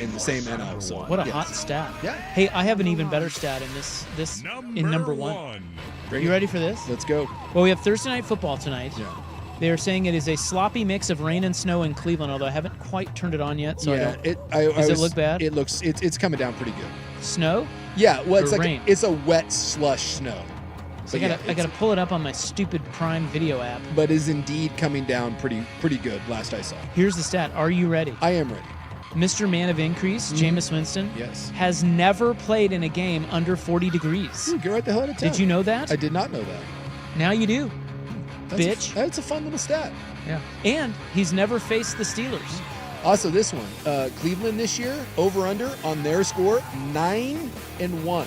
in the same NL. So What a hot stat! Yeah. Hey, I have an even better stat in this in number one. You ready for this? Let's go. Well, we have Thursday night football tonight. Yeah. They are saying it is a sloppy mix of rain and snow in Cleveland, although I haven't quite turned it on yet. So yeah, does it look bad? It looks it's coming down pretty good. Snow? Yeah, well, it's Or like rain? it's a wet slush snow. So But I gotta pull it up on my stupid Prime Video app. But is indeed coming down pretty good. Last I saw. Here's the stat. Are you ready? I am ready. Mr. Man of Increase, Jameis Winston, Yes. has never played in a game under 40 degrees. Ooh, get right the hell out of town. Did you know that? I did not know that. Now you do. Bitch. That's a fun little stat. Yeah. And he's never faced the Steelers. Also, this one, Cleveland this year, over under on their score, 9-1.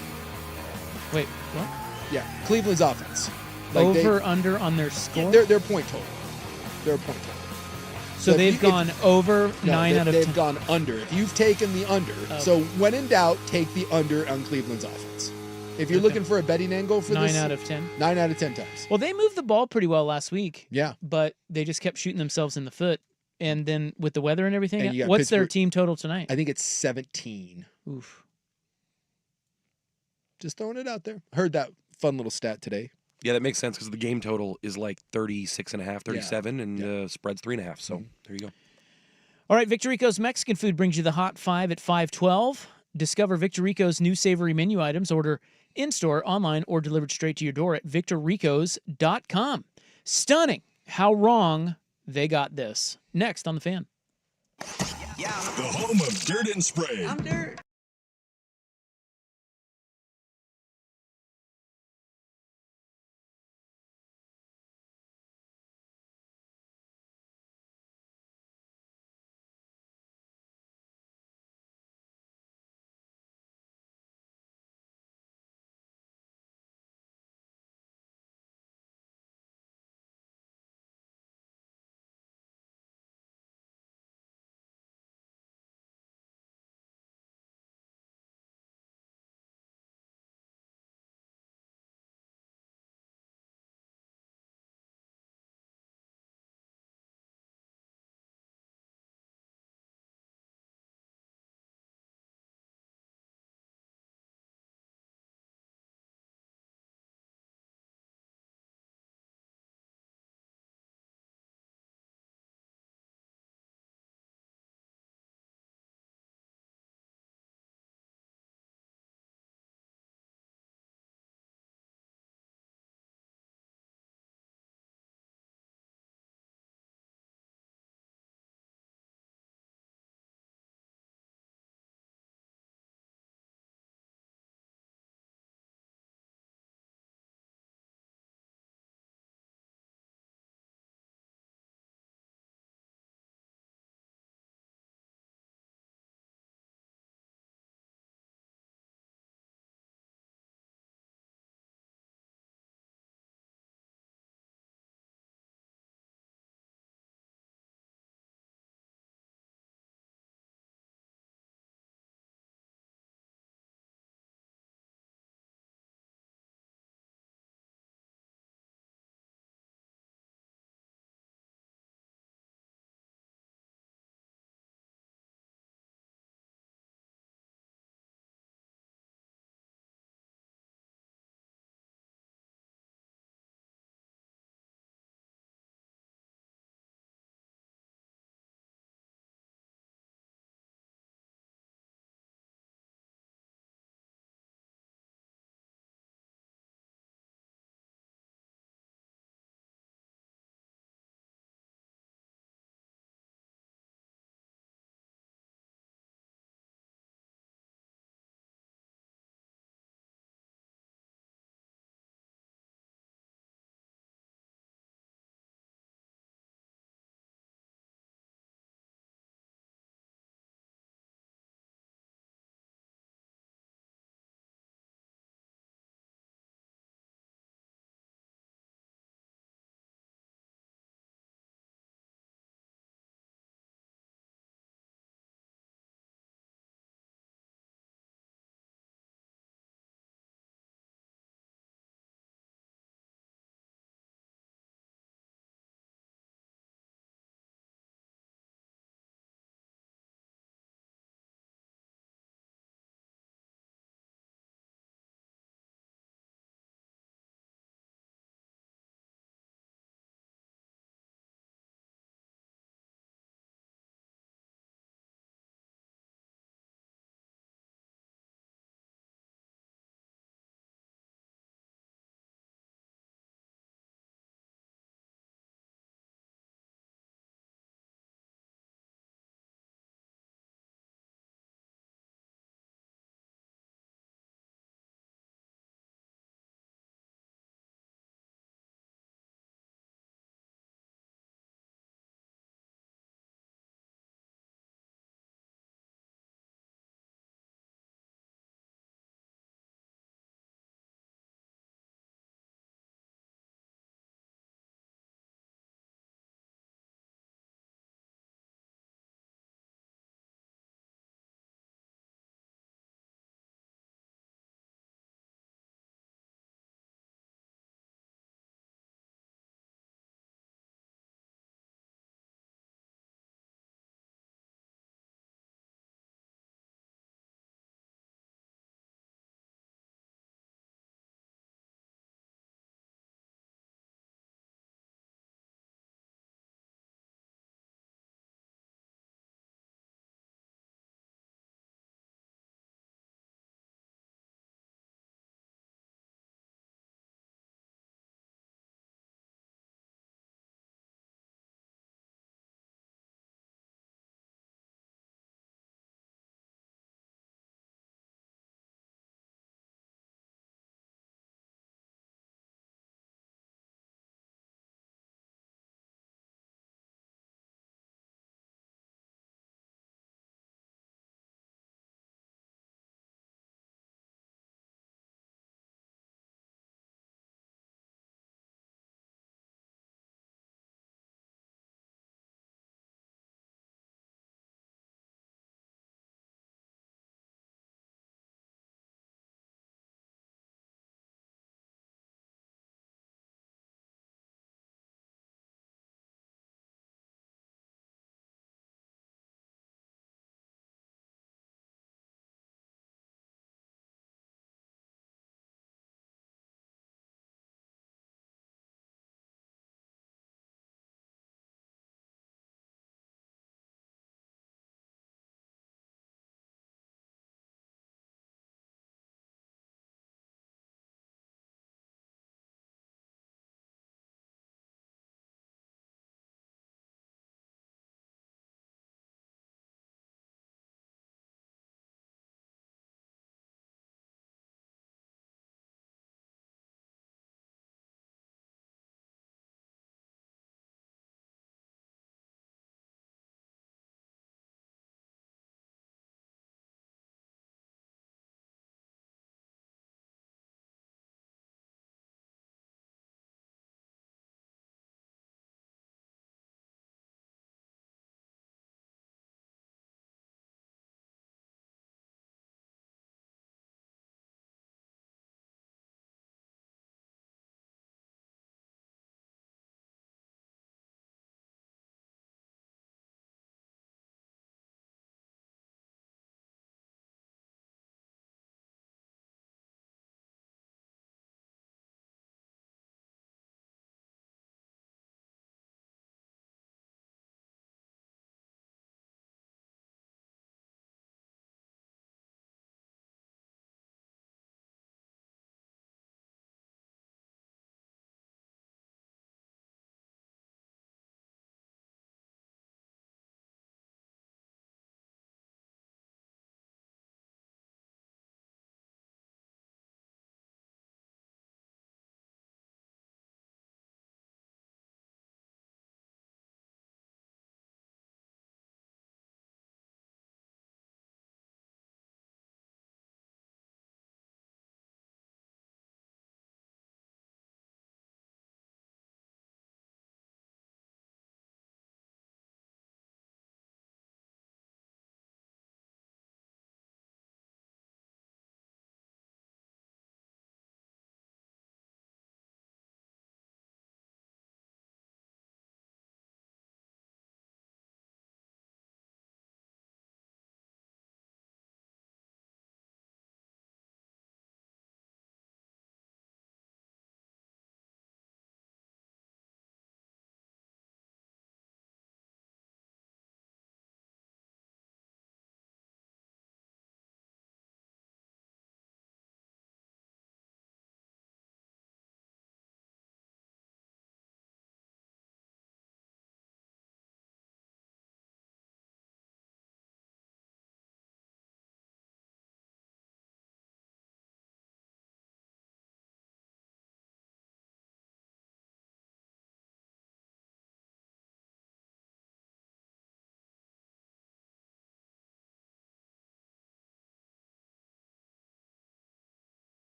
Wait, what? Yeah, Cleveland's offense. Over under on their score? Their point total. Their point total. So they've gone over 9 out of 10. They've gone under. If you've taken the under, so when in doubt, take the under on Cleveland's offense. If you're looking for a betting angle for 9 this, out of 10. 9 out of 10 times. Well, they moved the ball pretty well last week. Yeah. But they just kept shooting themselves in the foot. And then with the weather and everything, And you got what's their Pittsburgh- team total tonight? I think it's 17. Oof. Just throwing it out there. Heard that fun little stat today. Yeah, that makes sense because the game total is like 36.5, 37, and the spread's 3.5. So there you go. All right, Victor Rico's Mexican Food brings you the Hot 5 at 5:12. Discover Victor Rico's new savory menu items. Order in-store, online, or delivered straight to your door at victorricos.com. Stunning how wrong they got this. Next on The Fan. The home of Dirt and Spray. I'm Dirt.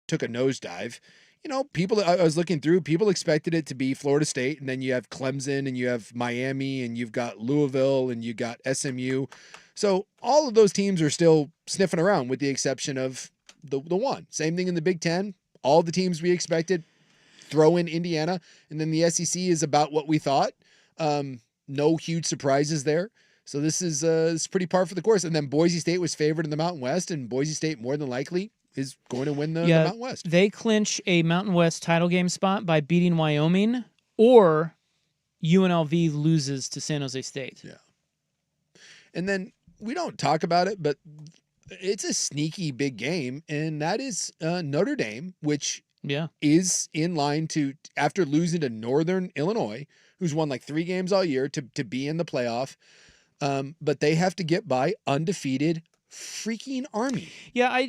took a nosedive. You know, I was looking through, people expected it to be Florida State, and then you have Clemson, and you have Miami, and you've got Louisville, and you got SMU. So all of those teams are still sniffing around with the exception of the one. Same thing in the Big Ten. All the teams we expected, throw in Indiana, and then the SEC is about what we thought. No huge surprises there. So this is pretty par for the course. And then Boise State was favored in the Mountain West, and Boise State more than likely is going to win the Mountain West. They clinch a Mountain West title game spot by beating Wyoming, or UNLV loses to San Jose State. Yeah. And then we don't talk about it, but it's a sneaky big game, and that is Notre Dame, which is in line to, after losing to Northern Illinois, who's won like 3 games all year, to be in the playoff. But they have to get by undefeated freaking Army. Yeah,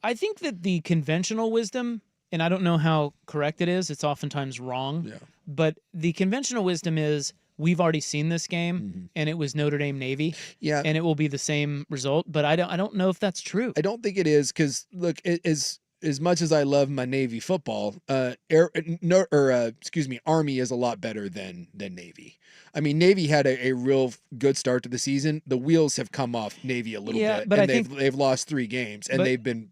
I think that the conventional wisdom, and I don't know how correct it is, it's oftentimes wrong, but the conventional wisdom is we've already seen this game, and it was Notre Dame Navy, and it will be the same result. But I don't know if that's true. I don't think it is, because look, as much as I love my Navy football, Army is a lot better than Navy. I mean, Navy had a real good start to the season. The wheels have come off Navy a little bit, but and they've lost 3 games, and they've been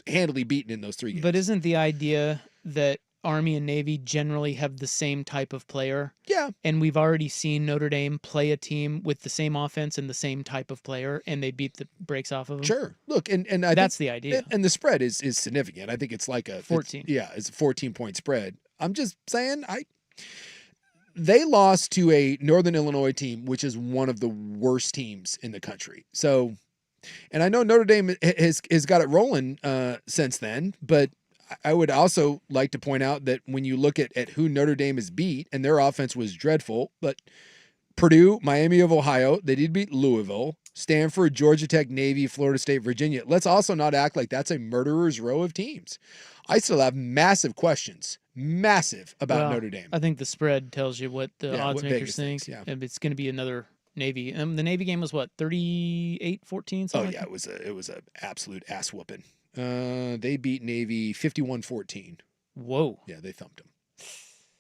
handily beaten in those 3 games. But isn't the idea that Army and Navy generally have the same type of player? Yeah. And we've already seen Notre Dame play a team with the same offense and the same type of player, and they beat the brakes off of them. Sure. Look, and that's the idea. And the spread is significant. I think it's like a 14. It's a 14-point spread. I'm just saying, they lost to a Northern Illinois team, which is one of the worst teams in the country. So, and I know Notre Dame has got it rolling since then, but I would also like to point out that when you look at who Notre Dame has beat, and their offense was dreadful, but Purdue, Miami of Ohio, they did beat Louisville, Stanford, Georgia Tech, Navy, Florida State, Virginia. Let's also not act like that's a murderer's row of teams. I still have massive questions, about Notre Dame. I think the spread tells you what the odds makers think. Yeah. And it's going to be another Navy. The Navy game was what, 38-14? Oh yeah, it was a absolute ass whooping. They beat Navy 51-14. Whoa. Yeah, they thumped them.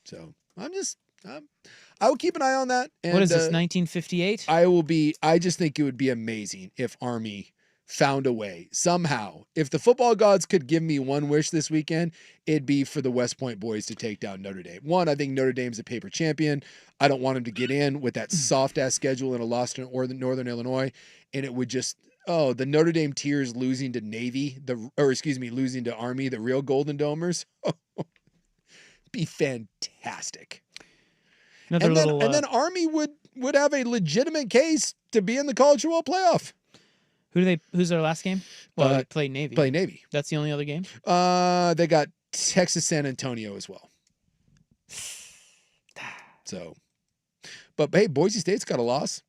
So I will keep an eye on that. And, what is this, 1958? I just think it would be amazing if Army found a way somehow. If the football gods could give me one wish this weekend, it'd be for the West Point boys to take down Notre Dame. One, I think Notre Dame's a paper champion. I don't want them to get in with that soft ass schedule and a loss to Northern Illinois. And it would just, the Notre Dame Tears losing to Navy, losing to Army, the real Golden Domers. Be fantastic. And then Army would have a legitimate case to be in the college football playoff. Who's their last game? Well, they play Navy. Play Navy. That's the only other game? They got Texas San Antonio as well. So, but hey, Boise State's got a loss.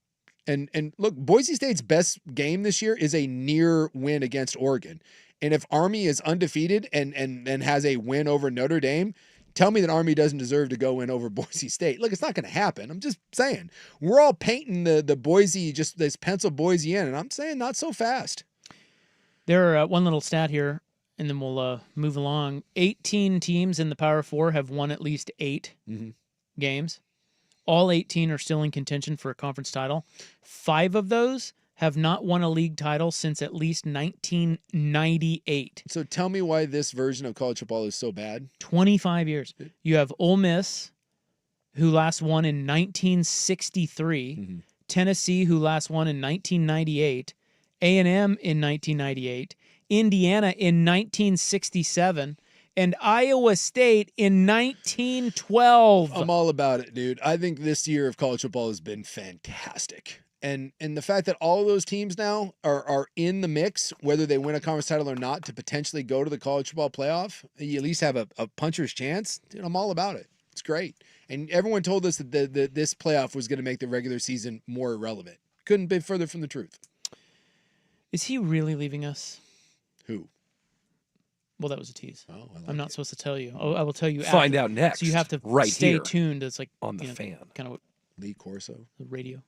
And look, Boise State's best game this year is a near win against Oregon. And if Army is undefeated and has a win over Notre Dame, tell me that Army doesn't deserve to go in over Boise State. Look, it's not going to happen. I'm just saying. We're all painting the Boise, just this pencil Boise in, and I'm saying not so fast. There are one little stat here, and then we'll move along. 18 teams in the Power Four have won at least 8 games. All 18 are still in contention for a conference title. 5 of those have not won a league title since at least 1998. So tell me why this version of college football is so bad. 25 years. You have Ole Miss, who last won in 1963, Tennessee, who last won in 1998, A&M in 1998, Indiana in 1967, and Iowa State in 1912. I'm all about it, dude. I think this year of college football has been fantastic. And the fact that all of those teams now are in the mix, whether they win a conference title or not, to potentially go to the college football playoff, you at least have a puncher's chance. Dude, I'm all about it. It's great. And everyone told us that this playoff was going to make the regular season more irrelevant. Couldn't be further from the truth. Is he really leaving us? Who? Well, that was a tease. Oh, I'm not supposed to tell you. I will tell you after. Find out next. So you have to stay tuned. It's like on the fan. Kind of what Lee Corso. The radio.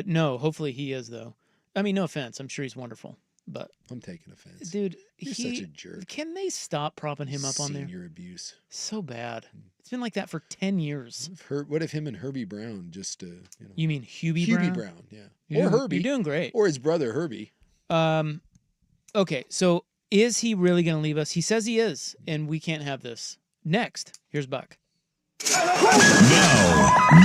No, hopefully he is, though. I mean, no offense. I'm sure he's wonderful. But I'm taking offense. dude, You're such a jerk. Can they stop propping him up on there? Senior abuse. So bad. It's been like that for 10 years. What if him and Herbie Brown just You mean Hubie Brown? Yeah. You're or doing, Herbie. You're doing great. Or his brother Herbie. Okay, so is he really going to leave us? He says he is, and we can't have this. Next, here's Buck.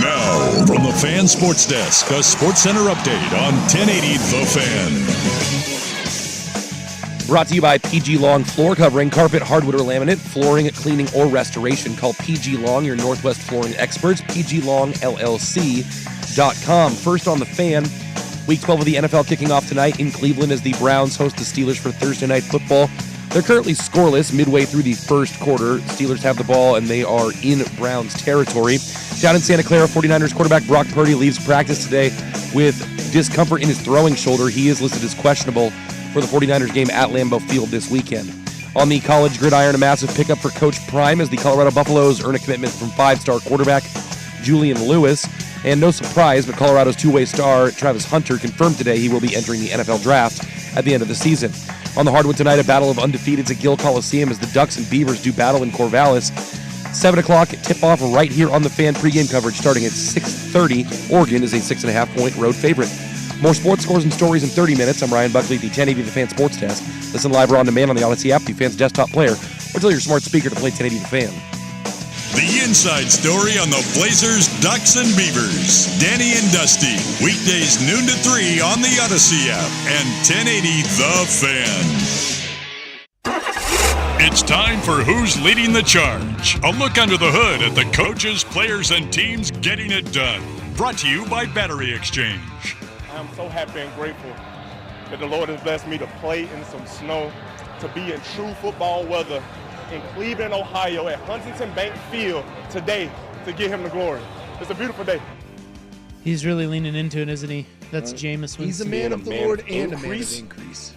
Now, from the Fan Sports Desk, a Sports Center update on 1080 The Fan. Brought to you by PG Long Floor Covering, carpet, hardwood, or laminate, flooring, cleaning, or restoration. Call PG Long, your Northwest flooring experts, pglongllc.com. First on the Fan, Week 12 of the NFL kicking off tonight in Cleveland as the Browns host the Steelers for Thursday Night Football. They're currently scoreless midway through the first quarter. Steelers have the ball, and they are in Browns territory. Down in Santa Clara, 49ers quarterback Brock Purdy leaves practice today with discomfort in his throwing shoulder. He is listed as questionable for the 49ers game at Lambeau Field this weekend. On the college gridiron, a massive pickup for Coach Prime as the Colorado Buffaloes earn a commitment from five-star quarterback Julian Lewis. And no surprise, but Colorado's two-way star Travis Hunter confirmed today he will be entering the NFL draft at the end of the season. On the hardwood tonight, a battle of undefeateds at Gill Coliseum as the Ducks and Beavers do battle in Corvallis. 7 o'clock tip-off right here on the Fan pregame coverage starting at 6:30. Oregon is a 6.5-point road favorite. More sports scores and stories in 30 minutes. I'm Ryan Buckley, the 1080 The Fan Sports Desk. Listen live or on demand on the Odyssey app, the Fan's desktop player, or tell your smart speaker to play 1080 The Fan. The inside story on the Blazers, Ducks, and Beavers. Danny and Dusty. Weekdays noon to 3 on the Odyssey app and 1080 The Fan. It's time for Who's Leading the Charge. A look under the hood at the coaches, players, and teams getting it done. Brought to you by Battery Exchange. I'm so happy and grateful that the Lord has blessed me to play in some snow, to be in true football weather in Cleveland, Ohio at Huntington Bank Field today to give him the glory. It's a beautiful day. He's really leaning into it, isn't he? That's Jameis. He's a man of the Lord and a man of increase.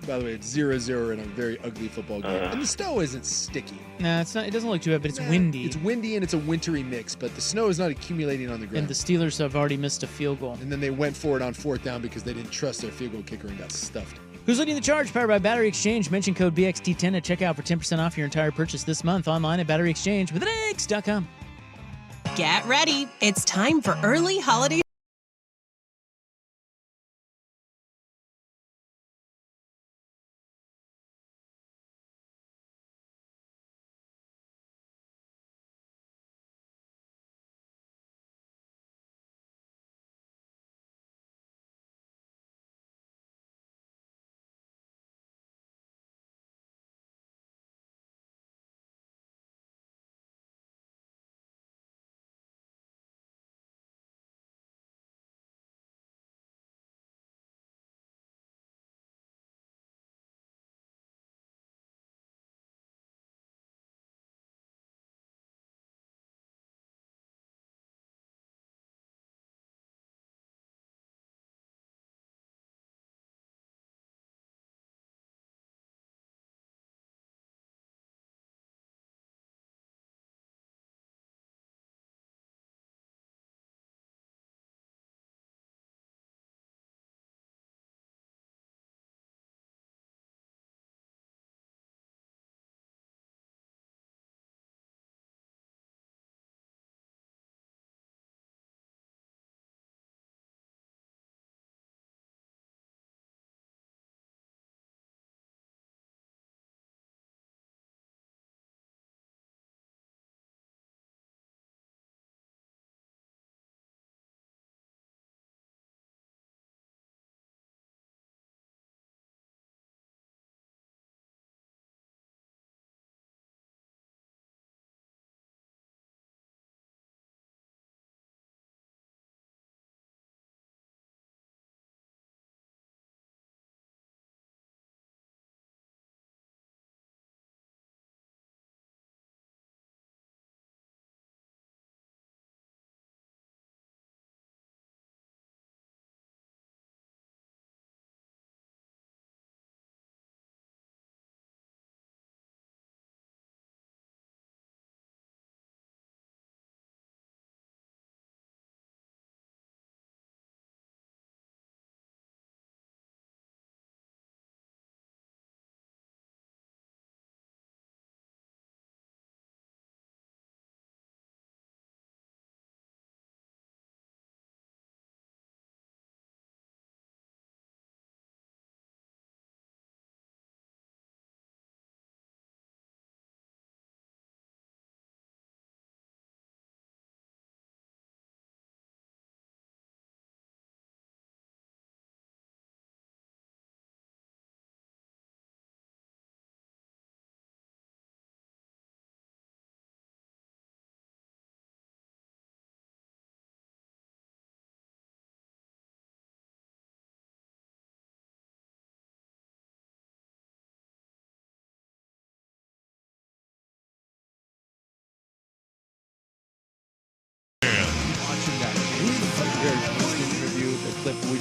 By the way, it's 0-0 in a very ugly football game. And the snow isn't sticky. Nah, it's not. It doesn't look too bad, but it's windy. It's windy and it's a wintry mix, but the snow is not accumulating on the ground. And the Steelers have already missed a field goal. And then they went for it on 4th down because they didn't trust their field goal kicker and got stuffed. Who's Leading the Charge? Powered by Battery Exchange. Mention code BXT10 at checkout for 10% off your entire purchase this month online at batteryexchange.com. Get ready. It's time for early holiday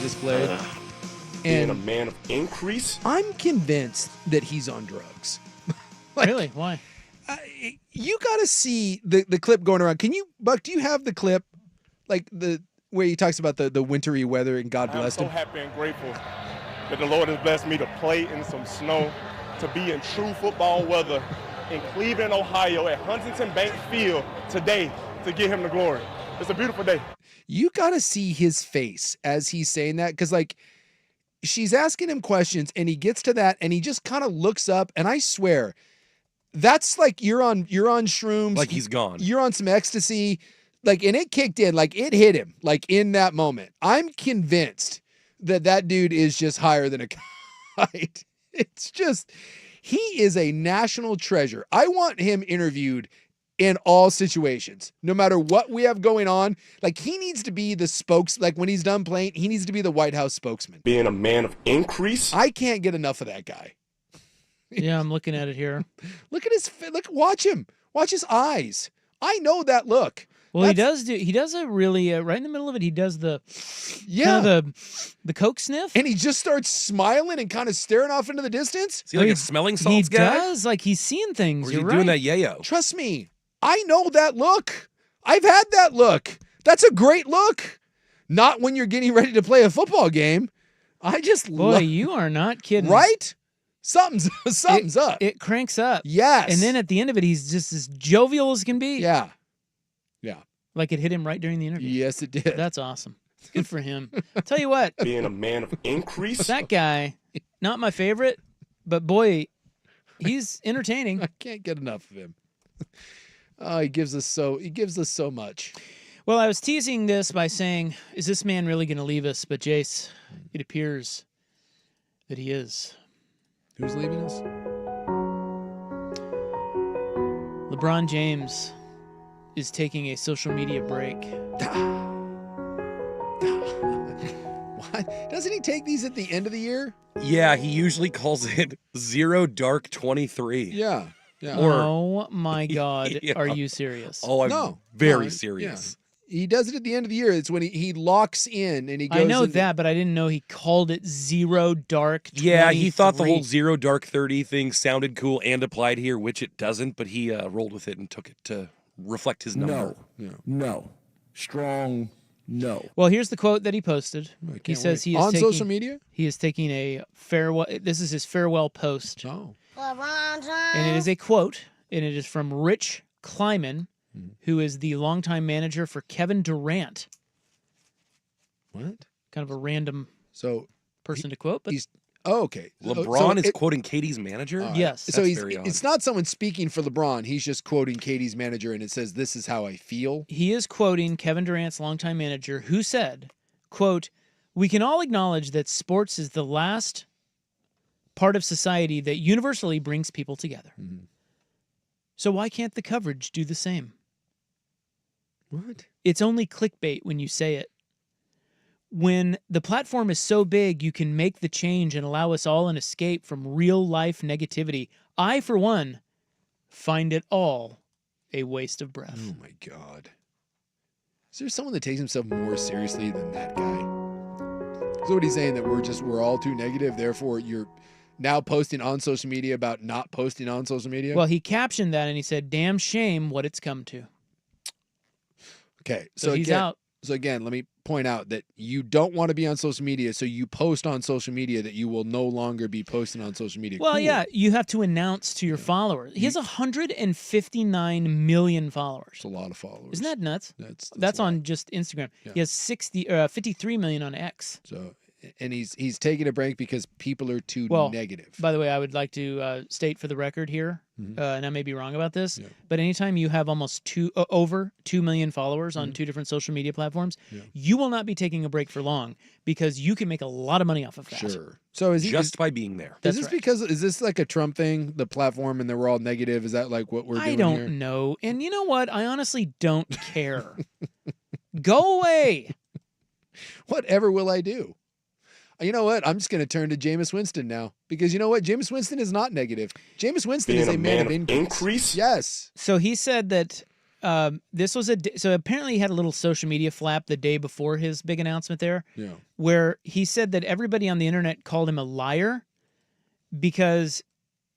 displayed. Being a man of increase? I'm convinced that he's on drugs. Really? Why? You got to see the clip going around. Can you, Buck, do you have the clip? Like where he talks about the wintry weather and God blessed him? I'm so happy and grateful that the Lord has blessed me to play in some snow, to be in true football weather in Cleveland, Ohio at Huntington Bank Field today to give him the glory. It's a beautiful day. You got to see his face as he's saying that, because like she's asking him questions and he gets to that and he just kind of looks up, and I swear that's like you're on shrooms, Like he's gone. You're on some ecstasy, like, and it kicked in, like it hit him, like in that moment. I'm convinced that dude is just higher than a kite. It's just, he is a national treasure. I want him interviewed in all situations, no matter what we have going on. Like, he needs to be the like when he's done playing, he needs to be the White House spokesman. Being a man of increase? I can't get enough of that guy. Yeah, I'm looking at it here. Look at his, watch him. Watch his eyes. I know that look. Well, he does a really, right in the middle of it, he does the, yeah, the Coke sniff. And he just starts smiling and kind of staring off into the distance. Is he like a smelling salts guy? He does, like he's seeing things. Or is he You're doing right. that yayo? Trust me, I know that look. I've had that look. That's a great look. Not when you're getting ready to play a football game. I just Boy, you are not kidding. Right? Something's up. It cranks up. Yes. And then at the end of it, he's just as jovial as can be. Yeah. Yeah. Like it hit him right during the interview. Yes, it did. That's awesome. Good for him. Tell you what. Being a man of increase? That guy, not my favorite, but boy, he's entertaining. I can't get enough of him. Oh, he gives us so much. Well, I was teasing this by saying, is this man really going to leave us? But Jace, it appears that he is. Who's leaving us? LeBron James is taking a social media break. What? Doesn't he take these at the end of the year? Yeah, he usually calls it 0 Dark 23. Yeah. Yeah. Oh my God. Yeah. Are you serious? Oh, I'm very serious. Yeah. He does it at the end of the year. It's when he locks in and he goes. I know in that, but I didn't know he called it 0 Dark 23. Yeah, he thought the whole 0 Dark 30 thing sounded cool and applied here, which it doesn't, but he rolled with it and took it to reflect his number. No. Strong no. Well, here's the quote that he posted. He says he is on taking, social media. He is taking a farewell. This is his farewell post. Oh. And it is a quote, and it is from Rich Kleiman, who is the longtime manager for Kevin Durant. What? Kind of a random person to quote, but okay. LeBron is quoting Katie's manager? Yes. So it's not someone speaking for LeBron. He's just quoting Katie's manager, and it says, "This is how I feel." He is quoting Kevin Durant's longtime manager, who said, quote, "We can all acknowledge that sports is the last part of society that universally brings people together. Mm-hmm. So why can't the coverage do the same?" What? It's only clickbait when you say it. When the platform is so big, you can make the change and allow us all an escape from real-life negativity. I, for one, find it all a waste of breath. Oh, my God. Is there someone that takes himself more seriously than that guy? So what he's saying, that we're all too negative, therefore you're now posting on social media about not posting on social media? Well, he captioned that and he said, "Damn shame what it's come to." Okay. So he's again, out. So again, let me point out that you don't want to be on social media, so you post on social media that you will no longer be posting on social media. Well, Cool. yeah, you have to announce to your followers. He has 159 million followers. It's a lot of followers. Isn't that nuts? That's on just Instagram. Yeah. He has 53 million on X. So, and he's taking a break because people are too negative. By the way, I would like to state for the record here, and I may be wrong about this, but anytime you have almost over 2 million followers on two different social media platforms, you will not be taking a break for long because you can make a lot of money off of that. Sure. So is he by being there? That's is this like a Trump thing, the platform, and we're all negative? Is that like what we're doing I don't here? know. And you know what? I honestly don't care. Go away. Whatever will I do? You know what? I'm just going to turn to Jameis Winston now, because you know what? Jameis Winston is not negative. Jameis Winston is a man of increase. Yes. So he said that this was so apparently he had a little social media flap the day before his big announcement there, Yeah. where he said that everybody on the internet called him a liar because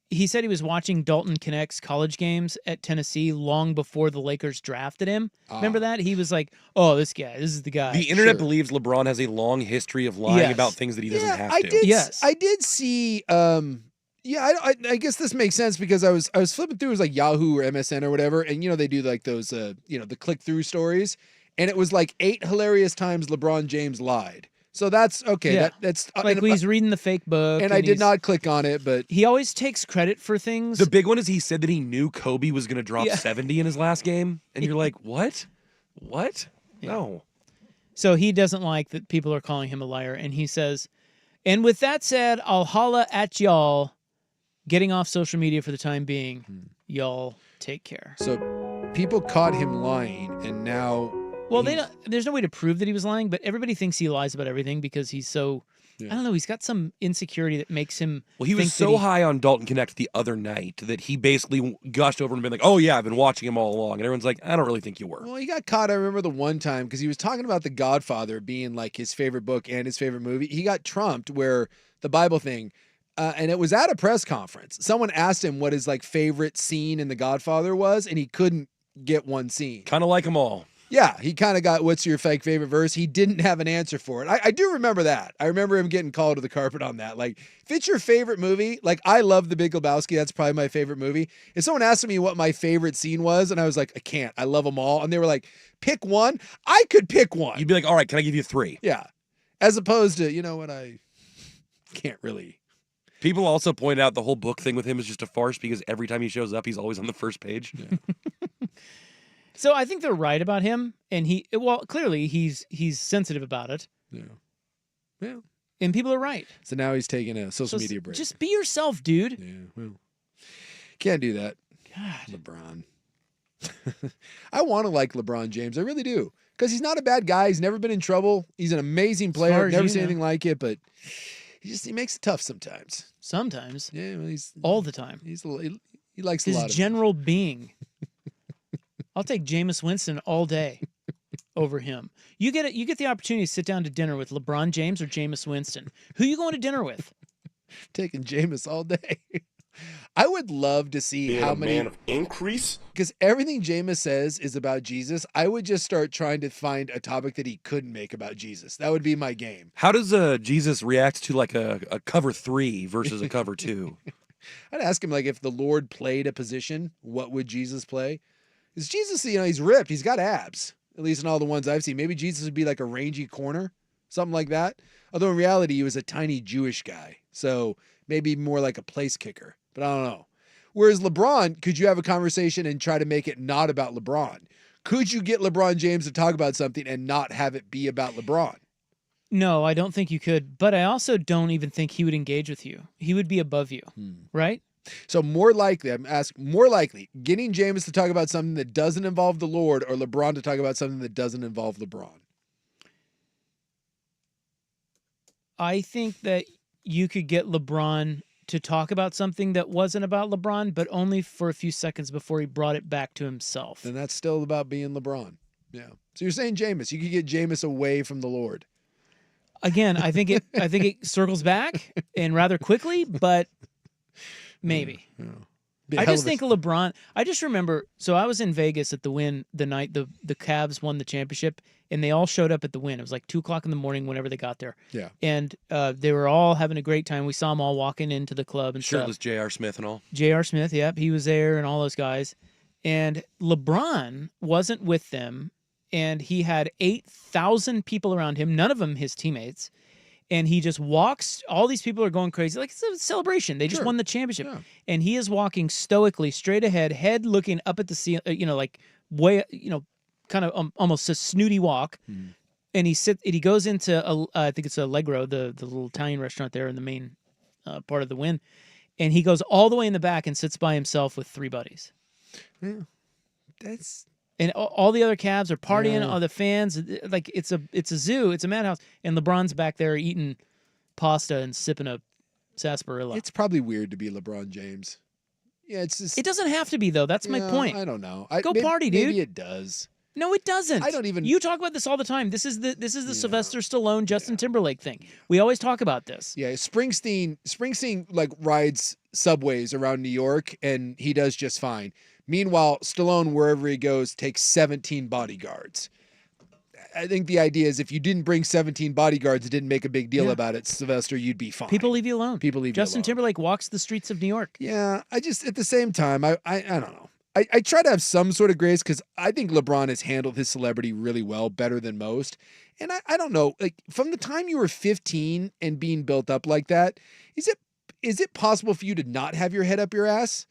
he said he was watching Dalton Connect's college games at Tennessee long before the Lakers drafted him. Remember that? He was like, "Oh, this is the guy." The internet believes LeBron has a long history of lying about things that he doesn't have to. I did see. I guess this makes sense because I was flipping through, it was like Yahoo or MSN or whatever, and they do like those the click through stories, and it was like 8 hilarious times LeBron James lied. So that's okay. Yeah. That's like he's reading the fake book, and I did not click on it, but he always takes credit for things. The big one is he said that he knew Kobe was going to drop 70 in his last game, and you're like, what? What? No. So he doesn't like that people are calling him a liar, and he says, "And with that said, I'll holla at y'all. Getting off social media for the time being. Y'all take care." So people caught him lying, and now. Well, there's no way to prove that he was lying, but everybody thinks he lies about everything because he's so, I don't know, he's got some insecurity that makes him. Well, he was so high on Dalton Connect the other night that he basically gushed over and been like, "Oh yeah, I've been watching him all along," and everyone's like, "I don't really think you were." Well, he got caught. I remember the one time because he was talking about The Godfather being like his favorite book and his favorite movie. He got trumped where the Bible thing. And it was at a press conference. Someone asked him what his like favorite scene in The Godfather was, and he couldn't get one scene. Kind of like them all. Yeah, he kind of got, "What's your favorite verse?" He didn't have an answer for it. I do remember that. I remember him getting called to the carpet on that. Like, if it's your favorite movie, like I love The Big Lebowski. That's probably my favorite movie. If someone asked me what my favorite scene was, and I was like, "I can't. I love them all," and they were like, "Pick one," I could pick one. You'd be like, "All right, can I give you 3?" Yeah, as opposed to I can't really. People also point out the whole book thing with him is just a farce because every time he shows up, he's always on the first page. Yeah. So I think they're right about him, and clearly he's sensitive about it. Yeah. Yeah. And people are right. So now he's taking a social media break. Just be yourself, dude. Yeah. Well, can't do that. God. LeBron. I want to like LeBron James. I really do. Because he's not a bad guy. He's never been in trouble. He's an amazing player. Never seen anything like it, but he makes it tough sometimes. Sometimes. Yeah, well, all the time. He likes his a lot of general being. I'll take Jameis Winston all day over him. You get the opportunity to sit down to dinner with LeBron James or Jameis Winston. Who are you going to dinner with? Taking Jameis all day. I would love to see how many man of increase, because everything Jameis says is about Jesus. I would just start trying to find a topic that he couldn't make about Jesus. That would be my game. How does Jesus react to like a cover 3 versus a cover 2? I'd ask him like if the Lord played a position, what would Jesus play? Is Jesus, he's ripped. He's got abs, at least in all the ones I've seen. Maybe Jesus would be like a rangy corner, something like that. Although in reality, he was a tiny Jewish guy. So maybe more like a place kicker, but I don't know. Whereas LeBron, could you have a conversation and try to make it not about LeBron? Could you get LeBron James to talk about something and not have it be about LeBron? No, I don't think you could. But I also don't even think he would engage with you. He would be above you, right? So more likely, more likely, getting James to talk about something that doesn't involve the Lord or LeBron to talk about something that doesn't involve LeBron. I think that you could get LeBron to talk about something that wasn't about LeBron, but only for a few seconds before he brought it back to himself. And that's still about being LeBron. Yeah. So you're saying Jameis, you could get Jameis away from the Lord. Again, I think it circles back and rather quickly, but maybe. I just think LeBron. I just remember. So I was in Vegas at the Wynn the night the Cavs won the championship, and they all showed up at the Wynn. It was like 2:00 in the morning whenever they got there. Yeah. And they were all having a great time. We saw them all walking into the club and Shirtless stuff. J.R. Smith and all. J.R. Smith, yep, he was there, and all those guys. And LeBron wasn't with them, and he had 8,000 people around him, none of them his teammates. And he just walks. All these people are going crazy. Like, it's a celebration. They just won the championship. Yeah. And he is walking stoically straight ahead, head looking up at the ceiling, like way, kind of almost a snooty walk. Mm-hmm. And he goes into, I think it's Allegro, the little Italian restaurant there in the main part of the Wynn. And he goes all the way in the back and sits by himself with 3 buddies. Yeah. That's... And all the other Cavs are partying, all the fans, like it's a zoo, it's a madhouse. And LeBron's back there eating pasta and sipping a sarsaparilla. It's probably weird to be LeBron James. Yeah, it's just. It doesn't have to be though. That's my point. I don't know. Go party, dude. Maybe it does. No, it doesn't. I don't even. You talk about this all the time. This is the Sylvester Stallone, Justin Timberlake thing. We always talk about this. Yeah, Springsteen like rides subways around New York, and he does just fine. Meanwhile, Stallone, wherever he goes, takes 17 bodyguards. I think the idea is if you didn't bring 17 bodyguards, didn't make a big deal about it, Sylvester, you'd be fine. People leave you alone. People leave Justin you alone. Timberlake walks the streets of New York. Yeah, I just at the same time, I don't know. I try to have some sort of grace because I think LeBron has handled his celebrity really well, better than most. And I don't know, like from the time you were 15 and being built up like that, is it possible for you to not have your head up your ass?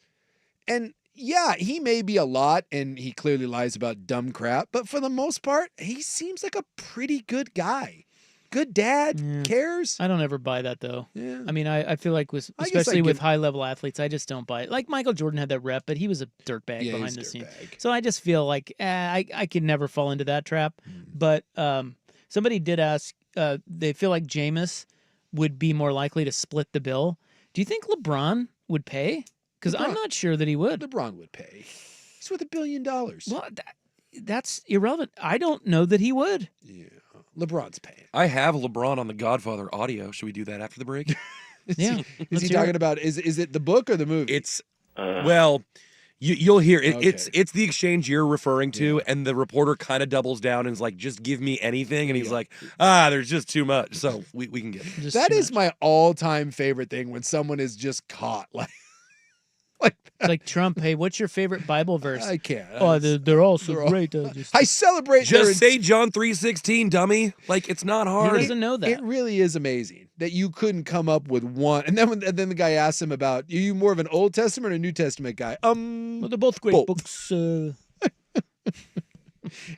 And yeah, he may be a lot and he clearly lies about dumb crap, but for the most part, he seems like a pretty good guy. Good dad, cares. I don't ever buy that though. Yeah. I mean, I feel like especially with high level athletes, I just don't buy it. Like Michael Jordan had that rep, but he was a dirtbag behind the scenes. So I just feel like I could never fall into that trap. But somebody did ask, they feel like Jameis would be more likely to split the bill. Do you think LeBron would pay? Because I'm not sure that he would. LeBron would pay. He's worth $1 billion. Well, that's irrelevant. I don't know that he would. Yeah. LeBron's paying. I have LeBron on the Godfather audio. Should we do that after the break? Is he talking about? Is it the book or the movie? It's well, you'll hear it. Okay. It's the exchange you're referring to, and the reporter kind of doubles down and is like, "Just give me anything," and he's like, "There's just too much." So we can get it. That is my all-time favorite thing when someone is just caught like. It's like Trump. Hey, what's your favorite Bible verse? I can't. Oh, they're all so great. I celebrate. Just say John 3:16, dummy. Like it's not hard. He doesn't know that. It really is amazing that you couldn't come up with one. And then the guy asked him about, are you more of an Old Testament or New Testament guy? Well, they're both great books. It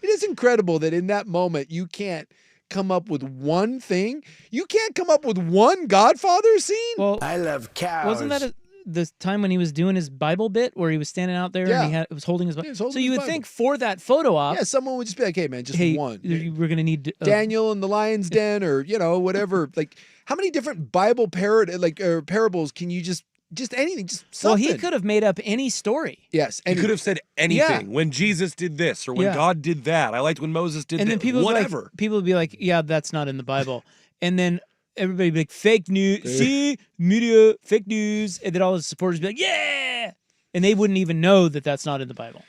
is incredible that in that moment you can't come up with one thing. You can't come up with one Godfather scene. Well, I love cows. Wasn't that the time when he was doing his Bible bit where he was standing out there and he was holding his Bible? So you would think for that photo op, someone would just be like, hey man, just one. We're gonna need Daniel in the lion's den, or whatever. Like, how many different Bible parables can you just anything, just something? Well, he could have made up any story. Yes, he could have said anything. When Jesus did this, or when God did that. I liked when Moses did and that. Then people whatever. People would be like, yeah, that's not in the Bible, and then everybody would be like, fake news, see, media, fake news. And then all his supporters would be like, yeah. And they wouldn't even know that that's not in the Bible.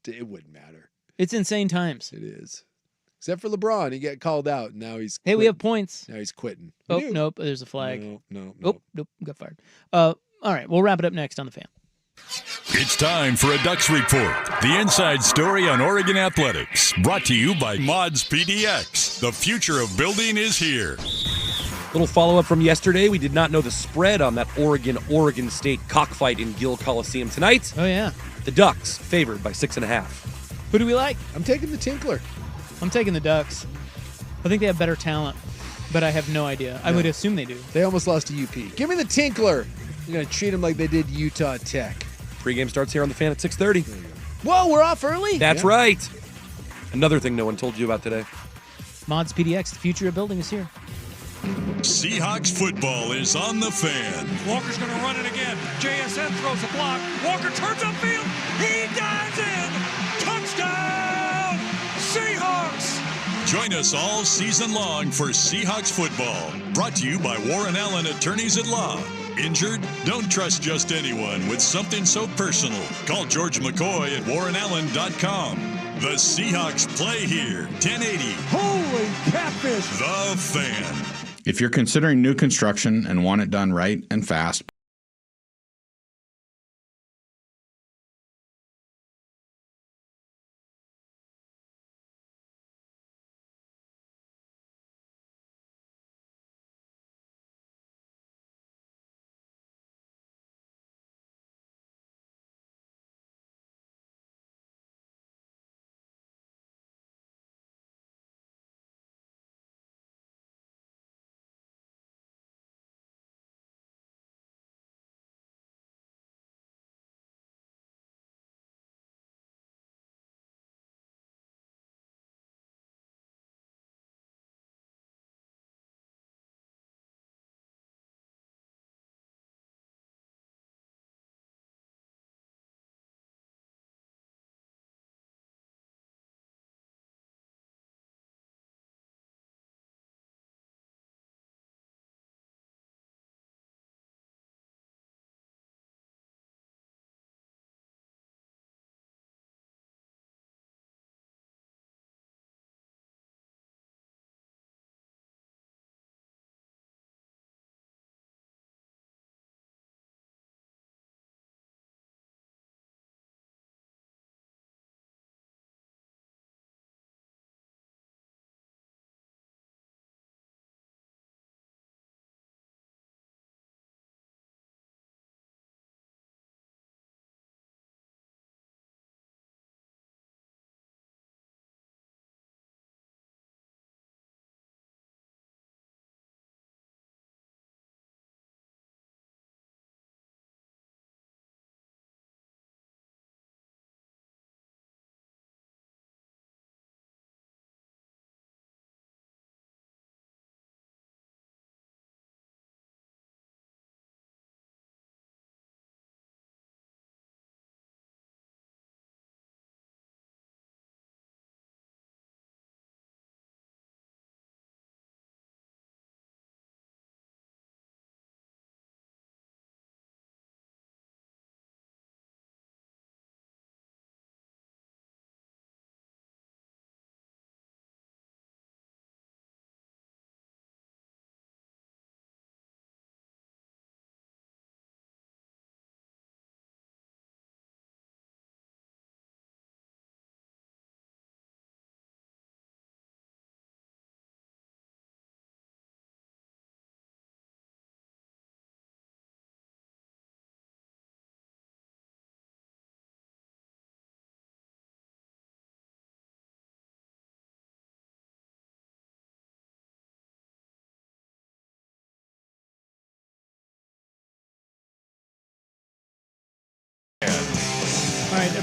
It wouldn't matter. It's insane times. It is. Except for LeBron. He got called out. And now he's Hey, we have points. Now he's quitting. Oh, nope. There's a flag. No. Nope. Got fired. All right. We'll wrap it up next on The Fan. It's time for a Ducks Report, the inside story on Oregon athletics. Brought to you by Mods PDX. The future of building is here. Little follow-up from yesterday. We did not know the spread on that Oregon State cockfight in Gill Coliseum tonight. Oh, yeah. The Ducks favored by 6.5. Who do we like? I'm taking the Tinkler. I'm taking the Ducks. I think they have better talent, but I have no idea. I would assume they do. They almost lost to UP. Give me the Tinkler. I'm going to treat them like they did Utah Tech. Pre-game starts here on The Fan at 6:30. Whoa, we're off early? That's right. Another thing no one told you about today. Mods PDX, the future of building is here. Seahawks football is on The Fan. Walker's going to run it again. JSN throws a block. Walker turns upfield. He dives in. Touchdown, Seahawks. Join us all season long for Seahawks football. Brought to you by Warren Allen Attorneys at Law. Injured? Don't trust just anyone with something so personal. Call George McCoy at warrenallen.com. The Seahawks play here. 1080. Holy catfish. The Fan. If you're considering new construction and want it done right and fast,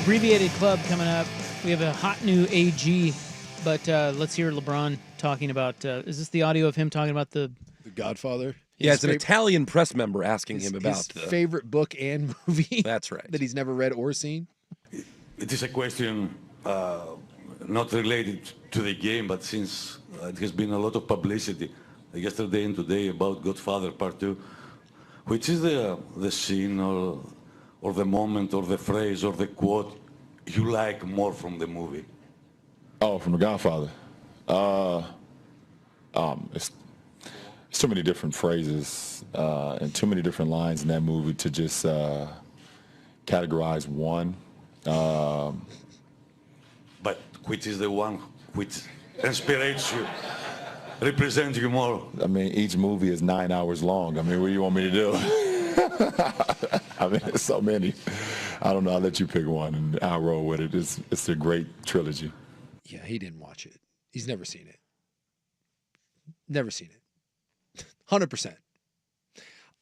Abbreviated Club coming up. We have a hot new AG, but let's hear LeBron talking about. Is this the audio of him talking about the Godfather? Yeah, it's an Italian press member asking him about his favorite book and movie. That's right. That he's never read or seen. It is a question not related to the game, but since it has been a lot of publicity yesterday and today about Godfather Part 2, which is the scene or the moment or the phrase or the quote you like more from the movie? Oh, from The Godfather. It's too many different phrases and too many different lines in that movie to just categorize one. But which is the one which inspires you, represents you more? I mean, each movie is 9 hours long. I mean, what do you want me to do? I mean, there's so many. I don't know. I'll let you pick one, and I'll roll with it. It's a great trilogy. Yeah, he didn't watch it. He's never seen it. Never seen it. 100%.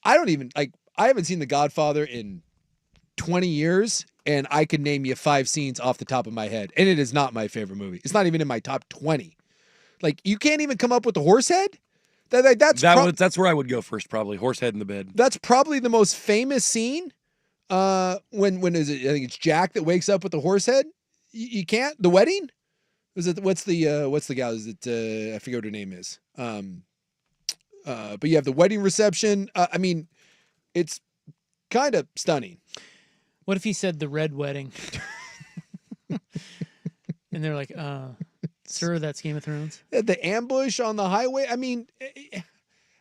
I haven't seen The Godfather in 20 years, and I could name you 5 scenes off the top of my head, and it is not my favorite movie. It's not even in my top 20. Like, you can't even come up with the horse head? That's where I would go first, probably. Horse head in the bed. That's probably the most famous scene. When is it? I think it's Jack that wakes up with the horse head. You can't. The wedding? What's the gal? Is it I forget what her name is. But you have the wedding reception. I mean, it's kind of stunning. What if he said the red wedding? And they're like, sir, that's Game of Thrones. The ambush on the highway. I mean,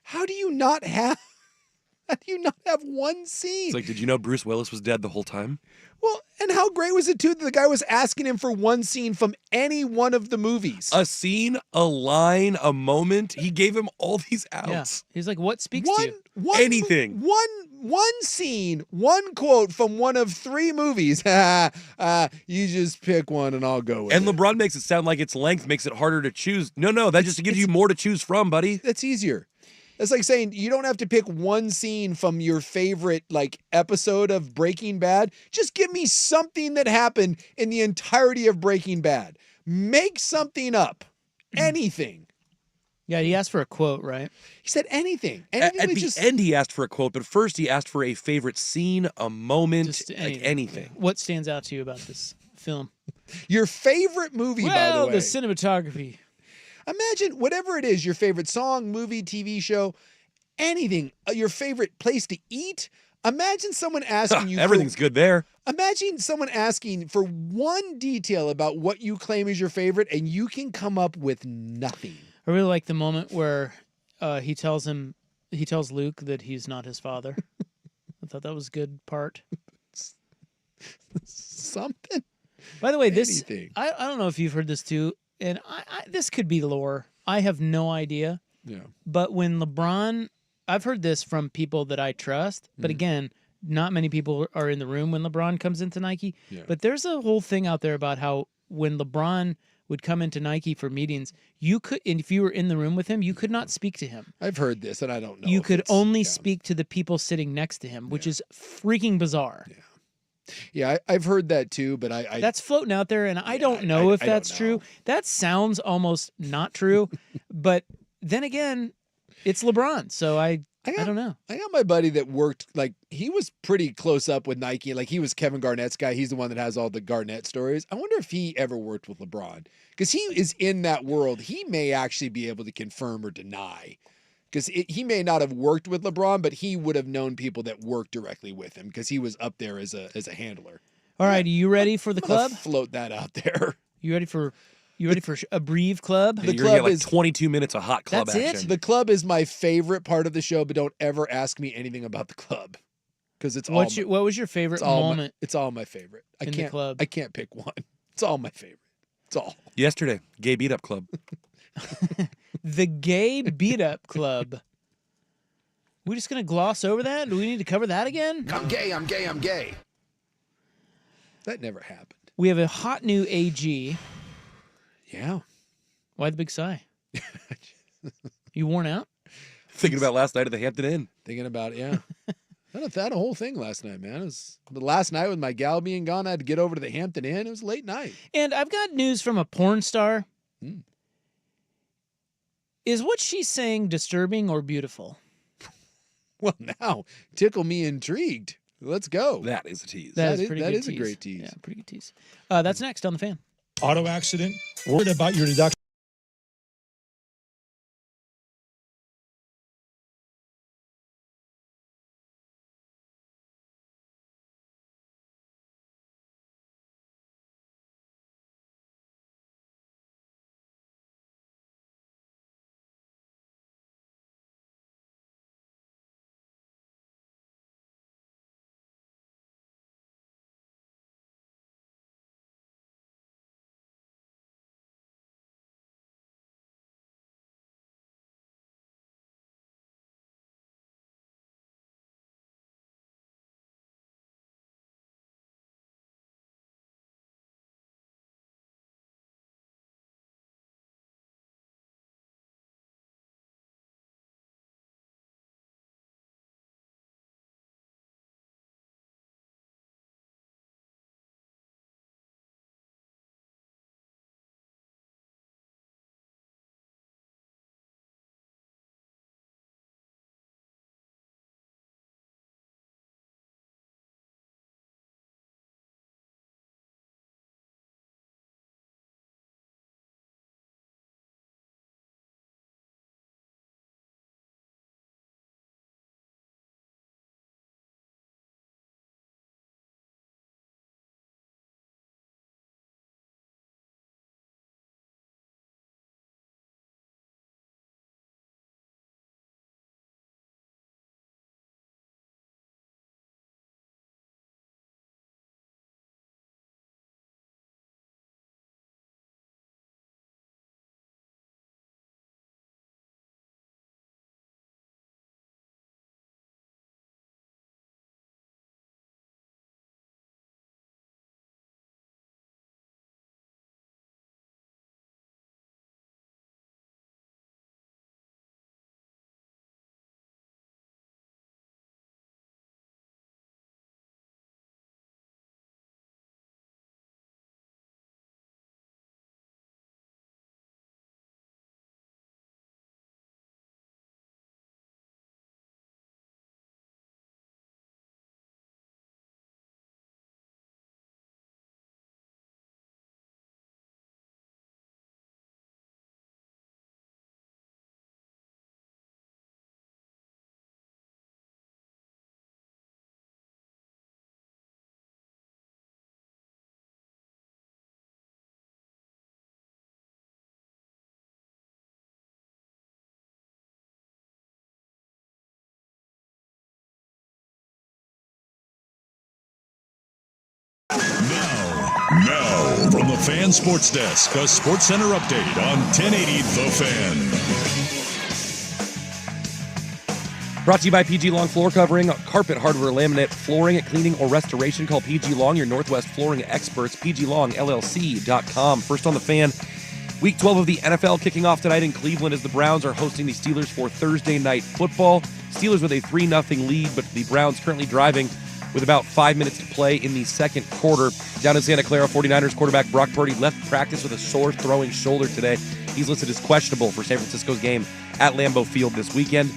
how do you not have one scene? It's like, did you know Bruce Willis was dead the whole time? Well, and how great was it, too, that the guy was asking him for one scene from any one of the movies? A scene, a line, a moment. He gave him all these outs. Yeah. He's like, what speaks to you? Anything. One scene, one quote from one of 3 movies. You just pick one and I'll go with it. And LeBron makes it sound like its length makes it harder to choose. No, that just gives you more to choose from, buddy. That's easier. It's like saying you don't have to pick one scene from your favorite episode of Breaking Bad. Just give me something that happened in the entirety of Breaking Bad. Make something up. Anything. Yeah, he asked for a quote, right? He said anything. At the end, he asked for a quote, but first he asked for a favorite scene, a moment, just anything. What stands out to you about this film? Your favorite movie, by the way. Well, the cinematography. Imagine whatever it is, your favorite song, movie, TV show, anything, your favorite place to eat. Imagine someone asking you. Everything's good there. Imagine someone asking for one detail about what you claim is your favorite, and you can come up with nothing. I really like the moment where he tells Luke that he's not his father. I thought that was a good part. Something. By the way, this I don't know if you've heard this too. And this could be lore. I have no idea. Yeah. But when LeBron, I've heard this from people that I trust. But again, not many people are in the room when LeBron comes into Nike. Yeah. But there's a whole thing out there about how when LeBron would come into Nike for meetings, you could, and if you were in the room with him, you could not speak to him. I've heard this, and I don't know. You could only speak to the people sitting next to him, which is freaking bizarre. Yeah. Yeah, I've heard that too, but I that's floating out there, and I don't know if that's true. That sounds almost not true, but then again, it's LeBron, so I don't know. I got my buddy that worked, he was pretty close up with Nike. He was Kevin Garnett's guy. He's the one that has all the Garnett stories. I wonder if he ever worked with LeBron, because he is in that world. He may actually be able to confirm or deny. Because he may not have worked with LeBron, but he would have known people that worked directly with him because he was up there as a handler. All right, are you ready for the club? Float that out there. You ready for a brief club? The club is 22 minutes of hot club action. It? The club is my favorite part of the show, but don't ever ask me anything about the club because it's what was your favorite moment? It's all my favorite. The club. I can't pick one. It's all my favorite. It's all. Yesterday, gay beat up club. The gay beat-up club. We're just going to gloss over that? Do we need to cover that again? I'm gay, I'm gay, I'm gay. That never happened. We have a hot new AG. Yeah. Why the big sigh? You worn out? Thinking about last night at the Hampton Inn. Thinking about it, yeah. I had a whole thing last night, man. It was the last night with my gal being gone. I had to get over to the Hampton Inn. It was a late night. And I've got news from a porn star. Is what she's saying disturbing or beautiful? Well, now tickle me intrigued. Let's go. That is a tease. That is pretty that good is a tease. great tease. Yeah, pretty good tease. That's next on The Fan. Auto accident, worried about your deduction. Now, from the Fan Sports Desk, a Sports Center update on 1080 The Fan. Brought to you by PG Long Floor Covering, carpet, hardware, laminate, flooring, cleaning, or restoration. Call PG Long, your Northwest flooring experts, pglongllc.com. First on The Fan, Week 12 of the NFL kicking off tonight in Cleveland as the Browns are hosting the Steelers for Thursday Night Football. Steelers with a 3-0 lead, but the Browns currently driving with about 5 minutes to play in the second quarter. Down in Santa Clara, 49ers quarterback Brock Purdy left practice with a sore throwing shoulder today. He's listed as questionable for San Francisco's game at Lambeau Field this weekend.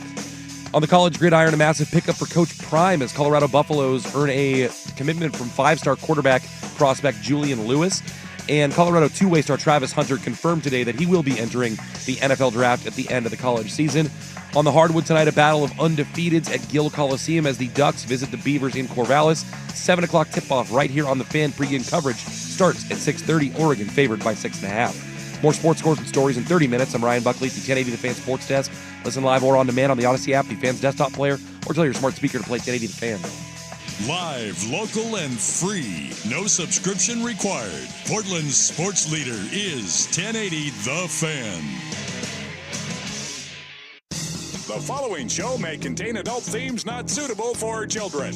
On the college gridiron, a massive pickup for Coach Prime as Colorado Buffaloes earn a commitment from 5-star quarterback prospect Julian Lewis. And Colorado two-way star Travis Hunter confirmed today that he will be entering the NFL draft at the end of the college season. On the hardwood tonight, a battle of undefeateds at Gill Coliseum as the Ducks visit the Beavers in Corvallis. 7 o'clock tip-off right here on the Fan. Pregame coverage starts at 6:30. Oregon favored by 6.5. More sports scores and stories in 30 minutes. I'm Ryan Buckley at the 1080 The Fan Sports Desk. Listen live or on demand on the Odyssey app, the Fan's desktop player, or tell your smart speaker to play 1080 The Fan. Live, local, and free. No subscription required. Portland's sports leader is 1080 The Fan. The following show may contain adult themes not suitable for children.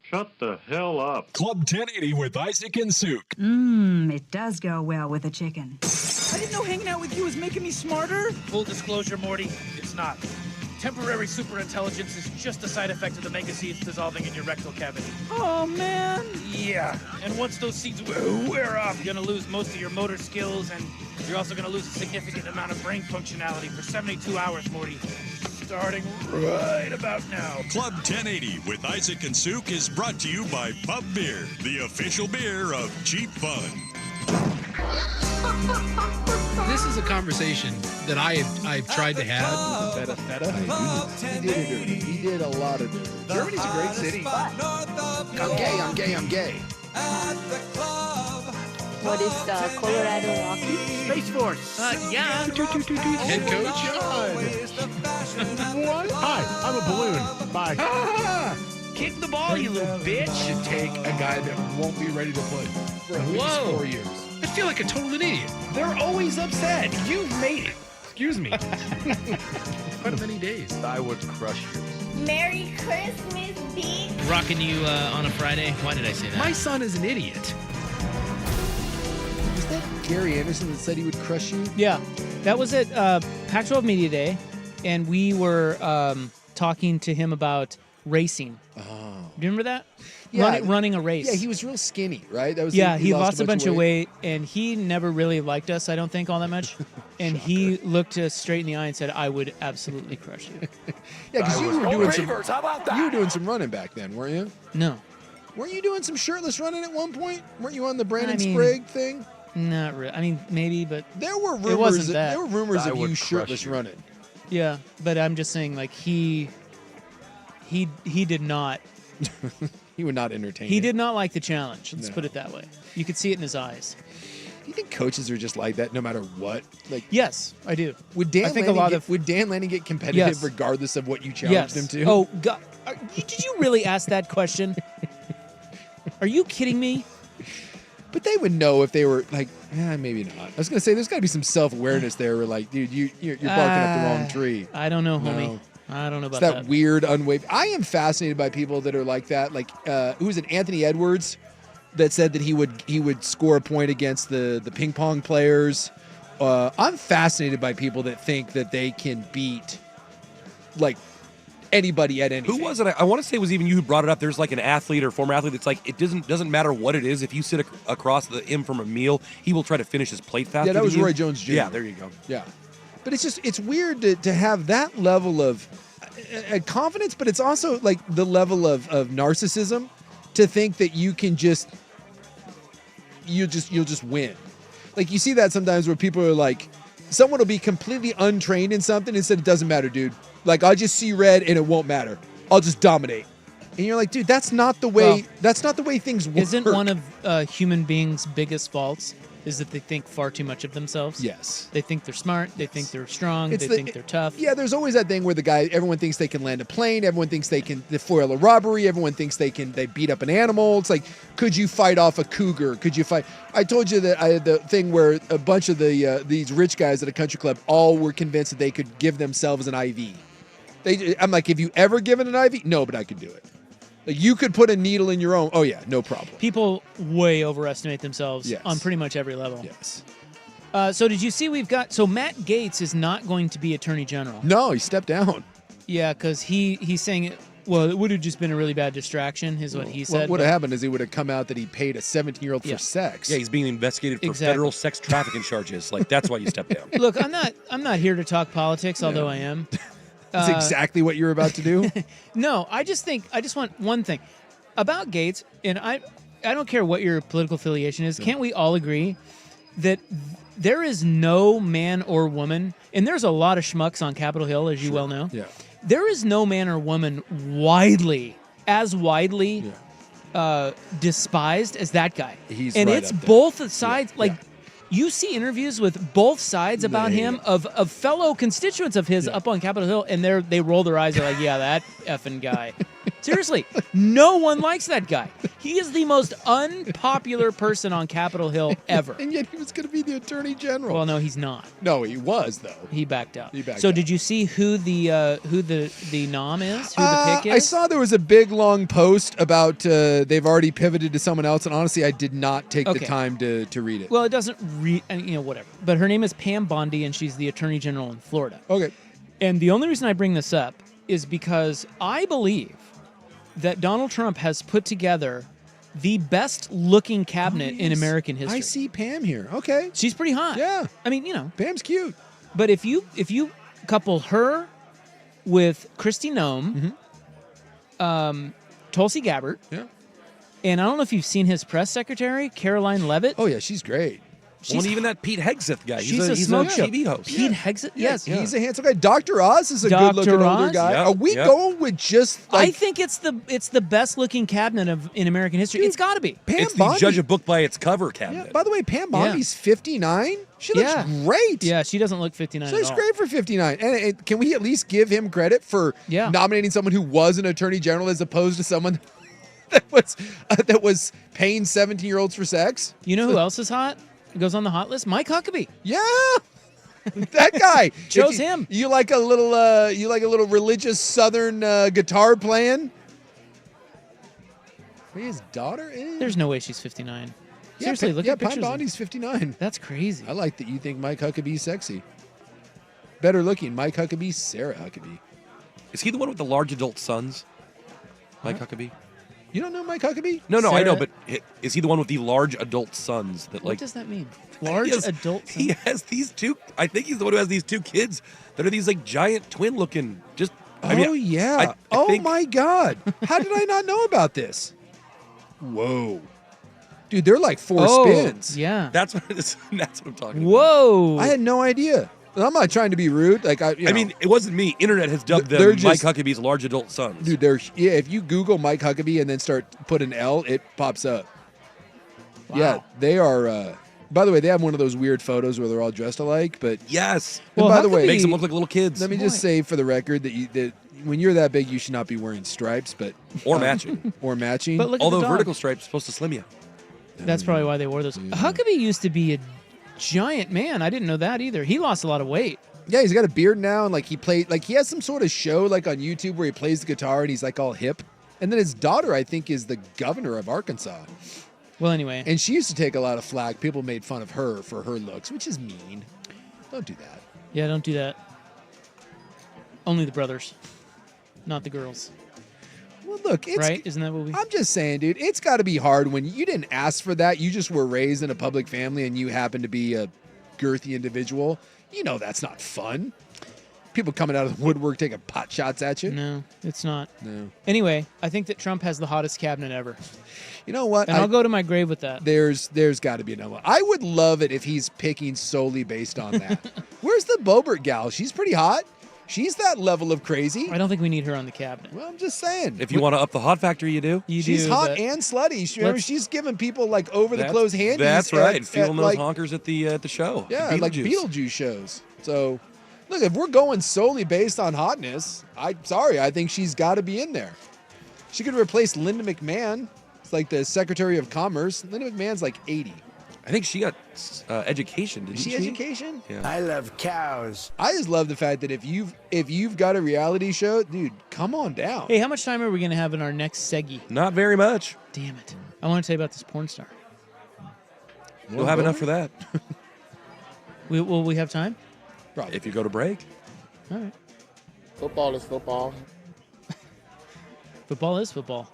Shut the hell up. Club 1080 with Isaac and Souk. It does go well with a chicken. I didn't know hanging out with you was making me smarter. Full disclosure, Morty, it's not. Temporary superintelligence is just a side effect of the mega seeds dissolving in your rectal cavity. Oh, man. Yeah. And once those seeds wear off, you're going to lose most of your motor skills, and you're also going to lose a significant amount of brain functionality for 72 hours, Morty. Starting right about now. Club 1080 with Isaac and Souk is brought to you by Pub Beer, the official beer of Cheap Fun. This is a conversation that I've tried to have. He did a lot of it. Germany's a great city. I'm gay. What is the Colorado Rockies? Space Force. Yeah. Head coach. What? Hi, I'm a balloon. Bye. Kick the ball, you little bitch. Should take a guy that won't be ready to play for at least 4 years. I feel like a total idiot. They're always upset. You've made it. Excuse me. Quite many days. I would crush you. Merry Christmas, B. Rocking you on a Friday. Why did I say that? My son is an idiot. Was that Gary Anderson that said he would crush you? Yeah. That was at Pac-12 Media Day, and we were talking to him about racing. Oh. Do you remember that? Yeah. Running a race. Yeah, he was real skinny, right? That was he lost a bunch of weight, and he never really liked us, I don't think, all that much. And he looked us straight in the eye and said, I would absolutely crush you. Yeah, because you were doing some. How about that? You were doing some running back then, weren't you? No. Weren't you doing some shirtless running at one point? Weren't you on the Brandon Sprague thing? Not really. I mean, maybe, but there were rumors. It wasn't that. There were rumors of you shirtless running. Yeah, but I'm just saying, like he did not. He would not entertain. He did not like the challenge. Let's put it that way. You could see it in his eyes. Do you think coaches are just like that no matter what? Like, yes, I do. Would Dan Lanning get competitive regardless of what you challenged him to? Oh God, did you really ask that question? Are you kidding me? But they would know if they were like, maybe not. I was gonna say there's got to be some self-awareness there. Where like, dude, you're barking up the wrong tree. I don't know, homie. I don't know about that. Weird, unwavering. I am fascinated by people that are like that. Like, who was it? Anthony Edwards, that said that he would score a point against the ping pong players. I'm fascinated by people that think that they can beat like anybody at anything. Who was it? I want to say it was even you who brought it up. There's like an athlete or former athlete that's like, it doesn't matter what it is. If you sit across him from a meal, he will try to finish his plate faster. Yeah, that was than you. Roy Jones Jr. Yeah, there you go. Yeah. But it's weird to have that level of confidence, but it's also like the level of narcissism to think that you can you'll just win. Like you see that sometimes where people are like, someone will be completely untrained in something and said, it doesn't matter, dude. Like I'll just see red and it won't matter. I'll just dominate. And you're like, dude, that's not the way things work. Isn't one of human beings' biggest faults is that they think far too much of themselves? Yes. They think they're smart. They think they're strong. They think they're tough. Yeah, there's always that thing where everyone thinks they can land a plane. Everyone thinks they can foil a robbery. Everyone thinks they beat up an animal. It's like, could you fight off a cougar? Could you fight? I told you that I had the thing where a bunch of these rich guys at a country club all were convinced that they could give themselves an IV. I'm like, have you ever given an IV? No, but I could do it. Like you could put a needle in your own. Oh yeah, no problem. People way overestimate themselves on pretty much every level. Yes. So did you see so Matt Gaetz is not going to be Attorney General. No, he stepped down. Yeah, because he's saying it would have just been a really bad distraction, is what he said. What would have happened is he would have come out that he paid a 17-year-old for sex. Yeah, he's being investigated for federal sex trafficking charges. Like that's why you stepped down. Look, I'm not here to talk politics, although I am. That's exactly what you're about to do? No, I just want one thing about Gaetz, and I don't care what your political affiliation is. Can't we all agree that there is no man or woman, and there's a lot of schmucks on Capitol Hill, as you well know. Yeah. There is no man or woman widely despised as that guy. He's and right it's up there. both sides. Yeah. Like you see interviews with both sides about him of fellow constituents of his up on Capitol Hill, and they roll their eyes. They're like, "Yeah, that effing guy." Seriously, no one likes that guy. He is the most unpopular person on Capitol Hill ever. And yet he was going to be the Attorney General. Well, no, he's not. No, he was though. He backed out. So did you see who the nom is? Who the pick is? I saw there was a big long post about they've already pivoted to someone else, and honestly, I did not take the time to read it. Well, it doesn't read, whatever. But her name is Pam Bondi, and she's the Attorney General in Florida. Okay. And the only reason I bring this up is because I believe that Donald Trump has put together the best-looking cabinet in American history. I see Pam here. Okay. She's pretty hot. Yeah. I mean, you know. Pam's cute. But if you couple her with Kristi Noem, Tulsi Gabbard, and I don't know if you've seen his press secretary, Caroline Levitt. Oh, yeah, she's great. Well, even that Pete Hegseth guy. She's He's a smoke show. TV host. Pete Hegseth? Yes. He's a handsome guy. Dr. Oz is a Dr. good-looking older Oz? guy. Yep, Are we yep. going with just like... I think it's the best-looking cabinet in American history. It's got to be. Pam It's the Bondi. judge a book by its cover cabinet. Yeah, by the way, Pam Bondi's 59. She looks great. Yeah, she doesn't look 59 She at looks all. great for 59. And can we at least give him credit for nominating someone who was an attorney general as opposed to someone that was paying 17-year-olds for sex? You know who else is hot? Goes on the hot list? Mike Huckabee. Yeah. That guy. Chose him. You like a little religious Southern guitar playing? His daughter is? There's no way she's 59. Yeah, Seriously, look at Pam pictures. Bondi's 59. That's crazy. I like that you think Mike Huckabee's sexy. Better looking, Mike Huckabee, Sarah Huckabee. Is he the one with the large adult sons? Mike Huckabee? You don't know Mike Huckabee? No, Sarah? I know, but is he the one with the large adult sons that What does that mean? Large adult He has these two. I think he's the one who has these two kids that are these like giant twin looking. I think, my God. How did I not know about this? Whoa. Dude, they're like four spins. Yeah. That's what I'm talking about. Whoa. I had no idea. I'm not trying to be rude. Like I mean, it wasn't me. Internet has dubbed them Mike Huckabee's large adult sons. Dude, if you Google Mike Huckabee and then put an L, it pops up. Wow. Yeah, they are. By the way, they have one of those weird photos where they're all dressed alike. But yes. And by the way, makes them look like little kids. Let me just say for the record that when you're that big, you should not be wearing stripes, or matching. Or matching. But look at although the dog. vertical stripes are supposed to slim you. That's probably why they wore those. Huckabee used to be a giant man. I didn't know that either. He lost a lot of weight. Yeah, he's got a beard now, and he has some sort of show like on YouTube where he plays the guitar and he's like all hip. And then his daughter, I think, is the governor of Arkansas. Well, anyway. And she used to take a lot of flack. People made fun of her for her looks, which is mean. Don't do that. Yeah, don't do that. Only the brothers, not the girls. Well, look, right? Isn't that what we... I'm just saying, dude, it's got to be hard when you didn't ask for that. You just were raised in a public family and you happen to be a girthy individual. You know that's not fun. People coming out of the woodwork taking pot shots at you. No, it's not. No. Anyway, I think that Trump has the hottest cabinet ever. You know what? And I'll go to my grave with that. There's got to be another one. I would love it if he's picking solely based on that. Where's the Boebert gal? She's pretty hot. She's that level of crazy. I don't think we need her on the cabinet. Well, I'm just saying. If you want to up the hot factor, you do. She's hot and slutty. Remember, she's giving people like over the clothes handies. That's right. Feeling those honkers at the show. Yeah, like Beetlejuice shows. So, look, if we're going solely based on hotness, I think she's got to be in there. She could replace Linda McMahon. It's like the Secretary of Commerce. Linda McMahon's like 80. I think she got education. Didn't she? Education? Yeah. I love cows. I just love the fact that if you've got a reality show, dude, come on down. Hey, how much time are we going to have in our next seggy? Not very much. Damn it. I want to tell you about this porn star. You'll have enough for that. Will we have time? Probably. If you go to break. All right. Football is football. Football is football.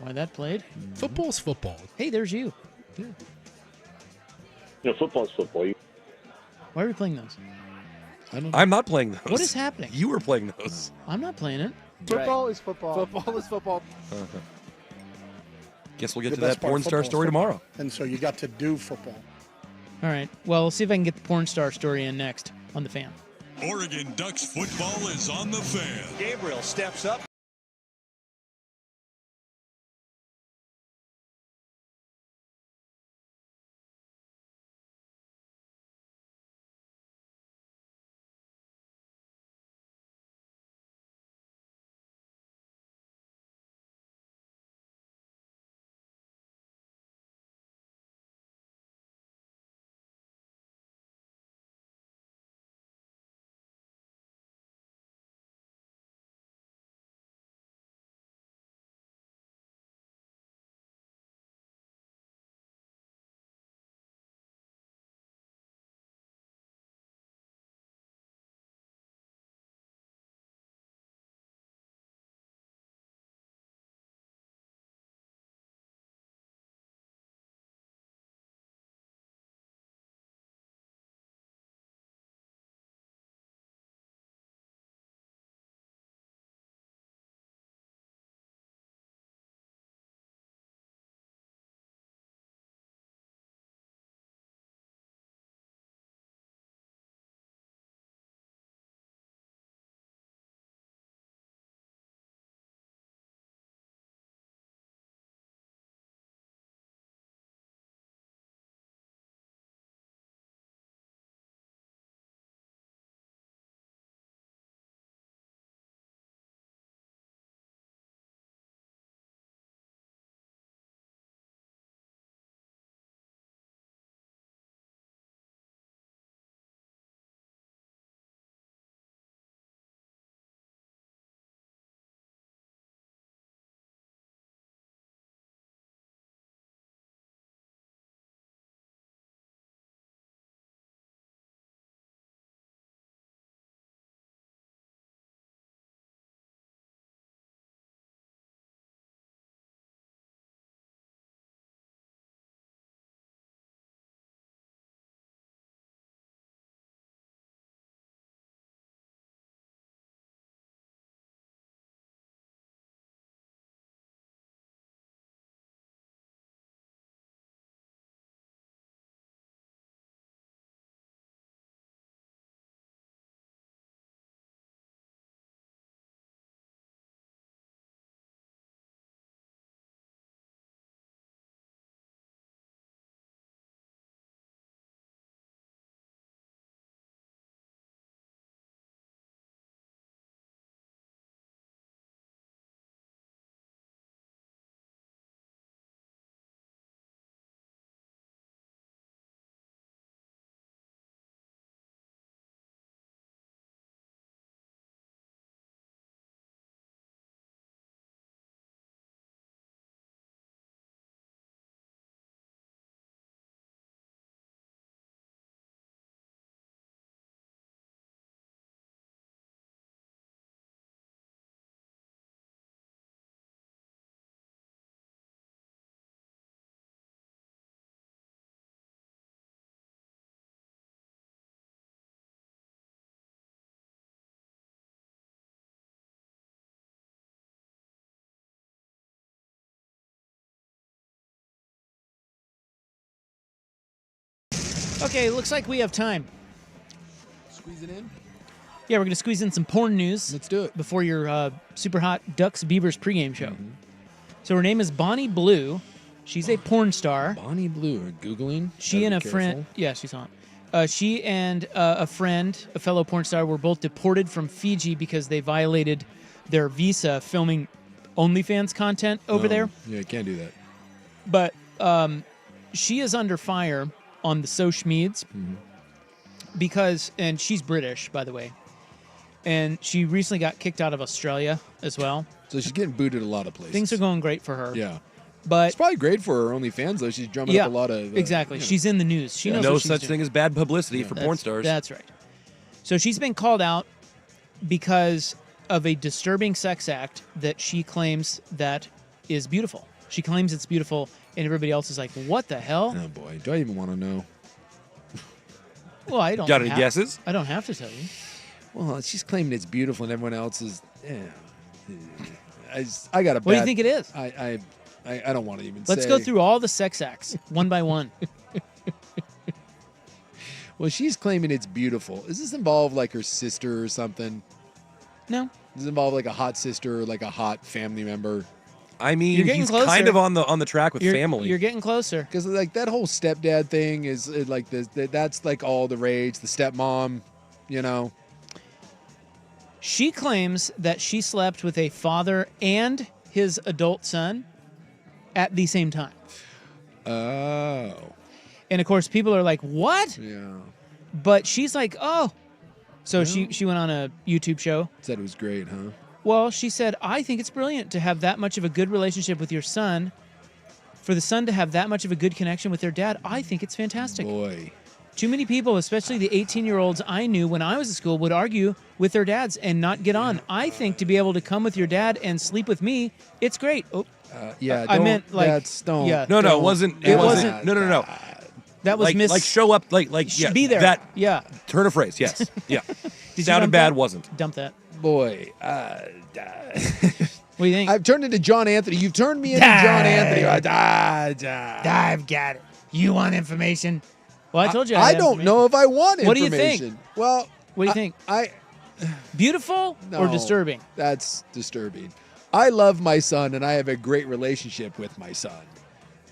Why that played? Football's football. Hey, there's you. Yeah. Football's football. Why are we playing those? I'm not playing those. What is happening? You were playing those. I'm not playing it. Football is football. Football is football. Uh-huh. Guess we'll get to that porn star story tomorrow. And so you got to do football. All right. Well, we'll see if I can get the porn star story in next on The Fan. Oregon Ducks football is on The Fan. Gabriel steps up. Okay, looks like we have time. Squeeze it in? Yeah, we're going to squeeze in some porn news. Let's do it. Before your super hot Ducks Beavers pregame show. So her name is Bonnie Blue. She's a porn star. Bonnie Blue. We're Googling. She and a friend. Yeah, she's on. She and a friend, a fellow porn star, were both deported from Fiji because they violated their visa filming OnlyFans content over there. Yeah, can't do that. But she is under fire on the social meds because, and she's British, by the way, and she recently got kicked out of Australia as well. So she's getting booted a lot of places. Things are going great for her. Yeah. But it's probably great for her OnlyFans, though. She's drumming up a lot of... exactly. She's in the news. She knows no what she's such doing. thing as bad publicity for porn stars. That's right. So she's been called out because of a disturbing sex act that she claims that is beautiful. She claims it's beautiful, and everybody else is like, what the hell? Oh, boy. Do I even want to know? Well, I don't Got any guesses? I don't have to tell you. Well, she's claiming it's beautiful, and everyone else is... I got a bad... What do you think it is? I don't want to even Let's say. go through all the sex acts, one by one. Well, she's claiming it's beautiful. Does this involve, like, her sister or something? No. Does it involve, like, a hot sister or, like, a hot family member? I mean, You're getting he's closer. kind of on the track with family. You're getting closer. Because, like, that whole stepdad thing is, like, that's, like, all the rage. The stepmom, you know. She claims that she slept with a father and his adult son at the same time. Oh. And, of course, people are like, what? Yeah. But she's like, oh. So she went on a YouTube show. Said it was great, huh? Well, she said, I think it's brilliant to have that much of a good relationship with your son. For the son to have that much of a good connection with their dad, I think it's fantastic. Boy. Too many people, especially the 18-year-olds I knew when I was at school, would argue with their dads and not get on. I think to be able to come with your dad and sleep with me, it's great. Oh, yeah, I meant like don't. Yeah, No, it wasn't. No. That was like show up like yeah. Be there. That turn of phrase. Yes. Yeah. Did Sounded you bad. dump that? Wasn't. Dump that. Boy. What do you think? I've turned into John Anthony. You've turned me into John Anthony. I've got it. You want information? Well, I told you. I don't know if I want information. What do you think? Well, what do you think? Beautiful or disturbing? That's disturbing. I love my son, and I have a great relationship with my son.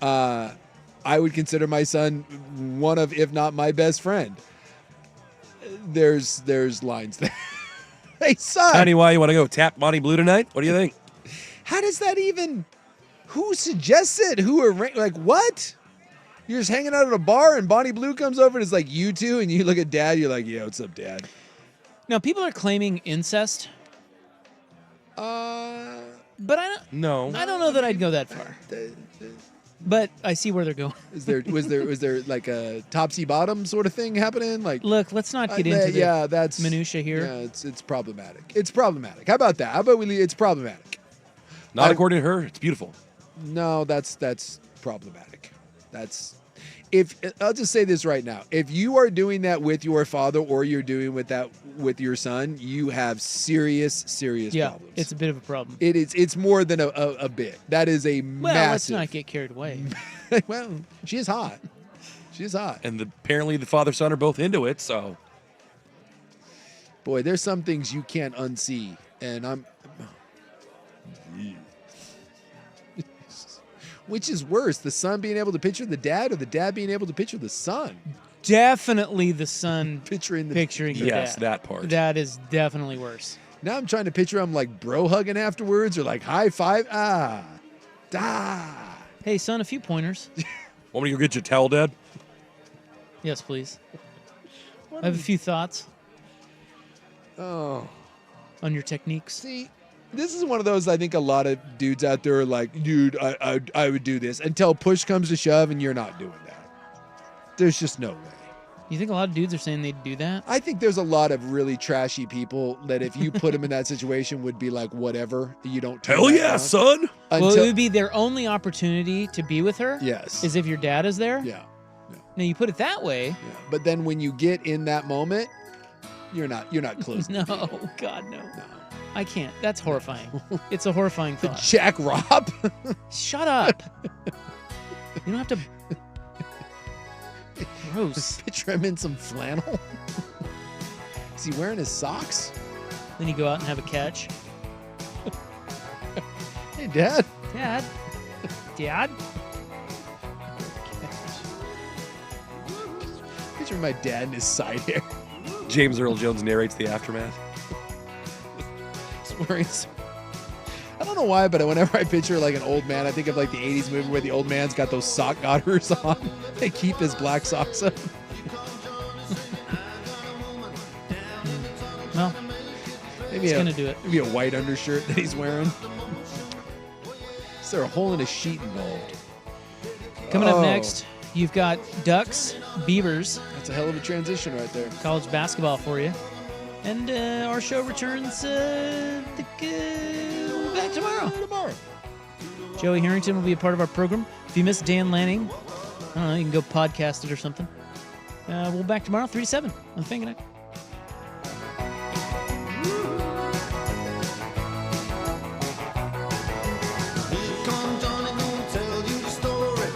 I would consider my son one of, if not my best friend. There's lines there. Hey, son. Tiny, why you want to go tap Bonnie Blue tonight? What do you think? How does that even? Who suggests it? Like what? You're just hanging out at a bar, and Bonnie Blue comes over, and it's like you two, and you look at Dad. You're like, yeah, what's up, Dad? Now people are claiming incest. But I don't know that I'd go that far. But I see where they're going. Was there like a topsy bottom sort of thing happening? Like, look, let's not get into the minutia here. Yeah, it's problematic. It's problematic. How about that? How about we leave? It's problematic. Not according to her. It's beautiful. No, that's problematic. I'll just say this right now. If you are doing that with your father or you're doing with your son, you have serious problems. It's a bit of a problem. It's more than a bit. That is a massive. Well, let's not get carried away. Well, she is hot. She is hot. And apparently the father-son are both into it, so. Boy, there's some things you can't unsee. And I'm... Which is worse, the son being able to picture the dad or the dad being able to picture the son? Definitely the son picturing the yes, dad. That part. That is definitely worse. Now I'm trying to picture him like bro hugging afterwards or like high five. Hey, son, a few pointers. Want me to go get your towel, Dad? Yes, please. I have a few thoughts. Oh. On your techniques. See, this is one of those I think a lot of dudes out there are like, dude, I would do this until push comes to shove and you're not doing that. There's just no way. You think a lot of dudes are saying they'd do that? I think there's a lot of really trashy people that if you put them in that situation would be like, whatever, you don't. Hell yeah, son. Well, it would be their only opportunity to be with her. Yes. Is if your dad is there. Yeah. Now you put it that way. Yeah. But then when you get in that moment, you're not close. No, God, no. I can't. That's horrifying. It's a horrifying thought. Jack Robb? Shut up. You don't have to. Gross. Picture him in some flannel. Is he wearing his socks? Then you go out and have a catch. Hey, Dad. Dad. Dad. Picture my dad in his side hair. James Earl Jones narrates the aftermath. He's wearing some... I don't know why, but whenever I picture like an old man, I think of like the 80s movie where the old man's got those sock garters on. They keep his black socks up. Well, maybe it's going to do it. Maybe a white undershirt that he's wearing. Is there a hole in a sheet involved? Coming up next, you've got Ducks, Beavers. That's a hell of a transition right there. College basketball for you. And our show returns back tomorrow. Joey Harrington will be a part of our program. If you missed Dan Lanning, I don't know, you can go podcast it or something. We'll be back tomorrow, 3 to 7 on the Fan Connect.